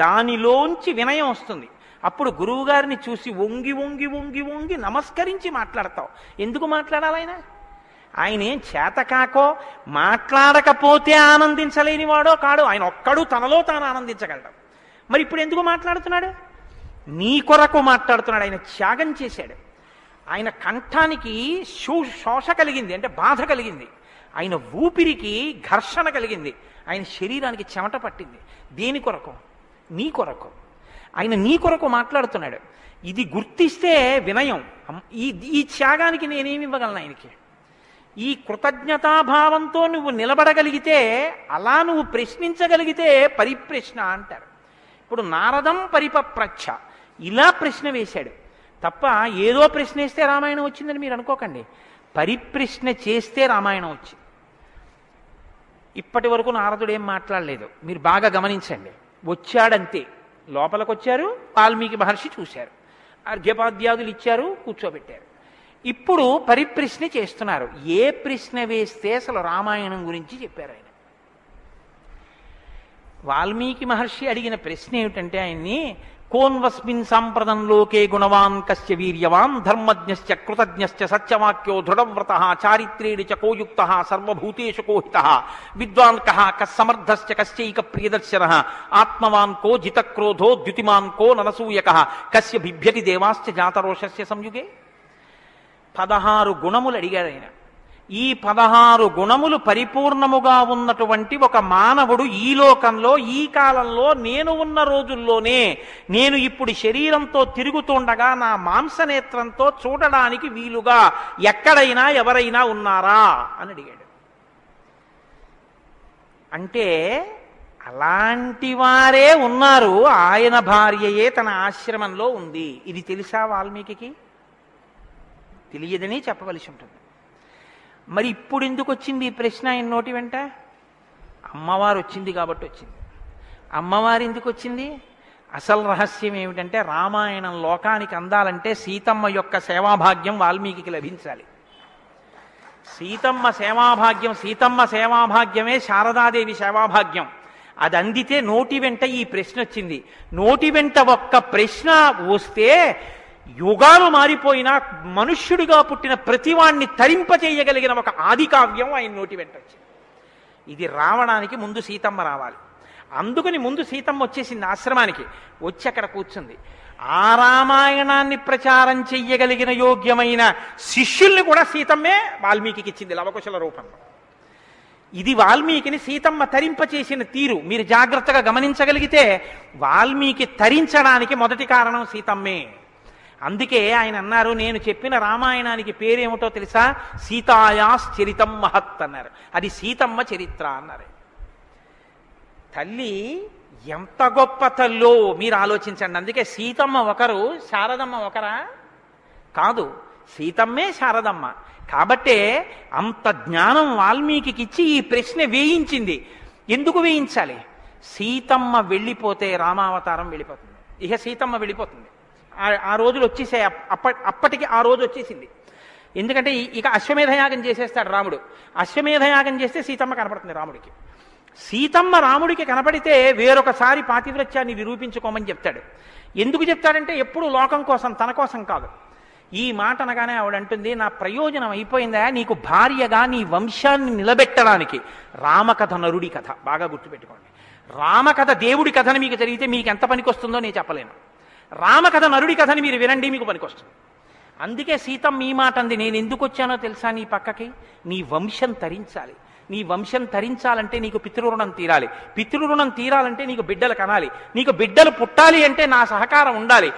దానిలోంచి వినయం వస్తుంది. అప్పుడు గురువుగారిని చూసి వంగి వంగి వంగి వంగి నమస్కరించి మాట్లాడతావు. ఎందుకు మాట్లాడాలి? ఆయన ఏం చేతకాకో మాట్లాడకపోతే ఆనందించలేని వాడో కాడు. ఆయన ఒక్కడు తనలో తాను ఆనందించగలడు. మరి ఇప్పుడు ఎందుకు మాట్లాడుతున్నాడు? నీ కొరకు మాట్లాడుతున్నాడు. ఆయన త్యాగం చేశాడు. ఆయన కంఠానికి శోష కలిగింది, అంటే బాధ కలిగింది. ఆయన ఊపిరికి ఘర్షణ కలిగింది. ఆయన శరీరానికి చెమట పట్టింది. దేని కొరకు? నీ కొరకు. ఆయన నీ కొరకు మాట్లాడుతున్నాడు. ఇది గుర్తిస్తే వినయం. ఈ త్యాగానికి నేనేమి ఇవ్వగలను ఆయనకి? ఈ కృతజ్ఞతాభావంతో నువ్వు నిలబడగలిగితే, అలా నువ్వు ప్రశ్నించగలిగితే పరిప్రశ్న అంటారు. ఇప్పుడు నారదం పరిపప్రచ్ఛ ఇలా ప్రశ్న వేశాడు తప్ప ఏదో ప్రశ్న వేస్తే రామాయణం వచ్చిందని మీరు అనుకోకండి. పరిప్రశ్న చేస్తే రామాయణం వచ్చింది. ఇప్పటి వరకు నారదుడు ఏం మాట్లాడలేదు. మీరు బాగా గమనించండి. వచ్చాడంతే. లోపలికి వచ్చారు, వాల్మీకి మహర్షి చూశారు, అర్ఘ్యపాద్యాదులు ఇచ్చారు, కూర్చోబెట్టారు. ఇప్పుడు పరిప్రశ్న చేస్తున్నారు. ఏ ప్రశ్న వేస్తే అసలు రామాయణం గురించి చెప్పారు ఆయన? వాల్మీకి మహర్షి అడిగిన ప్రశ్న ఏమిటంటే ఆయన్ని, కోన్వస్మిన్ సాంప్రదం లోకే గుణవాన్ కస్య వీర్యవాన్ ధర్మజ్ఞశ్చ కృతజ్ఞశ్చ సత్యవాక్యో దృఢవ్రతః చారిత్రేణ చ కోయుక్తః సర్వభూతేషు కోహితః విద్వాన్ కః కస్సమర్థశ్చ కస్యైక ప్రియదర్శనః ఆత్మవాన్ కో జితక్రోధో ద్యుతిమాన్ కో ననసూయకః కస్య బిభ్యతి దేవాశ్చ జాతరోషస్య సంయుగే. 16 గుణములు అడిగాడు ఆయన. ఈ 16 గుణములు పరిపూర్ణముగా ఉన్నటువంటి ఒక మానవుడు ఈ లోకంలో ఈ కాలంలో నేను ఉన్న రోజుల్లోనే, నేను ఇప్పుడు శరీరంతో తిరుగుతుండగా నా మాంసనేత్రంతో చూడడానికి వీలుగా ఎక్కడైనా ఎవరైనా ఉన్నారా అని అడిగాడు. అంటే అలాంటి వారే ఉన్నారు. ఆయన భార్యయే తన ఆశ్రమంలో ఉంది. ఇది తెలుసా వాల్మీకి? తెలియదని చెప్పవలసి ఉంటుంది. మరి ఇప్పుడు ఎందుకు వచ్చింది ఈ ప్రశ్న ఆయన నోటి వెంట? అమ్మవారు వచ్చింది కాబట్టి వచ్చింది. అమ్మవారు ఎందుకు వచ్చింది? అసలు రహస్యం ఏమిటంటే, రామాయణం లోకానికి అందాలంటే సీతమ్మ యొక్క సేవాభాగ్యం వాల్మీకి లభించాలి. సీతమ్మ సేవాభాగ్యమే శారదాదేవి సేవాభాగ్యం. అది అందితే నోటి వెంట ఈ ప్రశ్న వచ్చింది. నోటి వెంట ఒక్క ప్రశ్న వస్తే యుగాలు మారిపోయినా మనుష్యుడిగా పుట్టిన ప్రతివాణ్ణి తరింపచేయగలిగిన ఒక ఆది కావ్యం ఆయన నోటి వెంట వచ్చింది. ఇది రావడానికి ముందు సీతమ్మ రావాలి. అందుకని ముందు సీతమ్మ వచ్చేసింది ఆశ్రమానికి. వచ్చి అక్కడ కూర్చుంది. ఆ రామాయణాన్ని ప్రచారం చెయ్యగలిగిన యోగ్యమైన శిష్యుల్ని కూడా సీతమ్మే వాల్మీకి ఇచ్చింది లవకుశల రూపంలో. ఇది వాల్మీకిని సీతమ్మ తరింపచేసిన తీరు మీరు జాగ్రత్తగా గమనించగలిగితే, వాల్మీకి తరించడానికి మొదటి కారణం సీతమ్మే. అందుకే ఆయన అన్నారు, నేను చెప్పిన రామాయణానికి పేరేమిటో తెలుసా? సీతాయాశ్చరితం మహత్ అన్నారు. అది సీతమ్మ చరిత్ర అన్నారు. తల్లి ఎంత గొప్ప తల్లో మీరు ఆలోచించండి. అందుకే సీతమ్మ ఒకరు, శారదమ్మ ఒకరా? కాదు, సీతమ్మే శారదమ్మ. కాబట్టే అంత జ్ఞానం వాల్మీకి ఇచ్చి ఈ ప్రశ్న వేయించింది. ఎందుకు వేయించాలి? సీతమ్మ వెళ్ళిపోతే రామావతారం వెళ్ళిపోతుంది. ఇక సీతమ్మ వెళ్ళిపోతుంది. ఆ రోజులు వచ్చేసాయి. అప్పటికి ఆ రోజు వచ్చేసింది. ఎందుకంటే ఇక అశ్వమేధయాగం చేసేస్తాడు రాముడు. అశ్వమేధయాగం చేస్తే సీతమ్మ కనపడుతుంది రాముడికి. సీతమ్మ రాముడికి కనపడితే వేరొకసారి పాతివ్రత్యాన్ని నిరూపించుకోమని చెప్తాడు. ఎందుకు చెప్తాడంటే ఎప్పుడు లోకం కోసం, తన కోసం కాదు. ఈ మాట అనగానే ఆవిడ అంటుంది, నా ప్రయోజనం అయిపోయిందా, నీకు భార్యగా నీ వంశాన్ని నిలబెట్టడానికి. రామకథ నరుడి కథ బాగా గుర్తుపెట్టుకోండి. రామకథ దేవుడి కథని మీకు జరిగితే మీకు ఎంత పనికొస్తుందో నేను చెప్పలేను. రామకథ నరుడి కథని మీరు వినండి, మీకు పనికొస్తుంది. అందుకే సీతమ్మ ఈ మాట అంది, నేను ఎందుకు వచ్చానో తెలుసా నీ పక్కకి, నీ వంశం తరించాలి. నీ వంశం తరించాలంటే నీకు పితృరుణం తీరాలి. పితృరుణం తీరాలంటే నీకు బిడ్డలు కనాలి. నీకు బిడ్డలు పుట్టాలి అంటే నా సహకారం ఉండాలి.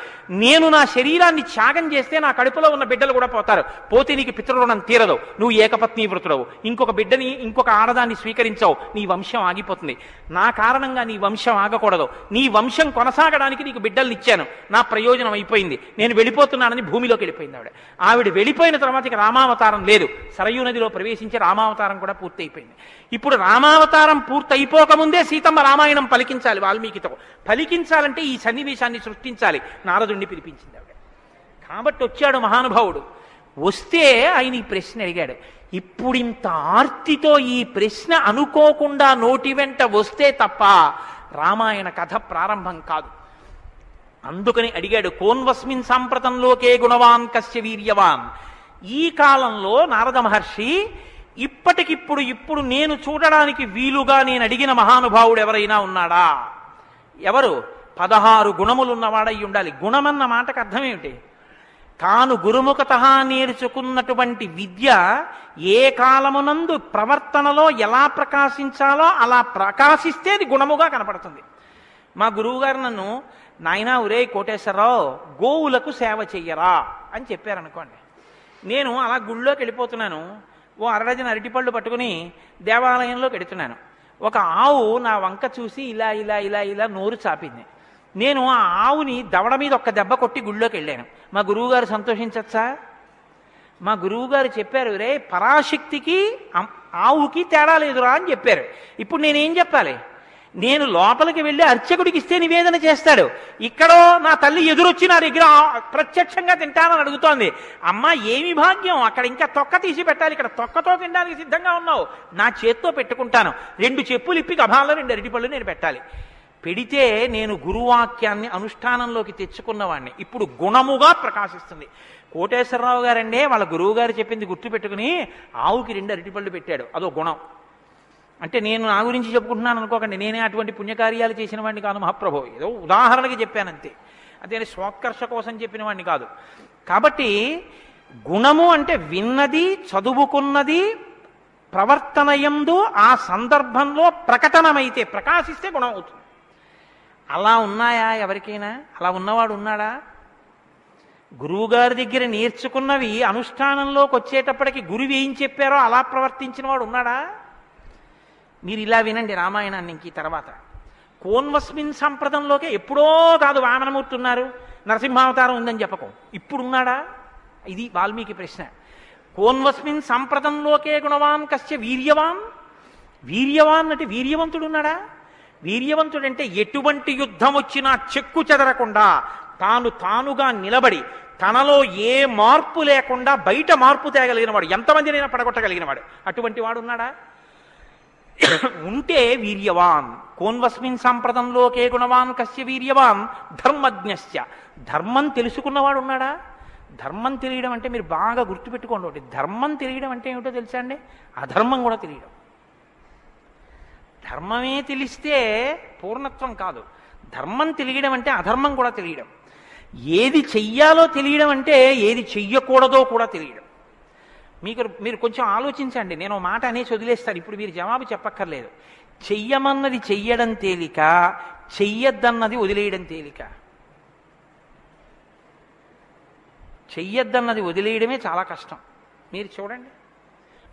నేను నా శరీరాన్ని త్యాగం చేస్తే నా కడుపులో ఉన్న బిడ్డలు కూడా పోతారు. పోతే నీకు పితృరుణం తీరదు. నువ్వు ఏకపత్ని వృతుడవు, ఇంకొక బిడ్డని, ఇంకొక ఆడదాన్ని స్వీకరించవు, నీ వంశం ఆగిపోతుంది. నా కారణంగా నీ వంశం ఆగకూడదు. నీ వంశం కొనసాగడానికి నీకు బిడ్డల్ని ఇచ్చాను. నా ప్రయోజనం అయిపోయింది, నేను వెళ్ళిపోతున్నానని భూమిలోకి వెళ్ళిపోయింది ఆవిడ. ఆవిడ వెళ్ళిపోయిన తర్వాత ఇక రామావతారం లేదు. సరయూ నదిలో ప్రవేశించి రామావతారం కూడా పూర్తి. ఇప్పుడు రామావతారం పూర్తయిపోకముందే సీతమ్మ రామాయణం పలికించాలి. వాల్మీకితో పలికించాలంటే ఈ సన్నివేశాన్ని సృష్టించాలి. నారదుణ్ణి పిలిపించింది ఆవిడ. కాబట్టి వచ్చాడు మహానుభావుడు. వస్తే ఆయన ఈ ప్రశ్న అడిగాడు. ఇప్పుడు ఇంత ఆర్తితో ఈ ప్రశ్న అనుకోకుండా నోటి వెంట వస్తే తప్ప రామాయణ కథ ప్రారంభం కాదు. అందుకని అడిగాడు, కోన్వస్మిన్ సాంప్రతంలోకే గుణవాన్ కస్య వీర్యవాన్. ఈ కాలంలో నారద మహర్షి ఇప్పుడు నేను చూడడానికి వీలుగా నేను అడిగిన మహానుభావుడు ఎవరైనా ఉన్నాడా? ఎవరు? 16 గుణములున్నవాడై ఉండాలి. గుణమన్న మాటకు అర్థం ఏమిటి? తాను గురుముఖత నేర్చుకున్నటువంటి విద్య ఏ కాలమునందు ప్రవర్తనలో ఎలా ప్రకాశించాలో అలా ప్రకాశిస్తే అది గుణముగా కనపడుతుంది. మా గురువుగారు నన్ను, నాయనా ఒరే కోటేశ్వరరావు, గోవులకు సేవ చెయ్యరా అని చెప్పారనుకోండి. నేను అలా గుళ్ళోకి వెళ్ళిపోతున్నాను, ఓ అరడజన అరటిపళ్ళు పట్టుకుని దేవాలయంలోకి వెడుతున్నాను. ఒక ఆవు నా వంక చూసి ఇలా ఇలా ఇలా ఇలా నోరు చాపింది. నేను ఆ ఆవుని దవడ మీద ఒక్క దెబ్బ కొట్టి గుళ్ళోకి వెళ్ళాను. మా గురువుగారు సంతోషించచ్చా? మా గురువుగారు చెప్పారు, రే పరాశక్తికి ఆవుకి తేడా లేదురా అని చెప్పారు. ఇప్పుడు నేనేం చెప్పాలి? నేను లోపలికి వెళ్ళి అర్చకుడికి ఇస్తే నివేదన చేస్తాడు. ఇక్కడో నా తల్లి ఎదురొచ్చి నా దగ్గర ప్రత్యక్షంగా తింటానని అడుగుతోంది. అమ్మ ఏమి భాగ్యం, అక్కడ ఇంకా తొక్క తీసి పెట్టాలి, ఇక్కడ తొక్కతో తినడానికి సిద్ధంగా ఉన్నావు. నా చేత్తో పెట్టుకుంటాను. 2 చెప్పులు ఇప్పి గభాల్లో 2 అరటిపళ్ళు నేను పెట్టాలి. పెడితే నేను గురువాక్యాన్ని అనుష్ఠానంలోకి తెచ్చుకున్నవాడిని. ఇప్పుడు గుణముగా ప్రకాశిస్తుంది. కోటేశ్వరరావు గారండే వాళ్ళ గురువు గారు చెప్పింది గుర్తు పెట్టుకుని ఆవుకి 2 అరటిపళ్ళు పెట్టాడు. అదో గుణం. అంటే నేను నా గురించి చెప్పుకుంటున్నాను అనుకోకండి, నేనే అటువంటి పుణ్యకార్యాలు చేసిన వాడిని కాదు మహాప్రభు. ఏదో ఉదాహరణకి చెప్పానంతే, అదే స్వోత్కర్ష కోసం చెప్పిన వాడిని కాదు. కాబట్టి గుణము అంటే విన్నది, చదువుకున్నది, ప్రవర్తనయందు ఆ సందర్భంలో ప్రకటనమైతే, ప్రకాశిస్తే గుణం అవుతుంది. అలా ఉన్నాయా ఎవరికైనా? అలా ఉన్నవాడు ఉన్నాడా? గురువుగారి దగ్గర నేర్చుకున్నవి అనుష్ఠానంలోకి వచ్చేటప్పటికి గురువు ఏం చెప్పారో అలా ప్రవర్తించిన వాడు ఉన్నాడా? మీరు ఇలా వినండి రామాయణాన్ని. ఇంక తర్వాత కోన్వస్మిన్ సంప్రదంలోకే ఎప్పుడో కాదు వామనమూర్తి ఉన్నారు, నరసింహావతారం ఉందని చెప్పకు. ఇప్పుడున్నాడా? ఇది వాల్మీకి ప్రశ్న. కోన్వస్మిన్ సంప్రదంలోకే గుణవాన్ కస్య వీర్యవాన్. వీర్యవాన్ అంటే వీర్యవంతుడున్నాడా? వీర్యవంతుడంటే ఎటువంటి యుద్ధం వచ్చినా చెక్కు చెదరకుండా తానుగా నిలబడి తనలో ఏ మార్పు లేకుండా బయట మార్పు తేగలిగిన వాడు, ఎంతమందినైనా పడగొట్టగలిగిన వాడు. అటువంటి వాడు ఉన్నాడా? ఉంటే వీర్యవాన్. కోన్వస్మిన్ సంప్రదంలోకే గుణవాన్ కస్య వీర్యవాన్ ధర్మజ్ఞస్య. ధర్మం తెలుసుకున్నవాడు ఉన్నాడా? ధర్మం తెలియడం అంటే మీరు బాగా గుర్తుపెట్టుకోండి ఒకటి. ధర్మం తెలియడం అంటే ఏమిటో తెలుసా అండి? అధర్మం కూడా తెలియడం. ధర్మమే తెలిస్తే పూర్ణత్వం కాదు. ధర్మం తెలియడం అంటే అధర్మం కూడా తెలియడం. ఏది చెయ్యాలో తెలియడం అంటే ఏది చెయ్యకూడదో కూడా తెలియడం. మీరు కొంచెం ఆలోచించండి. నేను మాట అనేసి వదిలేస్తాను, ఇప్పుడు మీరు జవాబు చెప్పక్కర్లేదు. చెయ్యమన్నది చెయ్యడం తేలిక, చెయ్యొద్దన్నది వదిలేయడం తేలిక. చెయ్యొద్దన్నది వదిలేయడమే చాలా కష్టం. మీరు చూడండి,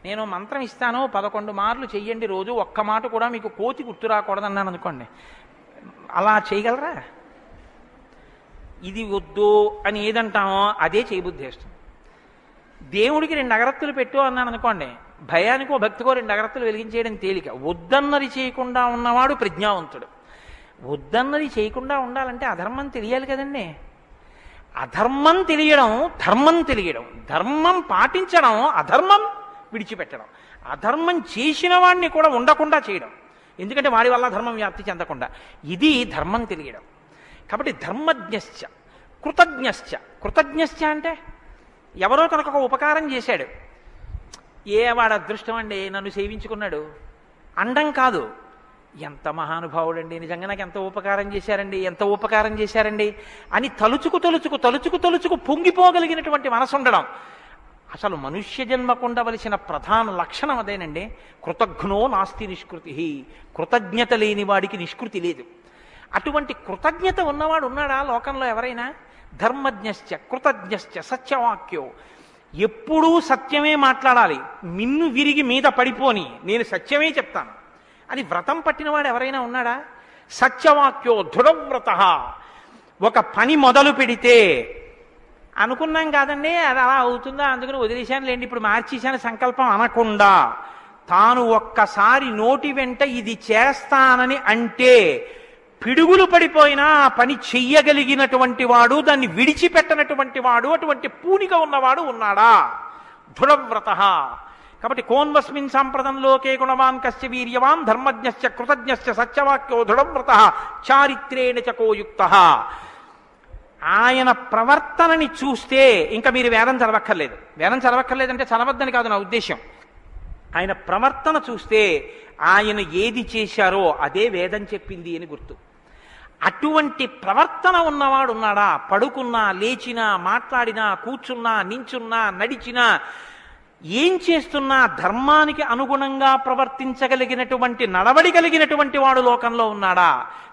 నేను మంత్రం ఇస్తాను, 11 మార్లు చెయ్యండి రోజు, ఒక్క మాట కూడా మీకు కోతి గుర్తు రాకూడదన్నాను అనుకోండి, అలా చేయగలరా? ఇది వద్దు అని ఏదంటామో అదే చేయబుద్ధి వేస్తుంది. దేవుడికి 2 అగరత్తులు పెట్టు అన్నాను అనుకోండి, భయానికో భక్తికో 2 అగరత్తులు వెలిగించేయడం తేలిక. వద్దన్నది చేయకుండా ఉన్నవాడు ప్రజ్ఞావంతుడు. వద్దన్నది చేయకుండా ఉండాలంటే అధర్మం తెలియాలి కదండి. అధర్మం తెలియడం, ధర్మం తెలియడం, ధర్మం పాటించడం, అధర్మం విడిచిపెట్టడం, అధర్మం చేసిన వాడిని కూడా ఉండకుండా చేయడం. ఎందుకంటే వాడి వల్ల ధర్మం వ్యాప్తి చెందకుండా. ఇది ధర్మం తెలియడం. కాబట్టి ధర్మజ్ఞశ్చ కృతజ్ఞశ్చ. కృతజ్ఞశ్చ అంటే ఎవరో తనకు ఒక ఉపకారం చేశాడు, వాడు అదృష్టం అండి నన్ను సేవించుకున్నాడు అండం కాదు, ఎంత మహానుభావుడండి, నిజంగా నాకు ఎంత ఉపకారం చేశారండి, ఎంత ఉపకారం చేశారండి అని తలుచుకు తలుచుకు తలుచుకు తలుచుకు పొంగిపోగలిగినటువంటి మనసు ఉండడం. అసలు మనుష్య జన్మకు ఉండవలసిన ప్రధాన లక్షణం అదేనండి. కృతజ్ఞో నాస్తి నిష్కృతి. కృతజ్ఞత లేని వాడికి నిష్కృతి లేదు. అటువంటి కృతజ్ఞత ఉన్నవాడు ఉన్నాడా లోకంలో ఎవరైనా? ధర్మజ్ఞశ్చ కృతజ్ఞశ్చ సత్యవాక్యో. ఎప్పుడూ సత్యమే మాట్లాడాలి, మిన్ను విరిగి మీద పడిపోని నేను సత్యమే చెప్తాను అని వ్రతం పట్టినవాడు ఎవరైనా ఉన్నాడా? సత్యవాక్యో దృఢవ్రత. ఒక పని మొదలు పెడితే అనుకున్నాం కాదండి అది అలా అవుతుందా అందుకని వదిలేశాను లేండి ఇప్పుడు మార్చేశాను సంకల్పం అనకుండా తాను ఒక్కసారి నోటి వెంట ఇది చేస్తానని అంటే పిడుగులు పడిపోయినా ఆ పని చెయ్యగలిగినటువంటి వాడు, దాన్ని విడిచిపెట్టనటువంటి వాడు, అటువంటి పూనిక ఉన్నవాడు ఉన్నాడా? దృఢవ్రత. కాబట్టి కోన్వస్మిన్ సాంప్రదంలోకే గుణవాన్ కస్య వీర్యవాన్ ధర్మజ్ఞశ్చ కృతజ్ఞశ్చ సత్యవాక్యో దృఢవ్రత చారిత్రేణ చకోయుక్త. ఆయన ప్రవర్తనని చూస్తే ఇంకా మీరు వేదం చదవక్కర్లేదు. వేదం చదవక్కర్లేదంటే చదవద్దని కాదు నా ఉద్దేశం. ఆయన ప్రవర్తన చూస్తే ఆయన ఏది చేశారో అదే వేదం చెప్పింది అని గుర్తు. అటువంటి ప్రవర్తన ఉన్నవాడు ఉన్నాడా? పడుకున్నా లేచినా మాట్లాడినా కూర్చున్నా నించున్నా నడిచినా ఏం చేస్తున్నా ధర్మానికి అనుగుణంగా ప్రవర్తించగలిగినటువంటి నడవడి కలిగినటువంటి వాడు లోకంలో ఉన్నాడా?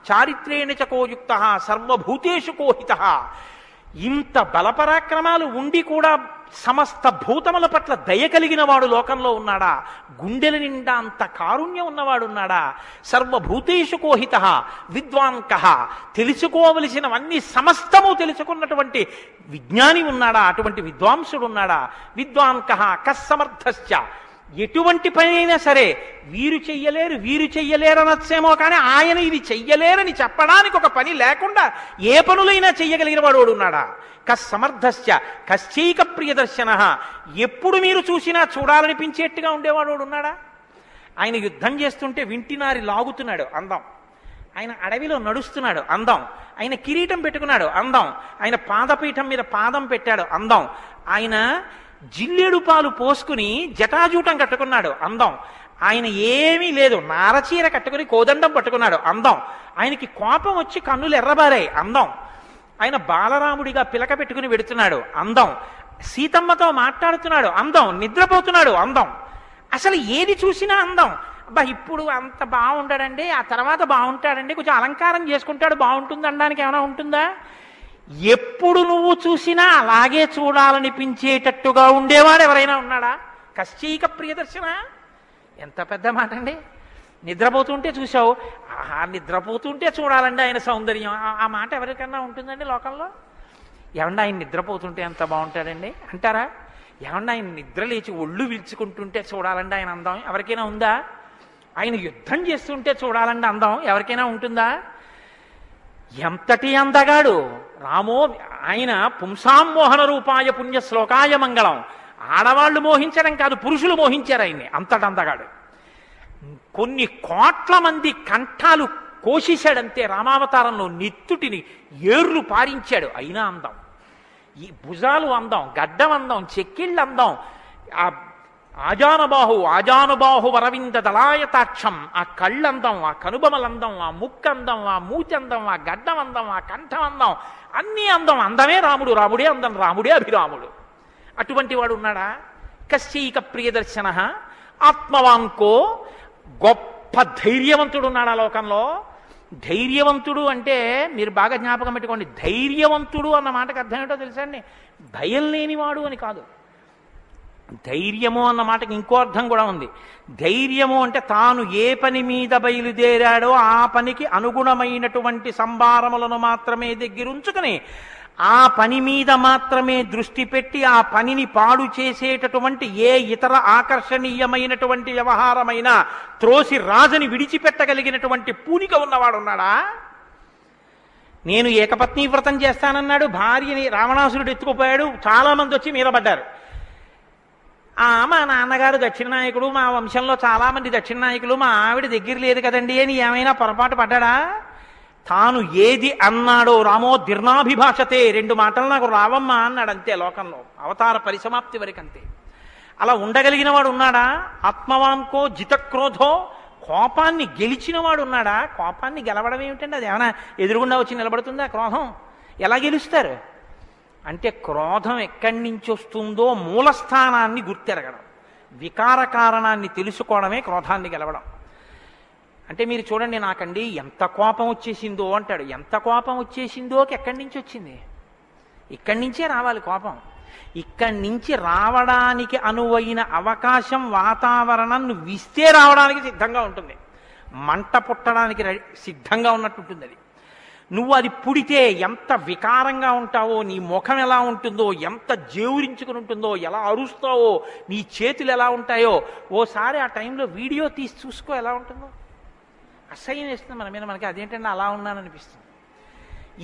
చారిత్రేణ చకోయుక్త సర్వభూతేషు కోహిత. ఇంత బలపరాక్రమాలు ఉండి కూడా సమస్త భూతముల పట్ల దయ కలిగిన వాడు లోకంలో ఉన్నాడా? గుండెల నిండా అంత కారుణ్యం ఉన్నవాడు ఉన్నాడా? సర్వభూతేషు కోహిత విద్వాంక. తెలుసుకోవలసినవన్నీ సమస్తము తెలుసుకున్నటువంటి విజ్ఞాని ఉన్నాడా? అటువంటి విద్వాంసుడు ఉన్నాడా? విద్వాంక కస్సమర్థశ్చ. ఎటువంటి పని అయినా సరే వీరు చెయ్యలేరు అనొచ్చేమో కానీ ఆయన ఇది చెయ్యలేరని చెప్పడానికి ఒక పని లేకుండా ఏ పనులైనా చెయ్యగలిగిన వాడు ఉన్నాడా? కస్సమర్థశ్చ కశ్చైక ప్రియదర్శన. ఎప్పుడు మీరు చూసినా చూడాలనిపించేట్టుగా ఉండేవాడు ఉన్నాడా? ఆయన యుద్ధం చేస్తుంటే వింటినారి లాగుతున్నాడు అందం. ఆయన అడవిలో నడుస్తున్నాడు అందం. ఆయన కిరీటం పెట్టుకున్నాడు అందం. ఆయన పాదపీఠం మీద పాదం పెట్టాడు అందం. ఆయన జిల్లేడు పాలు పోసుకుని జటాజూటం కట్టుకున్నాడు అందం. ఆయన ఏమీ లేదు, నారచీర కట్టుకుని కోదండం పట్టుకున్నాడు అందం. ఆయనకి కోపం వచ్చి కన్నులు ఎర్రబారాయి అందం. ఆయన బాలరాముడిగా పిలక పెట్టుకుని వెడుతున్నాడు అందం. సీతమ్మతో మాట్లాడుతున్నాడు అందం. నిద్రపోతున్నాడు అందం. అసలు ఏది చూసినా అందం. అబ్బా ఇప్పుడు అంత బాగుంటాడండి, ఆ తర్వాత బాగుంటాడండి, కొంచెం అలంకారం చేసుకుంటాడు బాగుంటుంది అనడానికి ఏమైనా ఉంటుందా? ఎప్పుడు నువ్వు చూసినా అలాగే చూడాలనిపించేటట్టుగా ఉండేవాడు ఎవరైనా ఉన్నాడా? కశ్చైక ప్రియదర్శన. ఎంత పెద్ద మాట అండి. నిద్రపోతుంటే చూసావు, నిద్రపోతుంటే చూడాలండి ఆయన సౌందర్యం. ఆ మాట ఎవరికన్నా ఉంటుందండి లోకంలో? ఏమన్నా ఆయన నిద్రపోతుంటే ఎంత బాగుంటాడండి అంటారా? ఏమన్నా ఆయన నిద్ర లేచి ఒళ్ళు విల్చుకుంటుంటే చూడాలండి ఆయన అందం ఎవరికైనా ఉందా? ఆయన యుద్ధం చేస్తుంటే చూడాలండి అందం ఎవరికైనా ఉంటుందా? ఎంతటి అందగాడు రామో. ఆయన పుంసాం మోహన రూపాయ పుణ్య శ్లోకాయ మంగళం. ఆడవాళ్లు మోహించడం కాదు, పురుషులు మోహించారు ఆయన్ని. అంతటి అందగాడు. కొన్ని కోట్ల మంది కంఠాలు కోసేశాడంతే రామావతారంలో. నెత్తుటిని ఏర్లు పారించాడు. అయినా అందం. ఈ భుజాలు అందం, గడ్డం అందం, చెక్కిళ్ళు అందం, ఆ ఆజానుబాహు వరవింద దళాయతాక్షం. ఆ కళ్ళందం, ఆ కనుబమలందం, ఆ ముక్కందం, ఆ మూతి అందం, ఆ గడ్డం అందం, ఆ కంఠం అందం, అన్నీ అందం. అందమే రాముడు, రాముడే అందం, రాముడే అభిరాముడు. అటువంటి వాడు ఉన్నాడా? కశ్చైక ప్రియదర్శన ఆత్మవాంకో. గొప్ప ధైర్యవంతుడు ఉన్నాడా లోకంలో? ధైర్యవంతుడు అంటే మీరు బాగా జ్ఞాపకం పెట్టుకోండి. ధైర్యవంతుడు అన్న మాటకు అర్థం ఏంటో తెలుసా అండి? భయం లేనివాడు అని కాదు. ధైర్యము అన్న మాటకి ఇంకో అర్థం కూడా ఉంది. ధైర్యము అంటే తాను ఏ పని మీద బయలుదేరాడో ఆ పనికి అనుగుణమైనటువంటి సంభారములను మాత్రమే దగ్గరుంచుకుని ఆ పని మీద మాత్రమే దృష్టి పెట్టి ఆ పనిని పాడు చేసేటటువంటి ఏ ఇతర ఆకర్షణీయమైనటువంటి వ్యవహారమైనా త్రోసి రాజని విడిచిపెట్టగలిగినటువంటి పూనిక ఉన్నవాడు ఉన్నాడా? నేను ఏకపత్ని వ్రతం చేస్తానన్నాడు. భార్యని రావణాసురుడు ఎత్తుకుపోయాడు. చాలా మంది వచ్చి మీద పడ్డారు. మా నాన్నగారు దక్షిణ నాయకుడు, మా వంశంలో చాలా మంది దక్షిణ నాయకులు, మా ఆవిడ దగ్గర లేదు కదండి అని ఏమైనా పొరపాటు పడ్డాడా? తాను ఏది అన్నాడో రామో దీర్ణాభిభాషతే, 2 మాటలు నాకు రావమ్మా అన్నాడు అంతే. లోకంలో అవతార పరిసమాప్తి వరకు అంతే. అలా ఉండగలిగిన వాడు ఉన్నాడా? ఆత్మవాంకో జితక్రోధో, కోపాన్ని గెలిచిన వాడు ఉన్నాడా? కోపాన్ని గెలవడం ఏమిటండి? అది ఏమైనా ఎదురుగుండా వచ్చి నిలబడుతుందా క్రోధం? ఎలా గెలుస్తారు అంటే క్రోధం ఎక్కడి నుంచి వస్తుందో మూలస్థానాన్ని గుర్తెరగడం, వికార కారణాన్ని తెలుసుకోవడమే క్రోధాన్ని గెలవడం. అంటే మీరు చూడండి, నాకండి ఎంత కోపం వచ్చేసిందో అంటాడు. ఎంత కోపం వచ్చేసిందోకి ఎక్కడి నుంచి వచ్చింది? ఇక్కడి నుంచే రావాలి కోపం. ఇక్కడి నుంచి రావడానికి అనువైన అవకాశం, వాతావరణం నువ్వు ఇస్తే రావడానికి సిద్ధంగా ఉంటుంది. మంట పుట్టడానికి సిద్ధంగా ఉన్నట్టుంటుంది అది. నువ్వు అది పుడితే ఎంత వికారంగా ఉంటావో, నీ ముఖం ఎలా ఉంటుందో, ఎంత జేవురించుకుని ఉంటుందో, ఎలా అరుస్తావో, నీ చేతులు ఎలా ఉంటాయో ఓసారి ఆ టైంలో వీడియో తీసి చూసుకో ఎలా ఉంటుందో. అసహ్యం వేస్తుంది మన మీద. మనకి అదేంటంటే అలా ఉన్నాననిపిస్తుంది.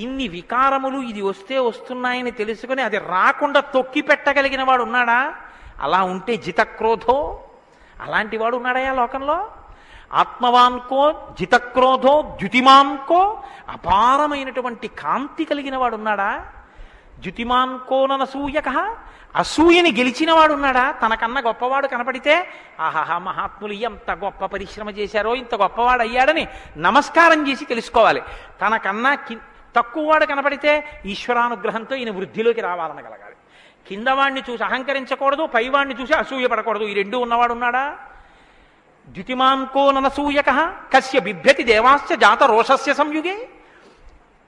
ఇన్ని వికారములు ఇది వస్తే వస్తున్నాయని తెలుసుకుని అది రాకుండా తొక్కి పెట్టగలిగిన వాడు ఉన్నాడా? అలా ఉంటే జితక్రోధో, అలాంటి వాడు ఉన్నాడయా లోకంలో? ఆత్మవాన్కో జితక్రోధో ద్యుతిమాన్కో, అపారమైనటువంటి కాంతి కలిగిన వాడు ఉన్నాడా? ద్యుతిమాన్కో ననసూయక, అసూయని గెలిచిన వాడు ఉన్నాడా? తనకన్నా గొప్పవాడు కనపడితే ఆహాహా మహాత్ములు ఎంత గొప్ప పరిశ్రమ చేశారో, ఇంత గొప్పవాడు అయ్యాడని నమస్కారం చేసి తెలుసుకోవాలి. తనకన్నా తక్కువవాడు కనపడితే ఈశ్వరానుగ్రహంతో ఈయన వృద్ధిలోకి రావాలనగలగాలి. కిందవాడిని చూసి అహంకరించకూడదు, పైవాడిని చూసి అసూయపడకూడదు. ఈ 2 ఉన్నవాడు ఉన్నాడా? ద్యుతిమాన్కో ననసూయక కస్య బిభ్యతి దేవాశ్చ జాత రోషస్య సంయుగే.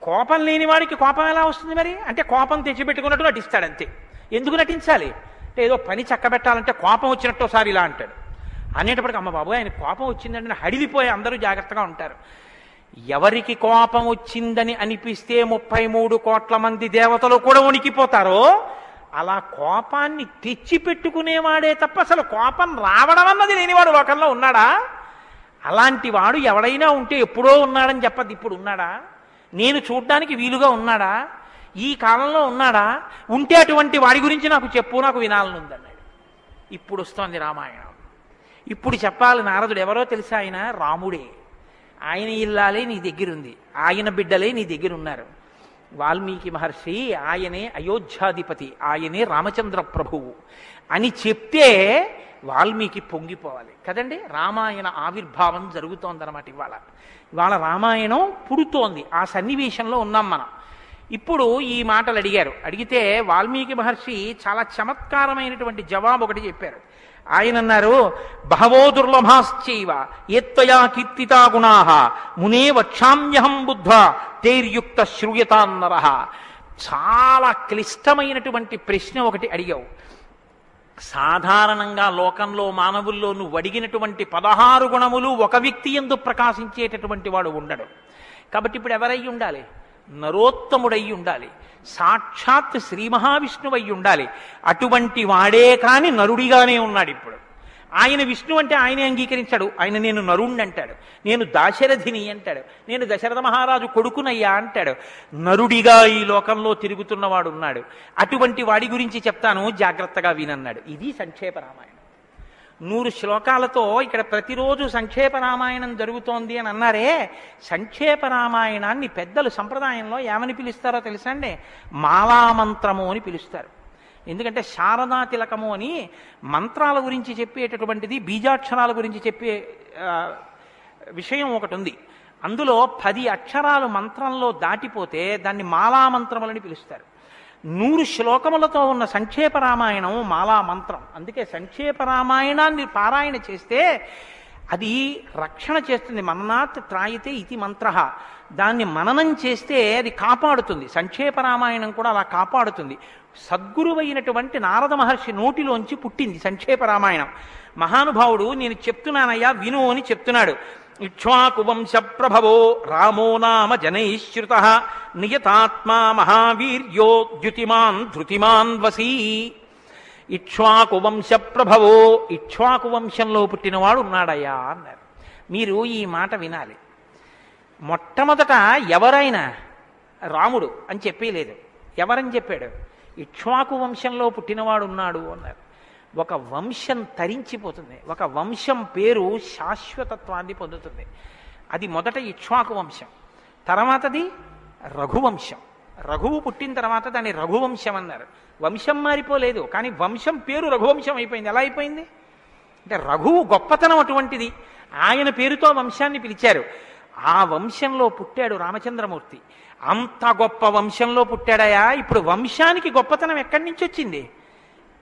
కోపం లేని వాడికి కోపం ఎలా వస్తుంది మరి? అంటే కోపం తెచ్చిపెట్టుకున్నట్టు నటిస్తాడంతే. ఎందుకు నటించాలి అంటే ఏదో పని చక్కబెట్టాలంటే కోపం వచ్చినట్టు ఒకసారి ఇలా అంటాడు. అనేటప్పటికి అమ్మ బాబు ఆయన కోపం వచ్చిందంటే హడిలిపోయి అందరూ జాగ్రత్తగా ఉంటారు. ఎవరికి కోపం వచ్చిందని అనిపిస్తే 33 కోట్ల మంది దేవతలు కూడా వణికిపోతారో అలా కోపాన్ని తెచ్చిపెట్టుకునేవాడే తప్ప అసలు కోపం రావడం అన్నది లేనివాడు లోకంలో ఉన్నాడా? అలాంటి వాడు ఎవడైనా ఉంటే ఎప్పుడో ఉన్నాడని చెప్పద్దు. ఇప్పుడు ఉన్నాడా? నేను చూడ్డానికి వీలుగా ఉన్నాడా? ఈ కాలంలో ఉన్నాడా? ఉంటే అటువంటి వాడి గురించి నాకు చెప్పు, నాకు వినాలనుందన్నాడు. ఇప్పుడు వస్తోంది రామాయణం. ఇప్పుడు చెప్పాలి. నారదుడు ఎవరో తెలుసా? ఆయన రాముడే. ఆయన ఇల్లాలే నీ దగ్గరుంది, ఆయన బిడ్డలే నీ దగ్గర ఉన్నారు. వాల్మీకి మహర్షి ఆయనే అయోధ్యాధిపతి, ఆయనే రామచంద్ర ప్రభువు అని చెప్తే వాల్మీకి పొంగిపోవాలి కదండి. రామాయణ ఆవిర్భావం జరుగుతోందన్నమాట. ఇవాళ రామాయణం పుడుతోంది. ఆ సన్నివేశంలో ఉన్నాం మనం. ఇప్పుడు ఈ మాటలు అడిగితే వాల్మీకి మహర్షి చాలా చమత్కారమైనటువంటి జవాబు ఒకటి చెప్పారు. ఆయన అన్నారు, బహవో దుర్లభాశ్చైవ ఏత్వయా కీర్తితా గుణాః మునే వక్షామ్యహం బుద్ధ్వా తైర్యుక్త శ్రూయతాన్నరః. చాలా క్లిష్టమైనటువంటి ప్రశ్న ఒకటి అడిగావు. సాధారణంగా లోకంలో మానవుల్లో నువ్వు అడిగినటువంటి 16 గుణములు ఒక వ్యక్తి యందు ప్రకాశించేటటువంటి వాడు ఉండడు. కాబట్టి ఇప్పుడు ఎవరై ఉండాలి? నరోత్తముడై ఉండాలి, సాక్షాత్ శ్రీ మహావిష్ణువై ఉండాలి. అటువంటి వాడే కాని నరుడిగానే ఉన్నాడు ఇప్పుడు. ఆయన విష్ణు అంటే ఆయనే అంగీకరించాడు. ఆయన నేను నరుణ్ణి అంటాడు, నేను దాశరథిని అంటాడు, నేను దశరథ మహారాజు కొడుకునయ్యా అంటాడు. నరుడిగా ఈ లోకంలో తిరుగుతున్నవాడు ఉన్నాడు. అటువంటి వాడి గురించి చెప్తాను, జాగ్రత్తగా వినన్నాడు. ఇది సంక్షేప రామాయణం. 100 శ్లోకాలతో ఇక్కడ ప్రతిరోజు సంక్షేప రామాయణం జరుగుతోంది అని అన్నారే. సంక్షేప రామాయణాన్ని పెద్దలు సంప్రదాయంలో ఏమని పిలుస్తారో తెలుసా అండి? మాలామంత్రము అని పిలుస్తారు. ఎందుకంటే శారదా తిలకము అని మంత్రాల గురించి చెప్పేటటువంటిది, బీజాక్షరాల గురించి చెప్పే విషయం ఒకటి ఉంది. అందులో 10 అక్షరాలు మంత్రంలో దాటిపోతే దాన్ని మాలామంత్రములని పిలుస్తారు. 100 శ్లోకములతో ఉన్న సంక్షేప రామాయణం మాలా మంత్రం. అందుకే సంక్షేప రామాయణాన్ని పారాయణ చేస్తే అది రక్షణ చేస్తుంది. మననాత్ త్రాయితే ఇది మంత్ర. దాన్ని మననం చేస్తే అది కాపాడుతుంది. సంక్షేప రామాయణం కూడా అలా కాపాడుతుంది. సద్గురువైనటువంటి నారద మహర్షి నోటిలోంచి పుట్టింది సంక్షేప రామాయణం. మహానుభావుడు నేను చెప్తున్నానయ్యా విను అని చెప్తున్నాడు. ఇక్ష్వాకు వంశ ప్రభవో రామో నామ జనైశ్రుత నియతాత్మా మహావీర్యో ద్యుతిమాన్ ధృతిమాన్ వసీ. ఇక్ష్వాకు వంశ ప్రభవో, ఇక్ష్వాకు వంశంలో పుట్టినవాడు ఉన్నాడయ్యా అన్నారు. మీరు ఈ మాట వినాలి. మొట్టమొదట ఎవరైనా రాముడు అని చెప్పలేదు. ఎవరని చెప్పాడు? ఇక్ష్వాకు వంశంలో పుట్టినవాడు ఉన్నాడు అన్నారు. ఒక వంశం తరించిపోతుంది, ఒక వంశం పేరు శాశ్వతత్వాన్ని పొందుతుంది. అది మొదట ఇక్ష్వాకు వంశం, తర్వాతది రఘువంశం. రఘువు పుట్టిన తర్వాత దాన్ని రఘువంశం అన్నారు. వంశం మారిపోలేదు, కానీ వంశం పేరు రఘువంశం అయిపోయింది. ఎలా అయిపోయింది అంటే రఘువు గొప్పతనం అటువంటిది, ఆయన పేరుతో వంశాన్ని పిలిచారు. ఆ వంశంలో పుట్టాడు రామచంద్రమూర్తి. అంత గొప్ప వంశంలో పుట్టాడయా. ఇప్పుడు వంశానికి గొప్పతనం ఎక్కడి నుంచి వచ్చింది?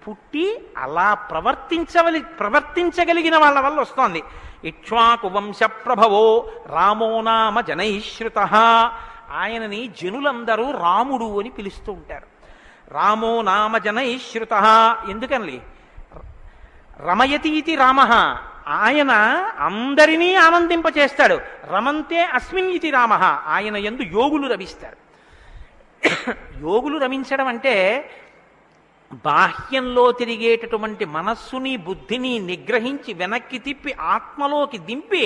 పుట్టి అలా ప్రవర్తించగలిగిన వాళ్ళ వల్ల వస్తోంది. ఇక్ష్వాకు వంశ ప్రభవో రామో నామ జనైశ్రుత. ఆయనని జనులందరూ రాముడు అని పిలుస్తూ ఉంటారు. రామో నామ జనైశ్రుత ఎందుకని? రమయతీతి రామ, ఆయన అందరినీ ఆనందింపచేస్తాడు. రమంతే అస్మిన్ ఇతి రామ, ఆయన యందు యోగులు రమిస్తారు. యోగులు రమించడం అంటే బాహ్యంలో తిరిగేటటువంటి మనస్సుని బుద్ధిని నిగ్రహించి వెనక్కి తిప్పి ఆత్మలోకి దింపి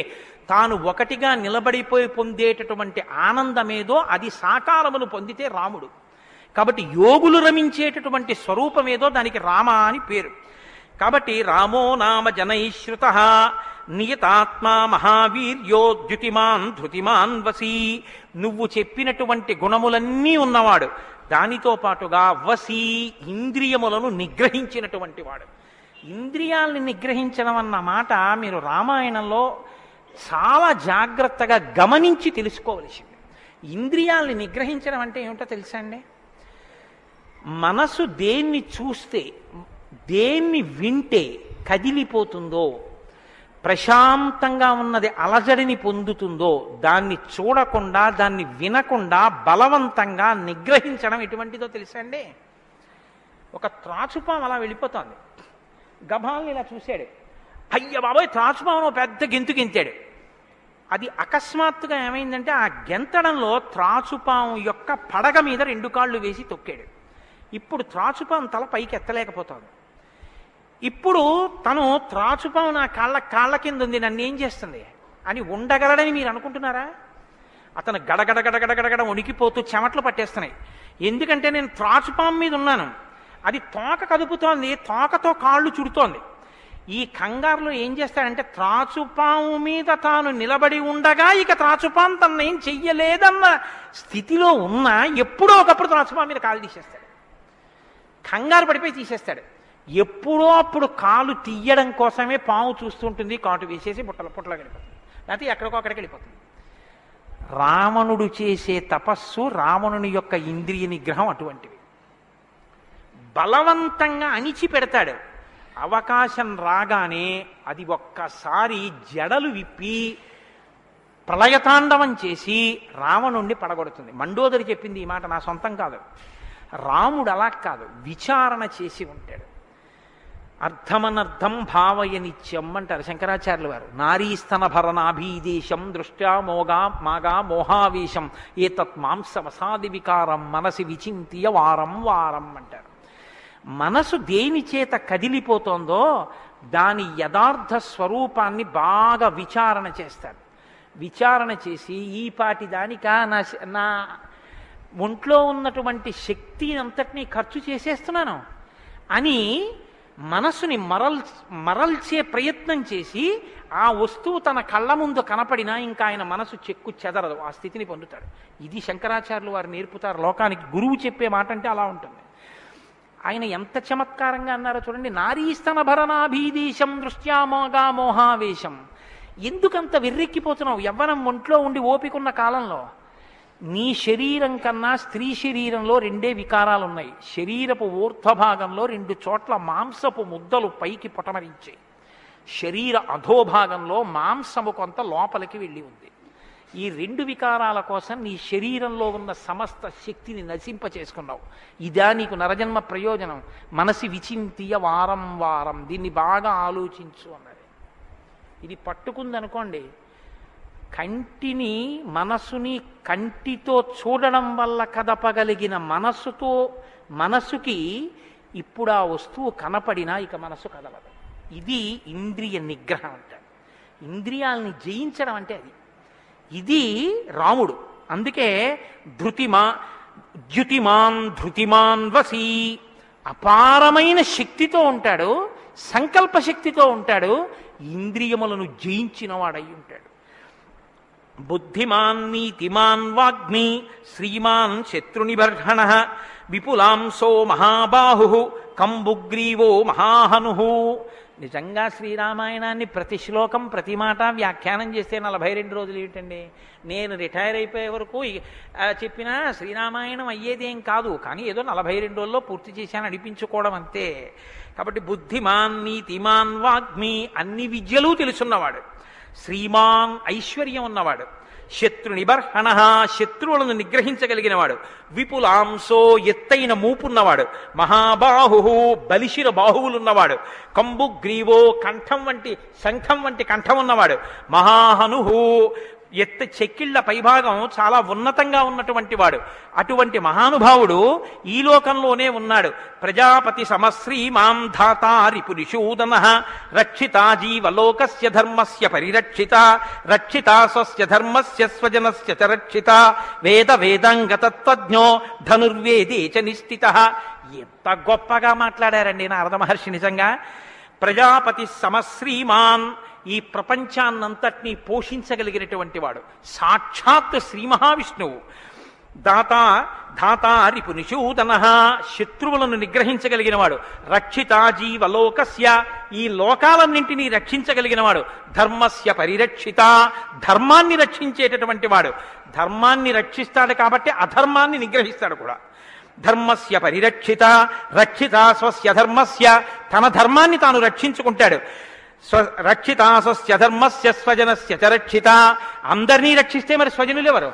తాను ఒకటిగా నిలబడిపోయి పొందేటటువంటి ఆనందమేదో అది సాకారమును పొందితే రాముడు. కాబట్టి యోగులు రమించేటటువంటి స్వరూపమేదో దానికి రామ అని పేరు. కాబట్టి రామో నామ జనైశ్రుత నియతాత్మా మహావీర్యో ద్యుతిమాన్ ధృతిమాన్ వసీ. నువ్వు చెప్పినటువంటి గుణములన్నీ ఉన్నవాడు, దానితో పాటుగా వసీ ఇంద్రియములను నిగ్రహించినటువంటి వాడు. ఇంద్రియాల్ని నిగ్రహించడం అన్న మాట మీరు రామాయణంలో చాలా జాగ్రత్తగా గమనించి తెలుసుకోవలసింది. ఇంద్రియాల్ని నిగ్రహించడం అంటే ఏమిటో తెలుసా అండి? మనసు దేన్ని చూస్తే, దేన్ని వింటే కదిలిపోతుందో, ప్రశాంతంగా ఉన్నది అలజడిని పొందుతుందో దాన్ని చూడకుండా, దాన్ని వినకుండా బలవంతంగా నిగ్రహించడం ఎటువంటిదో తెలుసా అండి? ఒక త్రాచుపాము అలా వెళ్ళిపోతోంది, గభాల్ని ఇలా చూశాడు, అయ్య బాబోయ్ త్రాచుపామును పెద్ద గెంతు గెంతాడు. అది అకస్మాత్తుగా ఏమైందంటే ఆ గెంతడంలో త్రాచుపాము యొక్క పడగ మీద 2 కాళ్ళు వేసి తొక్కాడు. ఇప్పుడు త్రాచుపాము తల పైకి ఎత్తలేకపోతుంది. ఇప్పుడు తను త్రాచుపాము నా కాళ్ళ కింద ఉంది, నన్ను ఏం చేస్తుంది అని ఉండగలడని మీరు అనుకుంటున్నారా? అతను గడగడ వణికిపోతూ చెమట్లు పట్టేస్తున్నాయి. ఎందుకంటే నేను త్రాచుపాము మీద ఉన్నాను, అది తోక కదుపుతోంది, తోకతో కాళ్ళు చుడుతోంది. ఈ కంగారులో ఏం చేస్తాడంటే త్రాచుపాము మీద తాను నిలబడి ఉండగా ఇక త్రాచుపాము తను ఏం చెయ్యలేదన్న స్థితిలో ఉన్నా ఎప్పుడో ఒకప్పుడు త్రాచుపాము మీద కాలు తీసేస్తాడు, కంగారు పడిపోయి తీసేస్తాడు. ఎప్పుడో అప్పుడు కాలు తీయడం కోసమే పాము చూస్తుంటుంది, కాటు వేసేసి పుట్టలోకి వెళ్ళిపోతుంది, లేకపోతే ఎక్కడికో అక్కడికి వెళ్ళిపోతుంది. రావణుడు చేసే తపస్సు, రావణుని యొక్క ఇంద్రియ నిగ్రహం అటువంటివి. బలవంతంగా అణిచి పెడతాడు. అవకాశం రాగానే అది ఒక్కసారి జడలు విప్పి ప్రళయతాండవం చేసి రావణుణ్ణి పడగొడుతుంది. మండోదరి చెప్పింది ఈ మాట, నా సొంతం కాదు. రాముడు అలా కాదు, విచారణ చేసి ఉంటాడు. అర్థమనర్థం భావయ నిత్యం అంటారు శంకరాచార్యులు వారు. నారీస్తన భరణాభీదేశం దృష్ట్యా మాగా మోహావేశం ఏతత్ మాంసవసాది వికారం మనసి విచింత్య వారం వారం అంటారు. మనసు దేని చేత కదిలిపోతోందో దాని యథార్థ స్వరూపాన్ని బాగా విచారణ చేస్తారు. విచారణ చేసి ఈ పాటి దానికా నా ఒంట్లో ఉన్నటువంటి శక్తి అంతటినీ ఖర్చు చేసేస్తున్నాను అని మనసుని మరల్చే ప్రయత్నం చేసి ఆ వస్తువు తన కళ్ళ ముందు కనపడినా ఇంకా ఆయన మనసు చెక్కు చెదరదు, ఆ స్థితిని పొందుతాడు. ఇది శంకరాచార్యులు వారు నేర్పుతారు లోకానికి. గురువు చెప్పే మాట అంటే అలా ఉంటుంది. ఆయన ఎంత చమత్కారంగా అన్నారో చూడండి. నారీస్తన భరణాభీదేశం దృష్ట్యామోగా మోహావేశం. ఎందుకంత వెర్రెక్కిపోతున్నావు? యవ్వనం ఒంట్లో ఉండి ఓపికన్న కాలంలో నీ శరీరం కన్నా స్త్రీ శరీరంలో 2 వికారాలు ఉన్నాయి. శరీరపు ఊర్ధ్వభాగంలో 2 చోట్ల మాంసపు ముద్దలు పైకి పొటమరించాయి. శరీర అధోభాగంలో మాంసము కొంత లోపలికి వెళ్ళి ఉంది. ఈ 2 వికారాల కోసం నీ శరీరంలో ఉన్న సమస్త శక్తిని నశింపచేసుకున్నావు. ఇదా నీకు నరజన్మ ప్రయోజనం? మనసి విచింతియ వారం వారం, దీన్ని బాగా ఆలోచించు అన్నది. ఇది పట్టుకుందనుకోండి, కంటిని మనసుని కంటితో చూడడం వల్ల కదపగలిగిన మనసుకి ఇప్పుడు ఆ వస్తువు కనపడినా ఇక మనసు కదలదు. ఇది ఇంద్రియ నిగ్రహం అంటారు. ఇంద్రియాలని జయించడం అంటే అది. ఇది రాముడు. అందుకే ధృతిమాన్ వసీ, అపారమైన శక్తితో ఉంటాడు, సంకల్పశక్తితో ఉంటాడు, ఇంద్రియములను జయించిన వాడై ఉంటాడు. బుద్ధిమాన్ నీతిమాన్ వాగ్మి శ్రీమాన్ శత్రునిబర్హణ విపులాంసో మహాబాహు కంబుగ్రీవో మహాహను. నిజంగా శ్రీరామాయణాన్ని ప్రతి శ్లోకం ప్రతి మాట వ్యాఖ్యానం చేస్తే 42 రోజులు ఏమిటండి? నేను రిటైర్ అయిపోయే వరకు చెప్పినా శ్రీరామాయణం అయ్యేదేం కాదు, కానీ ఏదో 42 రోజుల్లో పూర్తి చేశాను అనిపించుకోవడం అంతే. కాబట్టి బుద్ధిమాన్ నీతిమాన్ వాగ్మి అన్ని విద్యలు తెలుసున్నవాడు, శ్రీమాన్ ఐశ్వర్యం ఉన్నవాడు, శత్రు నిబర్హణ శత్రువులను నిగ్రహించగలిగినవాడు, విపులాంసో ఎత్తైన మూపున్నవాడు, మహాబాహు బలిశిర బాహువులున్నవాడు, కంబుగ్రీవో కంఠం వంటి శంఖం వంటి కంఠం ఉన్నవాడు, మహాహను చెక్కిళ్ల పైభాగం చాలా ఉన్నతంగా ఉన్నటువంటి వాడు. అటువంటి మహానుభావుడు ఈ లోకంలోనే ఉన్నాడు. ప్రజాపతి సమశ్రీమాం ధాతారి పురుషూదన రక్షితా జీవలోకస్య ధర్మస్య పరిరక్షిత రక్షితా స్వస్య ధర్మస్య స్వజనస్య చ రక్షిత వేద వేదాంగతత్వజ్ఞో ధనుర్వేదే చ నిష్ఠితః. ఎంత గొప్పగా మాట్లాడారండి నారద మహర్షి. నిజంగా ప్రజాపతి సమశ్రీమాన్, ఈ ప్రపంచాన్నంతటినీ పోషించగలిగినటువంటి వాడు సాక్షాత్ శ్రీ మహావిష్ణువు. ధాతారి పునిషూదన శత్రువులను నిగ్రహించగలిగిన వాడు, రక్షితా జీవలోకస్య ఈ లోకాలన్నింటినీ రక్షించగలిగిన వాడు, ధర్మస్య పరిరక్షిత ధర్మాన్ని రక్షించేటటువంటి వాడు. ధర్మాన్ని రక్షిస్తాడు కాబట్టి అధర్మాన్ని నిగ్రహిస్తాడు కూడా. ధర్మస్య పరిరక్షిత రక్షిత స్వస్య ధర్మస్య తన ధర్మాన్ని తాను రక్షించుకుంటాడు. రక్షిత స్వస్య ధర్మస్య స్వజనస్య చ రక్షిత అందరినీ రక్షిస్తే మరి స్వజనులు ఎవరు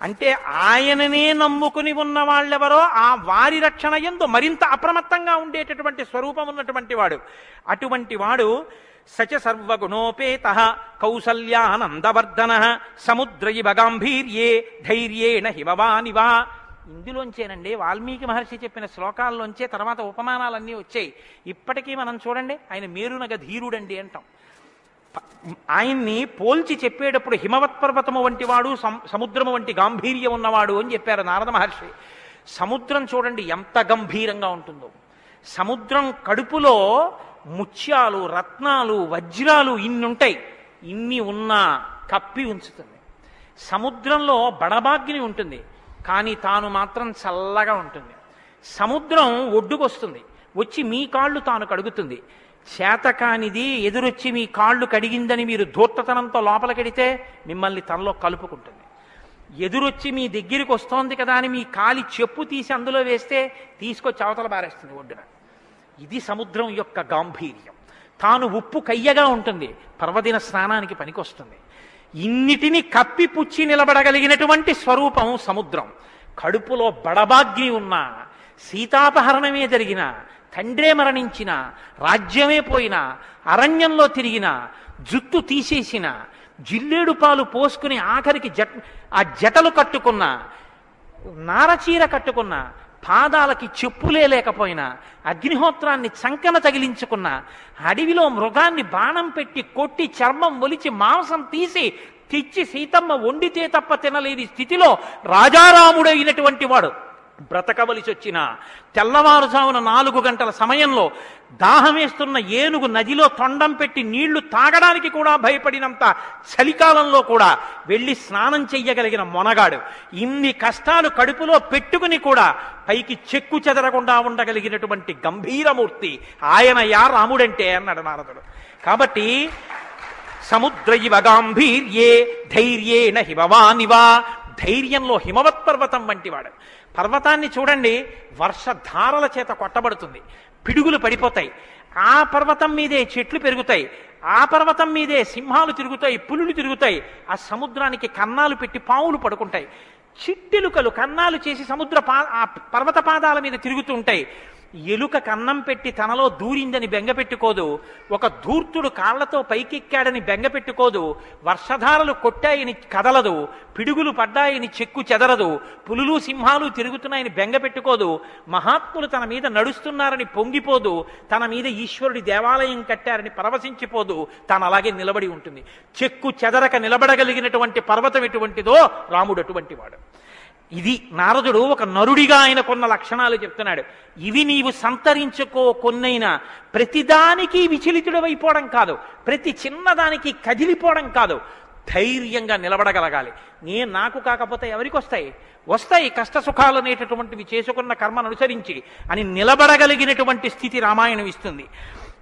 అంటే ఆయననే నమ్ముకుని ఉన్న వాళ్ళెవరో ఆ వారి రక్షణ యందు మరింత అప్రమత్తంగా ఉండేటటువంటి స్వరూపం ఉన్నటువంటి వాడు. అటువంటి వాడు సచ సర్వగుణోపేత కౌసల్యానందవర్ధన సముద్ర ఇవ గాంభీర్యే ధైర్యేణ హిమవానివా. ఇందులోంచేనండి వాల్మీకి మహర్షి చెప్పిన శ్లోకాల్లోంచే తర్వాత ఉపమానాలన్నీ వచ్చాయి. ఇప్పటికీ మనం చూడండి ఆయన మేరునగ ధీరుడండి అంటాం. ఆయన్ని పోల్చి చెప్పేటప్పుడు హిమవత్ పర్వతము వంటి వాడు, సముద్రము వంటి గాంభీర్యం ఉన్నవాడు అని చెప్పారు నారద మహర్షి. సముద్రం చూడండి ఎంత గంభీరంగా ఉంటుందో. సముద్రం కడుపులో ముత్యాలు, రత్నాలు, వజ్రాలు ఇన్నుంటాయి. ఇన్ని ఉన్నా కప్పి ఉంచుతుంది. సముద్రంలో బడబాగ్ని ఉంటుంది, కానీ తాను మాత్రం చల్లగా ఉంటుంది. సముద్రం ఒడ్డుకొస్తుంది, వచ్చి మీ కాళ్ళు తాను కడుగుతుంది. చేతకానిది ఎదురొచ్చి మీ కాళ్ళు కడిగిందని మీరు ధూర్తతనంతో లోపలికెడితే మిమ్మల్ని తనలో కలుపుకుంటుంది. ఎదురొచ్చి మీ దగ్గరికి వస్తోంది కదా అని మీ కాలి చెప్పు తీసి అందులో వేస్తే తీసుకొచ్చి అవతల బారేస్తుంది ఒడ్డున. ఇది సముద్రం యొక్క గాంభీర్యం. తాను ఉప్పు కయ్యగా ఉంటుంది, పర్వదిన స్నానానికి పనికొస్తుంది. ఇన్నిటిని కప్పిపుచ్చి నిలబడగలిగినటువంటి స్వరూపం సముద్రం. కడుపులో బడబాగ్ని ఉన్నా, సీతాపహరణమే జరిగిన, తండ్రే మరణించిన, రాజ్యమే పోయినా, అరణ్యంలో తిరిగిన, జుట్టు తీసేసిన, జిల్లేడు పాలు పోసుకుని ఆఖరికి ఆ జటలు కట్టుకున్న, నారచీర కట్టుకున్న, పాదాలకి చెప్పులే లేకపోయినా, అగ్నిహోత్రాన్ని చంకన తగిలించుకున్న, అడవిలో మృగాన్ని బాణం పెట్టి కొట్టి చర్మం ఒలిచి మాంసం తీసి తెచ్చి సీతమ్మ వండితే తప్ప తినలేని స్థితిలో రాజారాముడైనటువంటి వాడు బ్రతకవలసి వచ్చిన తెల్లవారుజామున 4 గంటల సమయంలో దాహమేస్తున్న ఏనుగు నదిలో తొండం పెట్టి నీళ్లు తాగడానికి కూడా భయపడినంత చలికాలంలో కూడా వెళ్ళి స్నానం చెయ్యగలిగిన మొనగాడు. ఇన్ని కష్టాలు కడుపులో పెట్టుకుని కూడా పైకి చెక్కు చెదరకుండా ఉండగలిగినటువంటి గంభీరమూర్తి ఆయన యా రాముడంటే అన్నాడు నారదుడు. కాబట్టి సముద్ర ఇవ గాంభీర్యే ధైర్యేణ హిమవానివా, ధైర్యంలో హిమవత్ పర్వతం వంటివాడు. పర్వతాన్ని చూడండి, వర్షధారల చేత కొట్టబడుతుంది, పిడుగులు పడిపోతాయి. ఆ పర్వతం మీదే చెట్లు పెరుగుతాయి, ఆ పర్వతం మీదే సింహాలు తిరుగుతాయి, పులులు తిరుగుతాయి. ఆ సముద్రానికి కన్నాలు పెట్టి పావులు పడుకుంటాయి. చిట్టెలుకలు కన్నాలు చేసి ఆ పర్వత పాదాల మీద తిరుగుతుంటాయి. ఎలుక కన్నం పెట్టి తనలో దూరిందని బెంగపెట్టుకోదు, ఒక ధూర్తుడు కాళ్లతో పైకెక్కాడని బెంగపెట్టుకోదు, వర్షధారలు కొట్టాయని కదలదు, పిడుగులు పడ్డాయని చెక్కు చెదరదు, పులులు సింహాలు తిరుగుతున్నాయని బెంగపెట్టుకోదు, మహాత్ములు తన మీద నడుస్తున్నారని పొంగిపోదు, తన మీద ఈశ్వరుడి దేవాలయం కట్టారని పరవశించిపోదు, తాను అలాగే నిలబడి ఉంటుంది. చెక్కు చెదరక నిలబడగలిగినటువంటి పర్వతం ఎటువంటిదో రాముడు అటువంటి వాడు. ఇది నారదుడు ఒక నరుడిగా ఆయనకున్న లక్షణాలు చెప్తున్నాడు. ఇవి నీవు సంతరించుకో, కొన్నైనా ప్రతిదానికి విచలితుడవైపోవడం కాదు, ప్రతి చిన్నదానికి కదిలిపోవడం కాదు, ధైర్యంగా నిలబడగలగాలి. నాకు కాకపోతే ఎవరికి వస్తాయి? వస్తాయి కష్ట సుఖాలు అనేటటువంటివి చేసుకున్న కర్మను అనుసరించి అని నిలబడగలిగినటువంటి స్థితి రామాయణం ఇస్తుంది.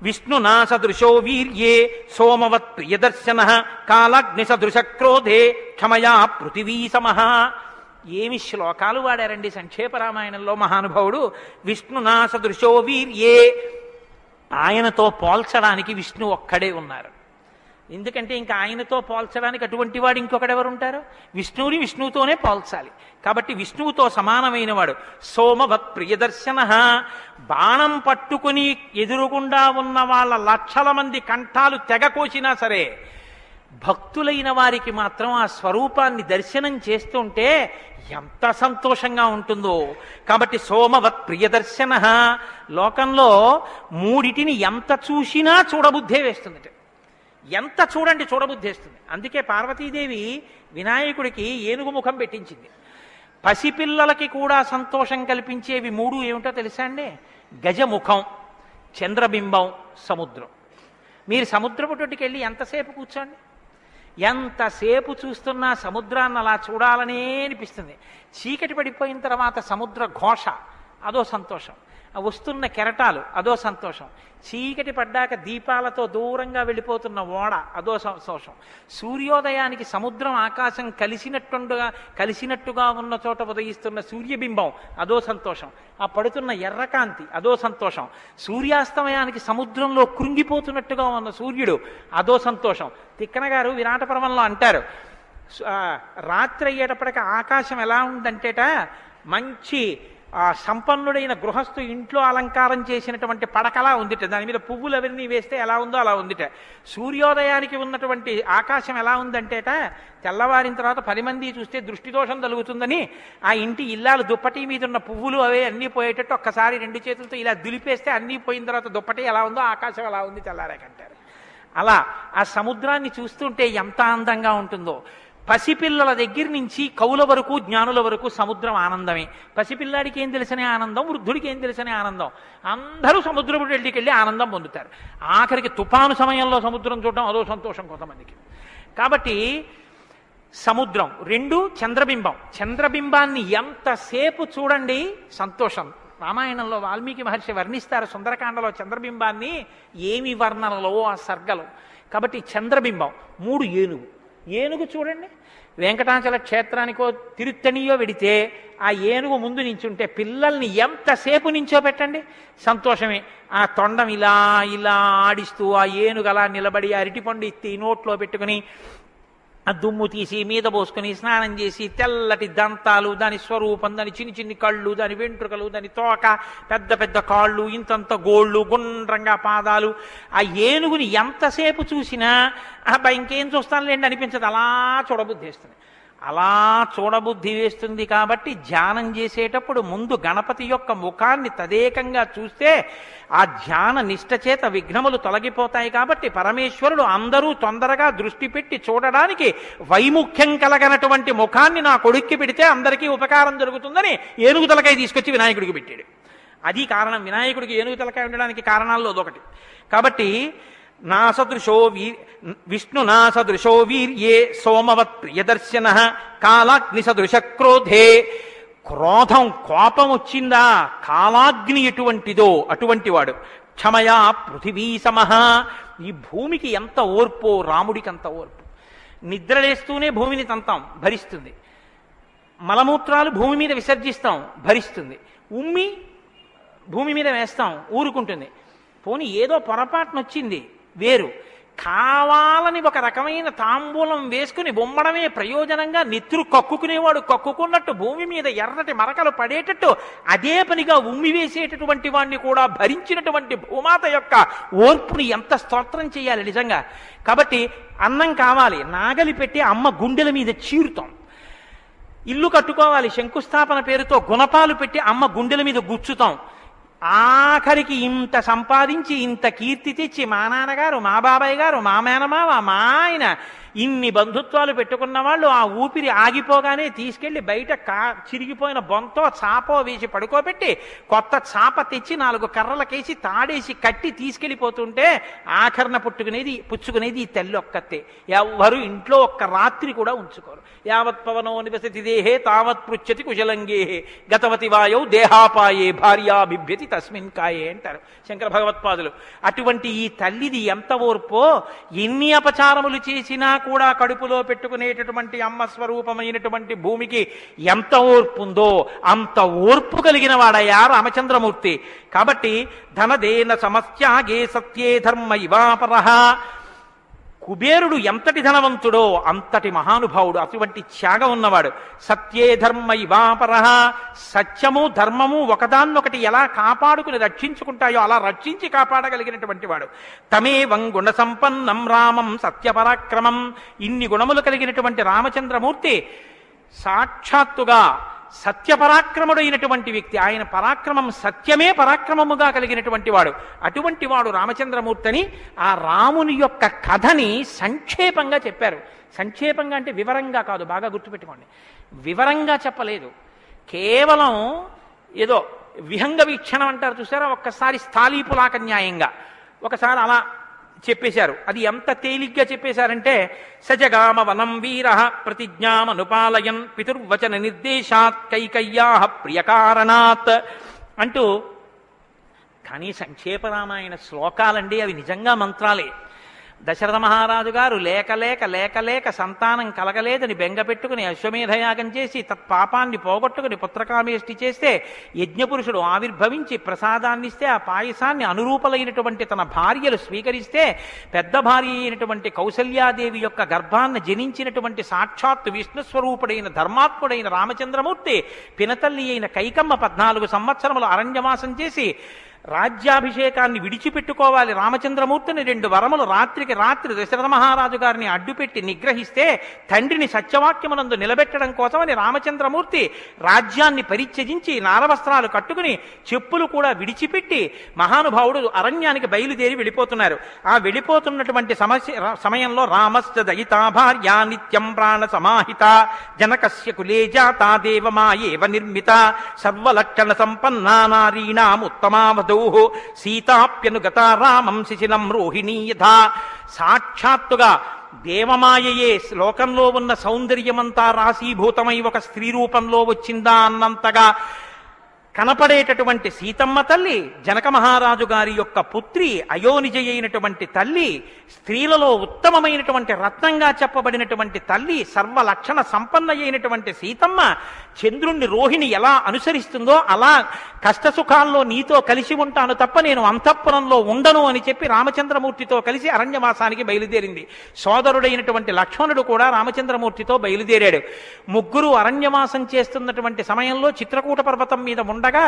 విష్ణునా సదృశో వీర్యే సోమవత్ ప్రియదర్శన కాలాగ్ని సదృశ క్రోధే క్షమయా పృథివీ సమః. ఏమి శ్లోకాలు వాడారండి సంక్షేప రామాయణంలో మహానుభావుడు. విష్ణునా సదృశో వీర్యే, ఆయనతో పోల్చడానికి విష్ణు ఒక్కడే ఉన్నారు. ఎందుకంటే ఇంకా ఆయనతో పోల్చడానికి అటువంటి వాడు ఇంకొకడెవరు ఉంటారు? విష్ణువుని విష్ణువుతోనే పోల్చాలి. కాబట్టి విష్ణువుతో సమానమైన వాడు. సోమవత్ ప్రియదర్శన, బాణం పట్టుకుని ఎదురుగుండా ఉన్న వాళ్ళ లక్షల మంది కంఠాలు తెగకోసినా సరే భక్తులైన వారికి మాత్రం ఆ స్వరూపాన్ని దర్శనం చేస్తుంటే ఎంత సంతోషంగా ఉంటుందో. కాబట్టి సోమవత్ ప్రియదర్శన. లోకంలో మూడిటిని ఎంత చూసినా చూడబుద్ధే వేస్తుంది. ఎంత చూడండి చూడబుద్ధేస్తుంది. అందుకే పార్వతీదేవి వినాయకుడికి ఏనుగు ముఖం పెట్టించింది. పసిపిల్లలకి కూడా సంతోషం కల్పించేవి మూడు ఏమిటో తెలుసా అండి? గజముఖం, చంద్రబింబం, సముద్రం. మీరు సముద్రపు తోటికి వెళ్ళి ఎంతసేపు కూర్చోండి, ఎంతసేపు చూస్తున్నా సముద్రాన్ని అలా చూడాలనే అనిపిస్తుంది. చీకటి పడిపోయిన తర్వాత సముద్ర ఘోష అదో సంతోషం, వస్తున్న కెరటాలు అదో సంతోషం, చీకటి పడ్డాక దీపాలతో దూరంగా వెళ్ళిపోతున్న ఓడ అదో సంతోషం, సూర్యోదయానికి సముద్రం ఆకాశం కలిసినట్టుగా ఉన్న చోట ఉదయిస్తున్న సూర్యబింబం అదో సంతోషం, ఆ పడుతున్న ఎర్రకాంతి అదో సంతోషం, సూర్యాస్తమయానికి సముద్రంలో కృంగిపోతున్నట్టుగా ఉన్న సూర్యుడు అదో సంతోషం. తిక్కన గారు విరాట పర్వంలో అంటారు, రాత్రి అయ్యేటప్పటికి ఆకాశం ఎలా ఉందంటేట మంచి సంపన్నుడైన గృహస్థు ఇంట్లో అలంకారం చేసినటువంటి పడకలా ఉందిట, దాని మీద పువ్వులు అవన్నీ వేస్తే ఎలా ఉందో అలా ఉందిట. సూర్యోదయానికి ఉన్నటువంటి ఆకాశం ఎలా ఉందంటేట తెల్లవారిన తర్వాత 10 మంది చూస్తే దృష్టిదోషం కలుగుతుందని ఆ ఇంటి ఇల్లాలు దుప్పటి మీద ఉన్న పువ్వులు అవే అన్నీ పోయేటట్టు ఒక్కసారి 2 చేతులతో ఇలా దులిపేస్తే అన్నీ పోయిన తర్వాత దుప్పటి ఎలా ఉందో ఆకాశం ఎలా ఉంది తెల్లారాకంటారు. అలా ఆ సముద్రాన్ని చూస్తుంటే ఎంత అందంగా ఉంటుందో. పసిపిల్లల దగ్గర నుంచి కవుల వరకు జ్ఞానుల వరకు సముద్రం ఆనందమే. పసిపిల్లాడికి ఏం తెలిసనే ఆనందం, వృద్ధుడికి ఏం తెలిసనే ఆనందం. అందరూ సముద్రపు వెళ్ళికి వెళ్ళి ఆనందం పొందుతారు. ఆఖరికి తుఫాను సమయంలో సముద్రం చూడడం అదో సంతోషం కొంతమందికి. కాబట్టి సముద్రం. 2 చంద్రబింబం. చంద్రబింబాన్ని ఎంతసేపు చూడండి సంతోషం. రామాయణంలో వాల్మీకి మహర్షి వర్ణిస్తారు సుందరకాండలో చంద్రబింబాన్ని, ఏమి వర్ణనలో ఆ సర్గలు. కాబట్టి చంద్రబింబం. 3 ఏనుగు. ఏనుగు చూడండి, వెంకటాచల క్షేత్రానికో తిరుత్తణియో వెడితే ఆ ఏనుగు ముందు నించుంటే పిల్లల్ని ఎంతసేపు నించో పెట్టండి సంతోషమే. ఆ తొండం ఇలా ఇలా ఆడిస్తూ ఆ ఏనుగు అలా నిలబడి అరటిపండు ఎత్తి నోట్లో పెట్టుకుని ఆ దుమ్ము తీసి మీద పోసుకుని స్నానం చేసి తెల్లటి దంతాలు, దాని స్వరూపం, దాని చిన్ని చిన్ని కళ్ళు, దాని వెంట్రుకలు, దాని తోక, పెద్ద పెద్ద కాళ్ళు, ఇంతంత గోళ్ళు, గుండ్రంగా పాదాలు. ఆ ఏనుగుని ఎంతసేపు చూసినా అబ్బాయి ఇంకేం చూస్తానులేండి అనిపించదు, అలా చూడబుద్ధి వేస్తుంది. అలా చూడబుద్ధి వేస్తుంది కాబట్టి ధ్యానం చేసేటప్పుడు ముందు గణపతి యొక్క ముఖాన్ని తదేకంగా చూస్తే ఆ ధ్యాన నిష్ట చేత విఘ్నములు తొలగిపోతాయి. కాబట్టి పరమేశ్వరుడు అందరూ తొందరగా దృష్టి పెట్టి చూడడానికి వైముఖ్యం కలగనటువంటి ముఖాన్ని నా కొడుక్కి పెడితే అందరికీ ఉపకారం జరుగుతుందని ఏనుగు తలకాయ తీసుకొచ్చి వినాయకుడికి పెట్టాడు. అది కారణం. వినాయకుడికి ఏనుగు తలకాయ ఉండడానికి కారణాల్లో అదొకటి. కాబట్టి విష్ణునా సదృశో వీర్యే సోమవత్ ప్రియదర్శన కాలాగ్ని సదృశ క్రోధే. క్రోధం, కోపం వచ్చిందా కాలాగ్ని ఎటువంటిదో అటువంటి వాడు. క్షమయా పృథివీ సమః. ఈ భూమికి ఎంత ఓర్పో రాముడికి అంత ఓర్పు. నిద్రలేస్తూనే భూమిని తంతాం, భరిస్తుంది. మలమూత్రాలు భూమి మీద విసర్జిస్తాం, భరిస్తుంది. ఉమ్మి భూమి మీద వేస్తాం, ఊరుకుంటుంది. పోనీ ఏదో పొరపాటునొచ్చింది వేరు. కావాలని ఒక రకమైన తాంబూలం వేసుకుని బొమ్మడమే ప్రయోజనంగా నెత్తురు కక్కుకునేవాడు కక్కుకున్నట్టు భూమి మీద ఎర్రటి మరకలు పడేటట్టు అదే పనిగా ఉమ్మి వేసేటటువంటి వాడిని కూడా భరించినటువంటి భూమాత యొక్క ఓర్పుని ఎంత స్తోత్రం చేయాలి నిజంగా. కాబట్టి అన్నం కావాలి, నాగలి పెట్టి అమ్మ గుండెల మీద చీరుతాం. ఇల్లు కట్టుకోవాలి, శంకుస్థాపన పేరుతో గుణపాలు పెట్టి అమ్మ గుండెల మీద గుచ్చుతాం. ఆఖరికి ఇంత సంపాదించి ఇంత కీర్తి తెచ్చి మా నాన్నగారు, మా బాబాయ్ గారు, మా మేనమావ, మా ఆయన ఇన్ని బంధుత్వాలు పెట్టుకున్న వాళ్ళు ఆ ఊపిరి ఆగిపోగానే తీసుకెళ్లి బయట చిరిగిపోయిన బొంతో చాపో వేసి పడుకోబెట్టి కొత్త చాప తెచ్చి 4 కర్రలకేసి తాడేసి కట్టి తీసుకెళ్లిపోతుంటే ఆఖరణ పుచ్చుకునేది ఈ తల్లి ఒక్కతే. ఎవ్వరు ఇంట్లో ఒక్క రాత్రి కూడా ఉంచుకోరు. యావత్ పవనో నివసతి దేహే తావత్ పృచ్చతి కుశలంగేహే గతవతి వాయౌ దేహాపాయే భార్యా బిభ్యతి తస్మిన్ కాయే అంటారు శంకర భగవత్పాదులు. అటువంటి ఈ తల్లిది ఎంత ఓర్పో, ఎన్ని అపచారములు చేసినా కూడా కడుపులో పెట్టుకునేటటువంటి అమ్మ స్వరూపమైనటువంటి భూమికి ఎంత ఓర్పు ఉందో అంత ఓర్పు కలిగిన వాడయ్యా రామచంద్రమూర్తి. కాబట్టి ధనదేన సమస్యాగే సత్యే ధర్మ ఇవాపరః. కుబేరుడు ఎంతటి ధనవంతుడో అంతటి మహానుభావుడు, అటువంటి త్యాగం ఉన్నవాడు. సత్యే ధర్మ ఇవాపరః. సత్యము ధర్మము ఒకదాన్నొకటి ఎలా కాపాడుకుని రక్షించుకుంటాయో అలా రక్షించి కాపాడగలిగినటువంటి వాడు. తమేవం గుణ సంపన్నం రామం సత్యపరాక్రమం. ఇన్ని గుణములు కలిగినటువంటి రామచంద్రమూర్తి సాక్షాత్తుగా సత్యపరాక్రముడైనటువంటి వ్యక్తి. ఆయన పరాక్రమం సత్యమే పరాక్రమముగా కలిగినటువంటి వాడు. అటువంటి వాడు రామచంద్రమూర్తిని ఆ రాముని యొక్క కథని సంక్షేపంగా చెప్పారు. సంక్షేపంగా అంటే వివరంగా కాదు, బాగా గుర్తుపెట్టుకోండి. వివరంగా చెప్పలేదు, కేవలం ఏదో విహంగ వీక్షణం అంటారు చూసారా, ఒక్కసారి స్థాళీపులాక న్యాయంగా ఒకసారి అలా చెప్పేశారు. అది ఎంత తేలిగ్గా చెప్పేశారంటే సజగామ వనం వీర ప్రతిజ్ఞామనుపాలయన్ పితుర్వచన నిర్దేశాత్ కైకయ్యా ప్రియకారణాత్ అంటూ. కానీ సంక్షేప రామాయణ శ్లోకాలండి, అవి నిజంగా మంత్రాలే. దశరథ మహారాజు గారు లేక సంతానం కలగలేదని బెంగపెట్టుకుని అశ్వమేధయాగం చేసి తత్పాపాన్ని పోగొట్టుకుని పుత్రకామేష్టి చేస్తే యజ్ఞపురుషుడు ఆవిర్భవించి ప్రసాదాన్నిస్తే ఆ పాయసాన్ని అనురూపలైనటువంటి తన భార్యలు స్వీకరిస్తే పెద్ద భార్య అయినటువంటి కౌసల్యాదేవి యొక్క గర్భాన్ని జనించినటువంటి సాక్షాత్తు విష్ణుస్వరూపుడైన ధర్మాత్ముడైన రామచంద్రమూర్తి పినతల్లి అయిన కైకమ్మ 14 సంవత్సరములు అరణ్యవాసం చేసి రాజ్యాభిషేకాన్ని విడిచిపెట్టుకోవాలి రామచంద్రమూర్తిని 2 వరములు రాత్రికి రాత్రి దశరథ మహారాజు గారిని అడ్డుపెట్టి నిగ్రహిస్తే తండ్రిని సత్యవాక్యమునందు నిలబెట్టడం కోసమని రామచంద్రమూర్తి రాజ్యాన్ని పరిత్యజించి నారవస్త్రాలు కట్టుకుని చెప్పులు కూడా విడిచిపెట్టి మహానుభావుడు అరణ్యానికి బయలుదేరి వెళ్ళిపోతున్నారు. ఆ వెళ్ళిపోతున్నటువంటి సమయంలో రామశ్చ దయితా భార్య నిత్యం ప్రాణ సమాహిత జనకస్య కులే జాతా దేవమాయేవ నిర్మిత సర్వలక్షణ సంపన్నా నారీణాం ఉత్తమావధూ సీతాప్యనుగత రామం శిశిలం రోహిణీ యథా. సాక్షాత్తుగా దేవమాయయే లోకంలో ఉన్న సౌందర్యమంతా రాశీభూతమై ఒక స్త్రీ రూపంలో వచ్చిందా అన్నంతగా కనపడేటటువంటి సీతమ్మ తల్లి, జనక మహారాజు గారి యొక్క పుత్రి, అయోనిజ అయినటువంటి తల్లి, స్త్రీలలో ఉత్తమమైనటువంటి రత్నంగా చెప్పబడినటువంటి తల్లి, సర్వలక్షణ సంపన్న అయినటువంటి సీతమ్మ చంద్రుణ్ణి రోహిణి ఎలా అనుసరిస్తుందో అలా కష్టసుఖాల్లో నీతో కలిసి ఉంటాను తప్ప నేను అంతఃపురంలో ఉండను అని చెప్పి రామచంద్రమూర్తితో కలిసి అరణ్యవాసానికి బయలుదేరింది. సోదరుడైనటువంటి లక్ష్మణుడు కూడా రామచంద్రమూర్తితో బయలుదేరాడు. ముగ్గురు అరణ్యవాసం చేస్తున్నటువంటి సమయంలో చిత్రకూట పర్వతం మీద ఉండగా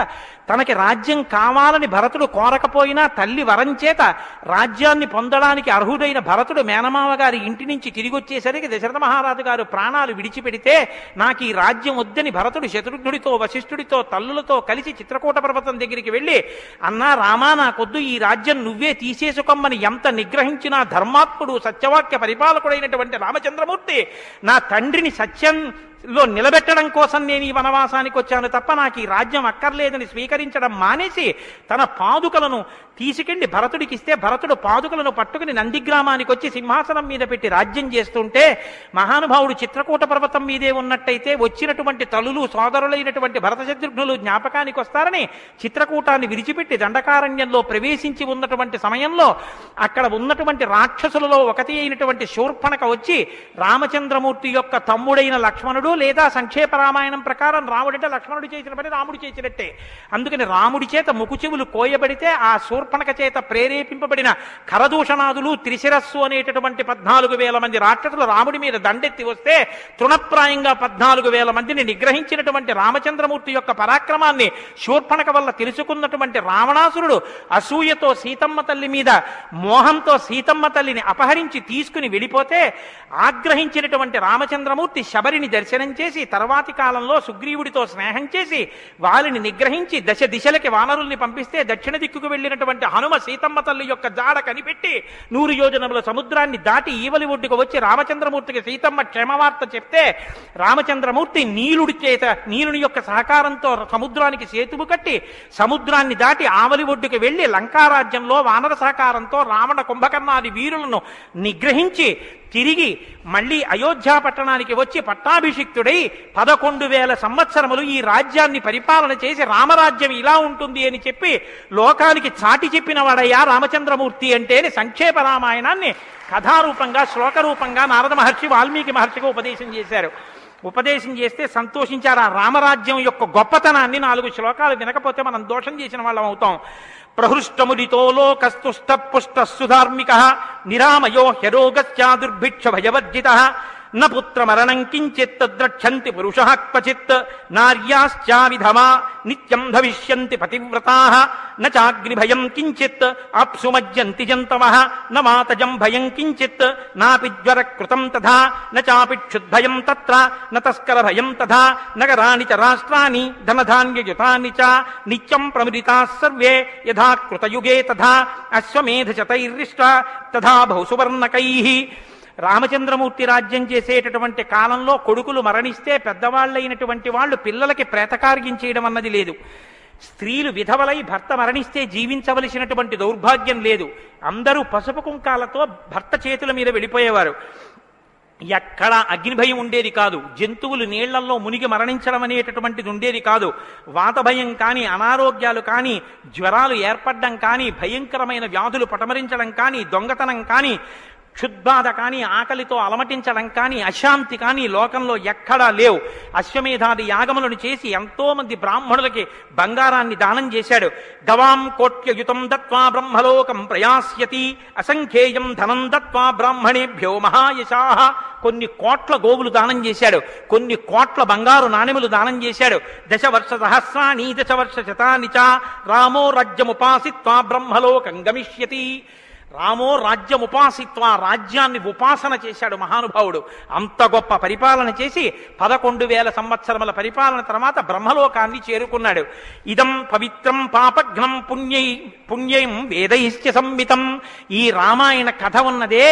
తనకి రాజ్యం కావాలని భరతుడు కోరకపోయినా తల్లి వరం చేత రాజ్యాన్ని పొందడానికి అర్హుడైన భరతుడు మేనమావ గారి ఇంటి నుంచి తిరిగి వచ్చేసరికి దశరథ మహారాజు గారు ప్రాణాలు విడిచిపెడితే నాకు ఈ రాజ్యం వద్దని భరతుడు శత్రుఘ్నుడితో వశిష్ఠుడితో తల్లులతో కలిసి చిత్రకూట పర్వతం దగ్గరికి వెళ్ళి, అన్నా రామా నాకొద్దు, ఈ రాజ్యం నువ్వే తీసేసుకోమని ఎంత నిగ్రహించినా ధర్మాత్ముడు సత్యవాక్య పరిపాలకుడైనటువంటి రామచంద్రమూర్తి నా తండ్రిని సత్యంలో నిలబెట్టడం కోసం నేను ఈ వనవాసానికి వచ్చాను తప్ప నాకు ఈ రాజ్యం అక్కర్లేదని స్వీకరించడం మానేసి తన పాదుకలను తీసుకెళ్లి భరతుడికి ఇస్తే భరతుడు పాదుకలను పట్టుకుని నందిగ్రామానికి వచ్చి సింహాసనం మీద పెట్టి రాజ్యం చేస్తుంటే మహానుభావుడు చిత్రకూట పర్వతం మీదే ఉన్నట్టయితే వచ్చినటువంటి తల్లులు సోదరులైనటువంటి భరత శత్రుఘ్నులు జ్ఞాపకానికి వస్తారని చిత్రకూటాన్ని విడిచిపెట్టి దండకారణ్యంలో ప్రవేశించి ఉన్నటువంటి సమయంలో అక్కడ ఉన్నటువంటి రాక్షసులలో ఒకటి అయినటువంటి శూర్పణక వచ్చి రామచంద్రమూర్తి యొక్క తమ్ముడైన లక్ష్మణుడు, లేదా సంక్షేప రామాయణం ప్రకారం రాముడంటే లక్ష్మణుడు చేసిన పని రాముడు చేసినట్టే, అందుకని రాముడి చేత ముకుచెవులు కోయబడితే ఆ శూర్పణక చేత ప్రేరేపింపబడిన కరదూషణాదులు త్రిశిరస్సు అనేటటువంటి 14,000 మంది రాక్షసులు రాముడి మీద దండెత్తి వస్తే తృణప్రాయంగా 14,000 మందిని నిగ్రహించినటువంటి రామచంద్రమూర్తి యొక్క పరాక్రమాన్ని శూర్పణక వల్ల తెలుసుకున్నటువంటి రావణాసురుడు అసూయతో సీతమ్మ తల్లి మీద మోహంతో సీతమ్మ తల్లిని అపహరించి తీసుకుని వెళ్ళిపోతే ఆగ్రహించినటువంటి రామచంద్రమూర్తి శబరిని దర్శనం దర్శనం చేసి తర్వాతి కాలంలో సుగ్రీవుడితో స్నేహం చేసి వారిని నిగ్రహించి దశ దిశలకి వానరుల్ని పంపిస్తే దక్షిణ దిక్కుకు వెళ్ళినటువంటి హనుమ సీతమ్మ తల్లి యొక్క జాడ కనిపెట్టి 100 యోజనముల సముద్రాన్ని దాటి ఈవలి ఒడ్డుకు వచ్చి రామచంద్రమూర్తికి సీతమ్మ క్షేమవార్త చెప్తే రామచంద్రమూర్తి నీలుని యొక్క సహకారంతో సముద్రానికి సేతువు కట్టి సముద్రాన్ని దాటి ఆవలి ఒడ్డుకు వెళ్లి లంకారాజ్యంలో వానర సహకారంతో రావణ కుంభకర్ణాది వీరులను నిగ్రహించి తిరిగి మళ్ళీ అయోధ్య పట్టణానికి వచ్చి పట్టాభిషిక్తుడై 11,000 సంవత్సరములు ఈ రాజ్యాన్ని పరిపాలన చేసి రామరాజ్యం ఇలా ఉంటుంది అని చెప్పి లోకానికి చాటి చెప్పిన వాడయ్యా రామచంద్రమూర్తి అంటేనే సంక్షేప రామాయణాన్ని కథారూపంగా శ్లోకరూపంగా నారద మహర్షి వాల్మీకి మహర్షిగా ఉపదేశం చేశారు. ఉపదేశం చేస్తే సంతోషించారు. ఆ రామరాజ్యం యొక్క గొప్పతనాన్ని 4 శ్లోకాలు వినకపోతే మనం దోషం చేసిన వాళ్ళం అవుతాం. ప్రహృష్టముదితో లోకస్తుష్ట పుష్ట సుధార్మిక నిరామయో హ్యరోగస్యా దుర్భిక్ష భయవర్జిత న పుత్రమరణం కించిత్ ద్రక్షంతి పురుషః క్వచిత్ నార్యాశ్చా విధమా నిత్యం భవిష్యంతి పతివ్రతాః న చాగ్నిభయం కించిత్ అప్సుమజ్యంతి జంతవః న మాతజం భయం కించిత్ నాపి జ్వరకృతం తథా న చాపి క్షుద్భయం తత్ర న తస్కర భయం తథా నగరాణి చ రాష్ట్రాణి ధనధాన్యయుతాని చ నిత్యం ప్రముదితాః సర్వే యథా కృతయుగే తథా అశ్వమేధశతైర్రిష్ట తథా బహుసువర్ణకైః. రామచంద్రమూర్తి రాజ్యం చేసేటటువంటి కాలంలో కొడుకులు మరణిస్తే పెద్దవాళ్ళైనటువంటి వాళ్ళు పిల్లలకి ప్రేతకార్యం చేయడం అన్నది లేదు. స్త్రీలు విధవలై భర్త మరణిస్తే జీవించవలసినటువంటి దౌర్భాగ్యం లేదు. అందరూ పసుపు కుంకాలతో భర్త చేతుల మీద వెళ్ళిపోయేవారు. ఎక్కడ అగ్నిభయం ఉండేది కాదు. జంతువులు నీళ్లలో మునిగి మరణించడం అనేటటువంటిది ఉండేది కాదు. వాతభయం కానీ, అనారోగ్యాలు కానీ, జ్వరాలు ఏర్పడడం కానీ, భయంకరమైన వ్యాధులు పటమరించడం కానీ, దొంగతనం కానీ, క్షుద్బాధ కానీ, ఆకలితో అలమటించడం కానీ, అశాంతి కానీ లోకంలో ఎక్కడా లేవు. అశ్వమేధాది యాగములను చేసి ఎంతో మంది బ్రాహ్మణులకి బంగారాన్ని దానం చేశాడు. గవాం కోట్యయుతం దత్వా బ్రహ్మలోకం ప్రయాస్యతి అసంఖ్యేయం ధనం దత్వా బ్రాహ్మణేభ్యో మహాయశాః. కొన్ని కోట్ల గోవులు దానం చేశాడు. కొన్ని కోట్ల బంగారు నాణెములు దానం చేశాడు. 10 వర్ష సహస్రాణి 10 వర్ష శతాని చ రామో రాజ్యముపాసిత్వా బ్రహ్మలోకం గమిష్యతి. రామో రాజ్యముపాసిత్వ, రాజ్యాన్ని ఉపాసన చేశాడు మహానుభావుడు. అంత గొప్ప పరిపాలన చేసి 11,000 సంవత్సరముల పరిపాలన తర్వాత బ్రహ్మలోకాన్ని చేరుకున్నాడు. ఇదం పవిత్రం పాపఘ్నం పుణ్యం వేదైశ్చ సంహితం. ఈ రామాయణ కథ ఉన్నదే,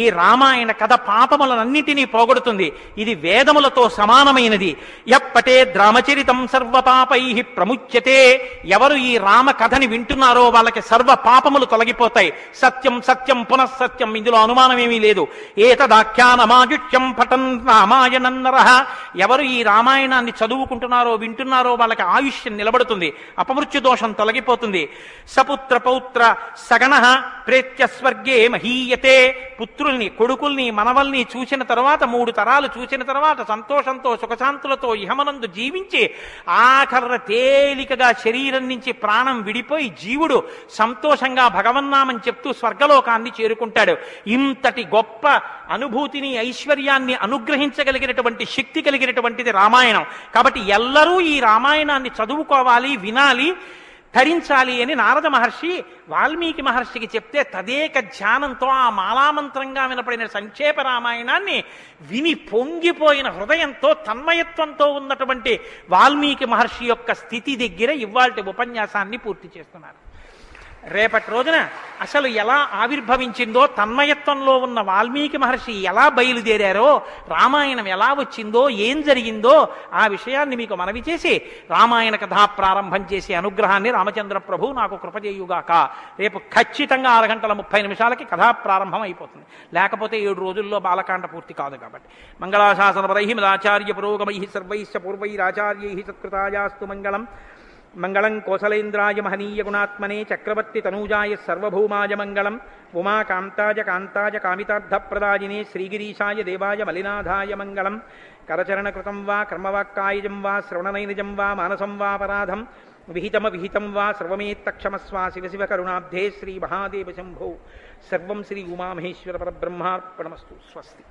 ఈ రామాయణ కథ పాపములనన్నిటినీ పోగొడుతుంది. ఇది వేదములతో సమానమైనది. యప్పటే రామచరితం సర్వపాపై ప్రముచ్యతే. ఎవరు ఈ రామ కథని వింటున్నారో వాళ్ళకి సర్వ పాపములు తొలగిపోతాయి. సత్యం సత్యం పునఃసత్యం, ఇందులో అనుమానమేమీ లేదు. ఏతదాఖ్యానమాజుష్యం పఠన్ రామాయణం నరః. ఎవరు ఈ రామాయణాన్ని చదువుకుంటున్నారో వింటున్నారో వాళ్ళకి ఆయుష్యం నిలబడుతుంది, అపమృత్యు దోషం తొలగిపోతుంది. సపుత్ర పౌత్ర సగణః ప్రేత్య స్వర్గే మహీయతే. పుత్రుల్ని, కొడుకుల్ని, మనవల్ని చూసిన తర్వాత 3 తరాలు చూసిన తర్వాత సంతోషంతో సుఖశాంతులతో ఇహమనందు జీవించి ఆఖర్ర తేలికగా శరీరం నుంచి ప్రాణం విడిపోయి జీవుడు సంతోషంగా భగవన్నామం చెప్తూ స్వర్గలోకాన్ని చేరుకుంటాడు. ఇంతటి గొప్ప అనుభూతిని, ఐశ్వర్యాన్ని అనుగ్రహించగలిగినటువంటి శక్తి కలిగినటువంటిది రామాయణం. కాబట్టి ఎల్లరూ ఈ రామాయణాన్ని చదువుకోవాలి, వినాలి, ధరించాలి అని నారద మహర్షి వాల్మీకి మహర్షికి చెప్తే తదేక ధ్యానంతో ఆ మాలామంత్రంగా వినపడిన సంక్షేప రామాయణాన్ని విని పొంగిపోయిన హృదయంతో తన్మయత్వంతో ఉన్నటువంటి వాల్మీకి మహర్షి యొక్క స్థితి దగ్గర ఇవాల్టి ఉపన్యాసాన్ని పూర్తి చేస్తున్నారు. రేపటి రోజున అసలు ఎలా ఆవిర్భవించిందో, తన్మయత్వంలో ఉన్న వాల్మీకి మహర్షి ఎలా బయలుదేరారో, రామాయణం ఎలా వచ్చిందో, ఏం జరిగిందో ఆ విషయాన్ని మీకు మనవి చేసి రామాయణ కథా ప్రారంభం చేసే అనుగ్రహాన్ని రామచంద్ర ప్రభు నాకు కృపచేయుగాక. రేపు ఖచ్చితంగా 6:30 కథా ప్రారంభం అయిపోతుంది. లేకపోతే 7 రోజుల్లో బాలకాండ పూర్తి కాదు. కాబట్టి మంగళాశాసనపరై మదాచార్య పురోగమై సర్వైశ్చ పూర్వైరాచార్యై సత్కృతాయాస్తు మంగళం. మంగళం కోసలేంద్రాయ మహనీయ గుణాత్మనే చక్రవర్తి తనూజాయ సర్వభౌమాయ మంగళం. ఉమాకాంతాయ కాంతాయ కామితార్థప్రదాయినే శ్రీగిరీశాయ దేవాయ మలినాథాయ మంగళం. కరచరణకృతం వా కర్మవాక్కాయజం వా శ్రవణనైనజం వా మానసం వాపరాధం విహితం వా సర్వమేత్తక్షమస్వా శివ శివ కరుణాబ్ధే శ్రీ మహాదేవ శంభో. సర్వం శ్రీ ఉమామహేశ్వర పరబ్రహ్మార్పణమస్తు. స్వస్తి.